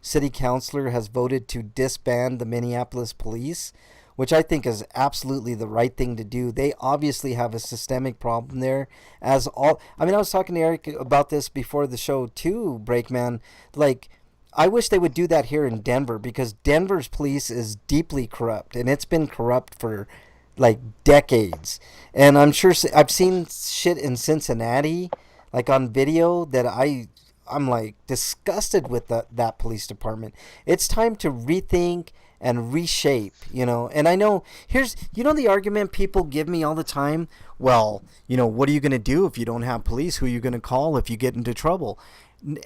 city councilor has voted to disband the Minneapolis police, which I think is absolutely the right thing to do. They obviously have a systemic problem there. I was talking to Eric about this before the show too, Breakman. Like, I wish they would do that here in Denver, because Denver's police is deeply corrupt, and it's been corrupt for like decades. And I'm sure I've seen shit in Cincinnati, like on video, that I'm like disgusted with that police department. It's time to rethink and reshape, you know. And I know the argument people give me all the time. Well, you know, what are you going to do if you don't have police? Who are you going to call if you get into trouble?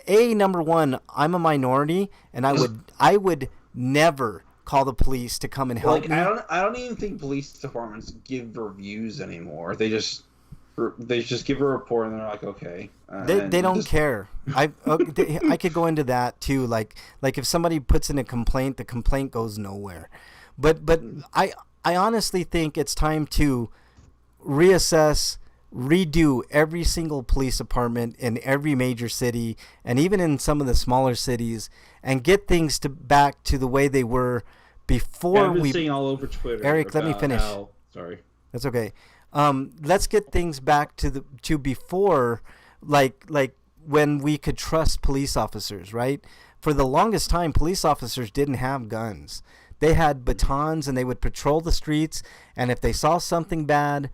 Number one, I'm a minority, and I would never call the police to come and help me. I don't even think police departments give reviews anymore. They just give a report and they're like, okay. They don't care. I could go into that too. Like if somebody puts in a complaint, the complaint goes nowhere. But I honestly think it's time to reassess, redo every single police department in every major city, and even in some of the smaller cities, and get things back to the way they were before. I've been seeing all over Twitter. Eric, let me finish. Sorry. That's okay. Let's get things back to before, like when we could trust police officers, right? For the longest time, police officers didn't have guns. They had batons, and they would patrol the streets, and if they saw something bad,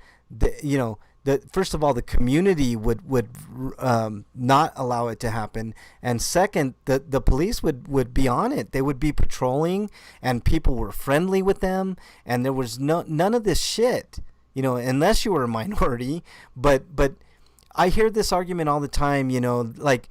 first of all, the community would not allow it to happen, and second, the police would be on it. They would be patrolling, and people were friendly with them, and there was none of this shit, you know, unless you were a minority. But I hear this argument all the time, you know, like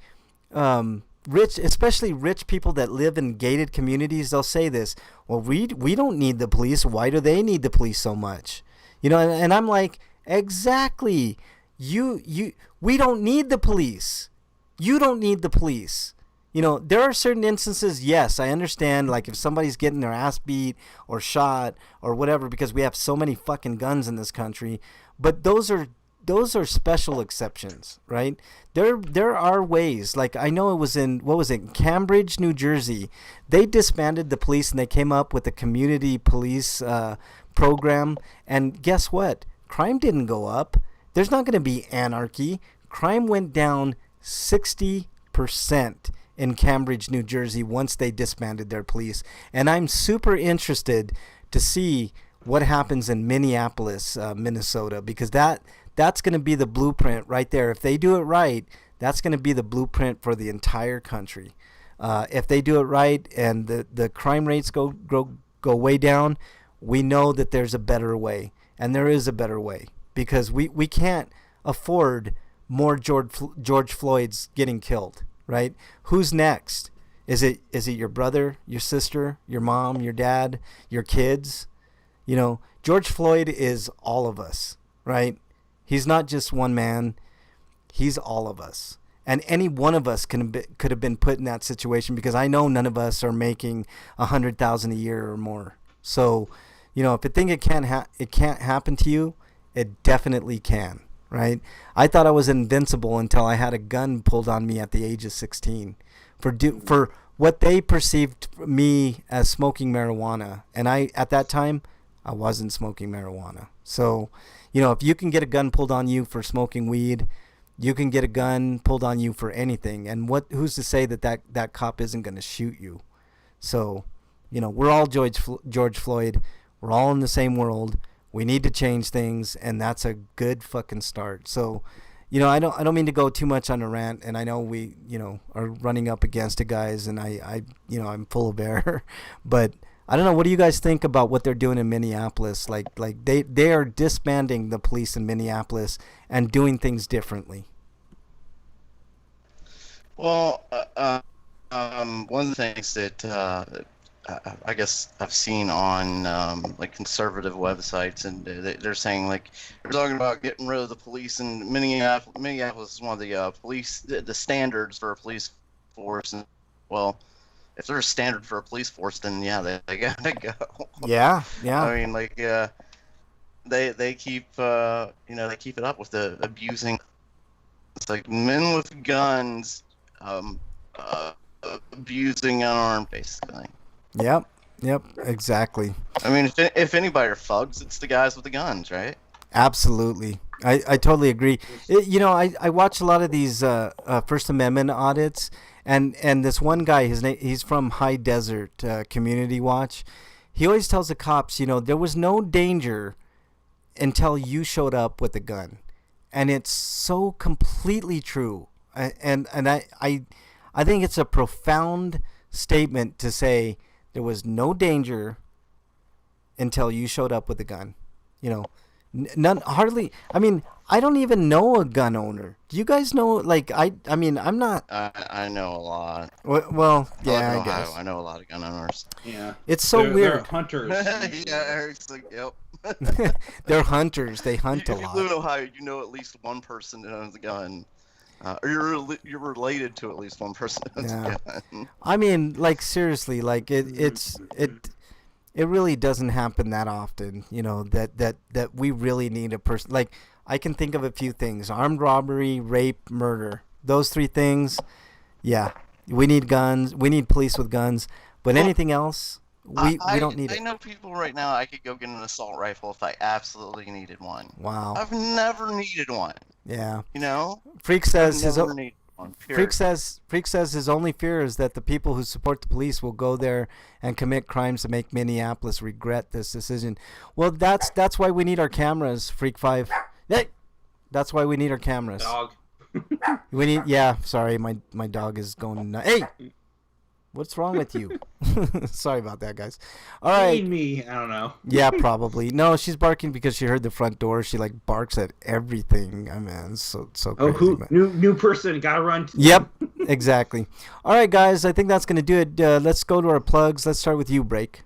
especially rich people that live in gated communities. They'll say this: well, we don't need the police. Why do they need the police so much? You know, and I'm like, exactly. We don't need the police. You don't need the police. You know, there are certain instances, yes, I understand, like if somebody's getting their ass beat or shot or whatever, because we have so many fucking guns in this country, but those are special exceptions, right? There are ways. Like, I know it was in, Cambridge, New Jersey. They disbanded the police and they came up with a community police program, and guess what? Crime didn't go up. There's not going to be anarchy. Crime went down 60% in Cambridge, New Jersey once they disbanded their police. And I'm super interested to see what happens in Minneapolis, Minnesota, because that's going to be the blueprint right there. If they do it right, that's going to be the blueprint for the entire country. If they do it right and the crime rates go way down, we know that there's a better way. And there is a better way, because we can't afford more George Floyd's getting killed, right? Who's next? Is it your brother, your sister, your mom, your dad, your kids? You know, George Floyd is all of us, right? He's not just one man. He's all of us. And any one of us could have been put in that situation, because I know none of us are making $100,000 a year or more. So, you know, if you think it can't happen to you, it definitely can, right? I thought I was invincible until I had a gun pulled on me at the age of 16 for what they perceived me as smoking marijuana. And at that time, I wasn't smoking marijuana. So, you know, if you can get a gun pulled on you for smoking weed, you can get a gun pulled on you for anything. And who's to say that cop isn't going to shoot you? So, you know, we're all George Floyd. We're all in the same world. We need to change things, and that's a good fucking start. So, I don't mean to go too much on a rant, and I know we, are running up against it, guys, and I'm full of air, but I don't know. What do you guys think about what they're doing in Minneapolis? Like they are disbanding the police in Minneapolis and doing things differently. Well, one of the things that I guess I've seen on like conservative websites, and they're saying like they're talking about getting rid of the police in Minneapolis. Minneapolis is one of the the standards for a police force. And, well, if there's a standard for a police force, then yeah, they gotta go. Yeah. I mean, like they keep they keep it up with the abusing. It's like men with guns abusing unarmed, basically. Yep, exactly. I mean, if anybody are thugs, it's the guys with the guns, right? Absolutely. I totally agree. I watch a lot of these First Amendment audits, and this one guy, he's from High Desert Community Watch. He always tells the cops, there was no danger until you showed up with a gun. And it's so completely true. And I think it's a profound statement to say there was no danger until you showed up with a gun. None, hardly. I mean, I don't even know a gun owner. Do you guys know? Like, I mean, I'm not. I know a lot. Well, yeah, I guess. I know a lot of gun owners. Yeah. It's so weird. They're hunters. Yeah, Eric's like, yep. They're hunters. They hunt a If you lot. live in Ohio, you know at least one person that owns a gun. Or you're related to at least one person that owns a gun. I mean, like, seriously, like it really doesn't happen that often, that we really need a person. Like, I can think of a few things: armed robbery, rape, murder. Those three things, yeah. We need guns. We need police with guns. But anything else, we don't need it. I know people right now. I could go get an assault rifle if I absolutely needed one. Wow. I've never needed one. Yeah. I've Freak says never needed one. Freak says his only fear is that the people who support the police will go there and commit crimes to make Minneapolis regret this decision. Well, that's why we need our cameras, Freak 5. Hey! That's why we need our cameras. Dog. Sorry, my dog is going nuts. Hey! What's wrong with you? Sorry about that, guys. All right. Feed me. I don't know. Yeah, probably. No, she's barking because she heard the front door. She like barks at everything. I mean, it's so Oh, crazy. new person? Gotta run. Yep, exactly. All right, guys. I think that's gonna do it. Let's go to our plugs. Let's start with you, Break.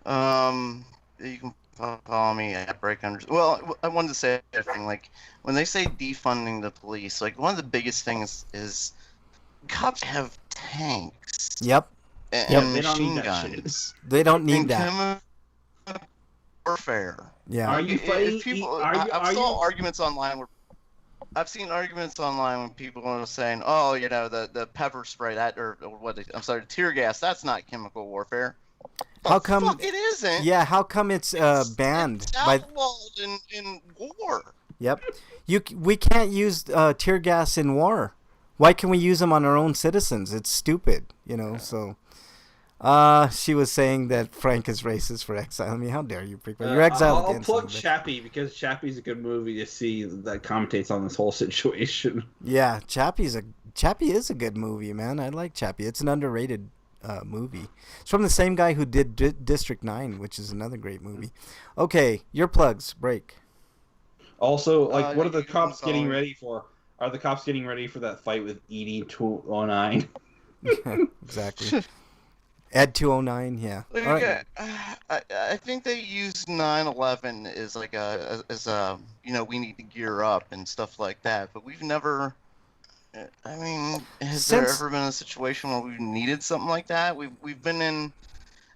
You can follow me at Break Under. Well, I wanted to say a thing. Like when they say defunding the police, like one of the biggest things is cops have tanks. Yep. And They don't machine need that guns. They don't need And that. chemical warfare. Yeah. Are you fighting? I've saw arguments online where I've seen arguments online when people are saying, "Oh, the pepper spray tear gas. That's not chemical warfare." How come Fuck, it isn't? Yeah. How come it's banned It's by? outlawed in war. Yep. We can't use tear gas in war. Why can we use them on our own citizens? It's stupid, So, she was saying that Frank is racist for exiling me. How dare you, Freak? You're exiled I'll again. plug son of a bitch. Chappie because Chappie's a good movie to see that commentates on this whole situation. Yeah, Chappie is a good movie, man. I like Chappie. It's an underrated movie. It's from the same guy who did District 9, which is another great movie. Okay, your plugs. Break. Also, like, what are the you can cops getting follow me. ready for? Are the cops getting ready for that fight with ED 209? Exactly. Ed 209, yeah. Like, All right. I think they use 9/11 as like we need to gear up and stuff like that, but we've never. I mean, has there Since- ever been a situation where we've needed something like that? We've been in.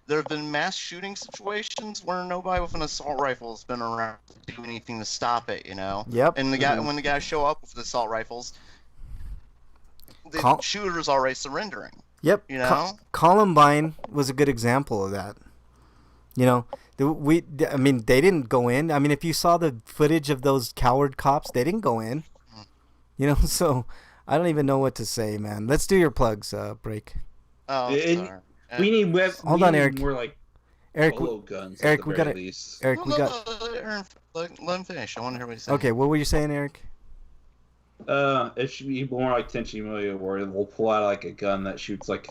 There have been mass shooting situations where nobody with an assault rifle has been around to do anything to stop it, Yep. And when the guys show up with the assault rifles, the Col- shooter's already surrendering. Yep. Columbine was a good example of that. I mean, they didn't go in. I mean, if you saw the footage of those coward cops, they didn't go in. So I don't even know what to say, man. Let's do your plugs, Break. Oh, And- sorry. We need Hold on, Eric. More like Eric, Bolo guns Eric, at we the gotta- very least. Eric, we No, got. no, let him finish. I want to hear what he's saying. Okay, what were you saying, Eric? It should be more like Tenchi Muyo, where we'll pull out like a gun that shoots like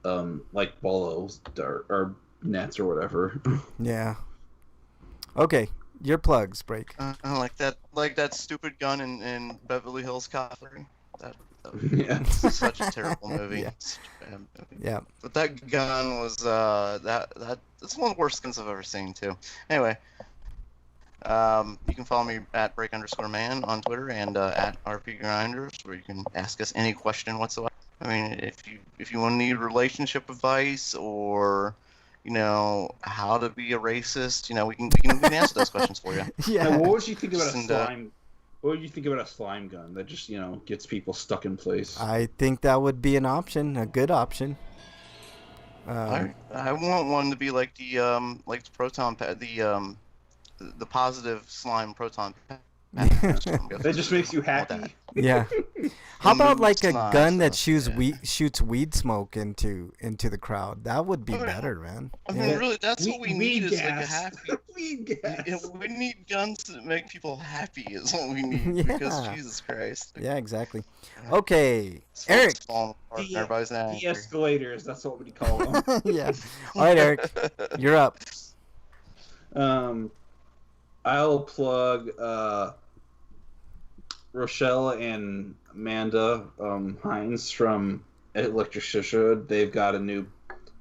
bolos or nets or whatever. Yeah. Okay, your plugs, Break. Like that stupid gun in Beverly Hills Cop. That Yeah. was such a terrible movie. Yeah. Such a bad movie. Yeah. But that gun was that's one of the worst guns I've ever seen too. Anyway, you can follow me at break_man on Twitter and at RP Grinders, where you can ask us any question whatsoever. I mean, if you want to need relationship advice or how to be a racist, we can answer those questions for you. Now, Yeah. what would you think about a Send, slime? What would you think about a slime gun that just gets people stuck in place? I think that would be an option, a good option. I want one to be like the proton pad, the positive slime proton pad. That just makes you happy. Yeah. How about like a Nice, gun that yeah. shoots weed smoke into the crowd? That would be better, man. I Yeah. mean, really, that's what we need is like a gas. happy. Weed gas. We need guns that make people happy. Is what we need Yeah. because Jesus Christ. Yeah, exactly. Okay, Eric. It's falling apart, and everybody's now angry. De-escalators. That's what we call them. Yeah. All right, Eric, you're up. I'll plug Rochelle and Amanda Hines from Electric Shisha. They've got a new,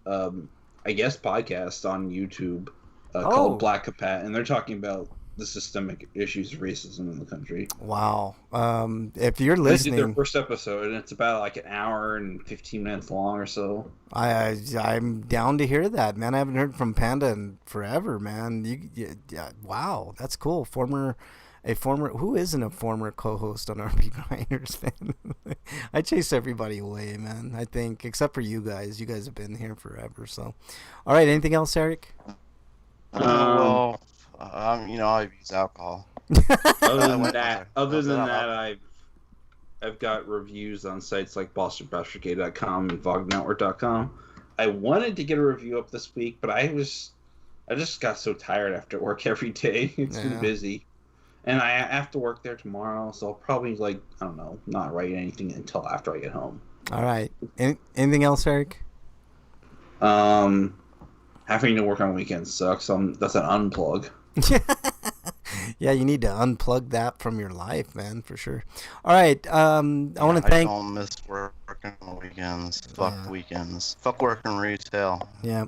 I guess, podcast on YouTube called Black Capat, and they're talking about the systemic issues of racism in the country. Wow. If you're They did listening, their first episode, and it's about like an hour and 15 minutes long or so. I'm down to hear that, man. I haven't heard from Panda in forever, man. Yeah, wow, that's cool. Who isn't a former co-host on RP Grinders, man? I chase everybody away, man. I think, except for you guys. You guys have been here forever. So, all right. Anything else, Eric? I use alcohol. Other than that, I've got reviews on sites like BostonBastardK.com and VogNetwork.com. I wanted to get a review up this week, but I just got so tired after work every day. It's been busy. And I have to work there tomorrow, so I'll probably, not write anything until after I get home. All right. Anything else, Eric? Having to work on weekends sucks. That's an unplug. Yeah, you need to unplug that from your life, man, for sure. All right. I want to I thank. don't miss working on weekends. Fuck weekends. Fuck working retail. Yeah.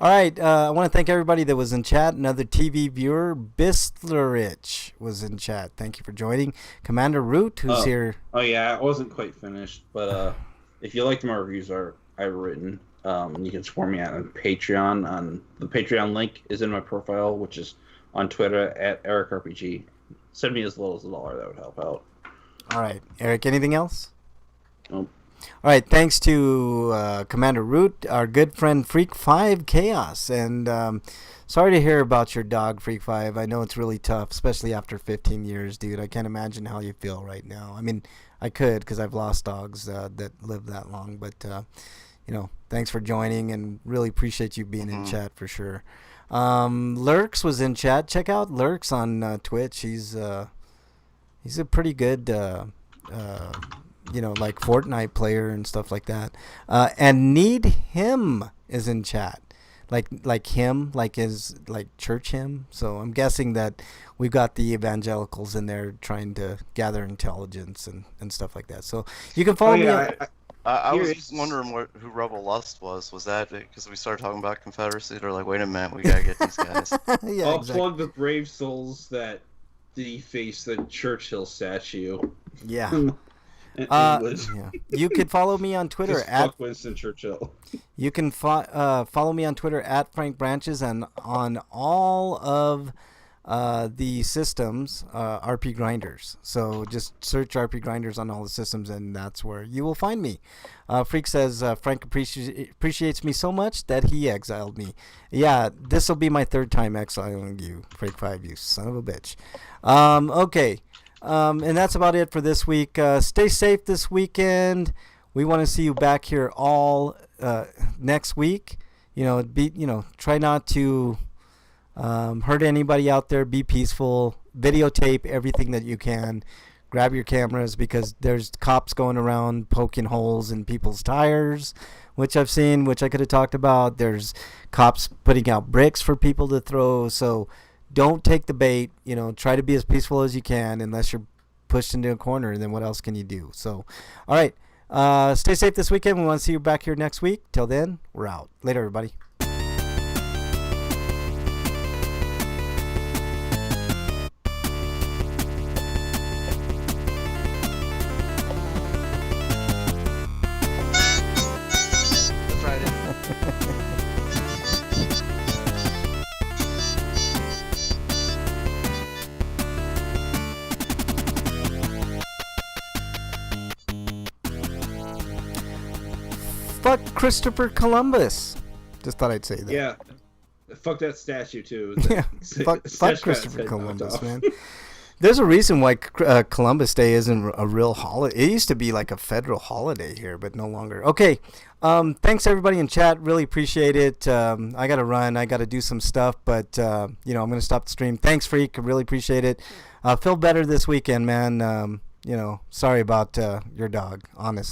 All right. I want to thank everybody that was in chat. Another TV viewer, Bistlerich, was in chat. Thank you for joining. Commander Root, who's here. Oh, yeah, I wasn't quite finished. But if you like my reviews I've written, you can support me on Patreon. The Patreon link is in my profile, which is on Twitter at EricRPG. Send me as little as $1. That would help out. All right. Eric, anything else? Nope. All right, thanks to Commander Root, our good friend Freak5 Chaos, and sorry to hear about your dog, Freak5. I know it's really tough, especially after 15 years, dude. I can't imagine how you feel right now. I mean, I could because I've lost dogs that live that long, but thanks for joining, and really appreciate you being in chat for sure. Lurks was in chat. Check out Lurks on Twitch. He's a pretty good like Fortnite player and stuff like that. And Need Him is in chat. Like him, like his church hymn. So I'm guessing that we've got the evangelicals in there trying to gather intelligence and stuff like that. So you can follow me. I was just wondering who Rebel Lust was. Was that because we started talking about Confederacy? They're like, wait a minute, we gotta get these guys. Yeah, I'll exactly. plug the brave souls that deface the Churchill statue. Yeah. in England. Yeah. You could follow me on Twitter Just at fuck Winston Churchill. You can follow me on Twitter at Frank Branches, and on all of the systems, RP Grinders. So just search RP Grinders on all the systems, and that's where you will find me. Freak says Frank appreciates me so much that he exiled me. Yeah, this will be my third time exiling you, Freak5, you son of a bitch. Okay. And that's about it for this week. Stay safe this weekend. We want to see you back here all next week. try not to hurt anybody out there. Be peaceful. Videotape everything that you can. Grab your cameras because there's cops going around poking holes in people's tires, which I've seen, which I could have talked about. There's cops putting out bricks for people to throw. So don't take the bait. Try to be as peaceful as you can unless you're pushed into a corner. And then what else can you do? So, all right. Stay safe this weekend. We want to see you back here next week. Till then, we're out. Later, everybody. That's right. Fuck Christopher Columbus. Just thought I'd say that. Yeah. Fuck that statue too. Yeah, fuck Statue got its Christopher head knocked Columbus, off. man. There's a reason why Columbus Day isn't a real holiday. It used to be like a federal holiday here, but no longer. Okay, thanks everybody in chat. Really appreciate it. I got to run. I got to do some stuff, but I'm going to stop the stream. Thanks, Freak. I really appreciate it. Feel better this weekend, man. Sorry about your dog, honestly.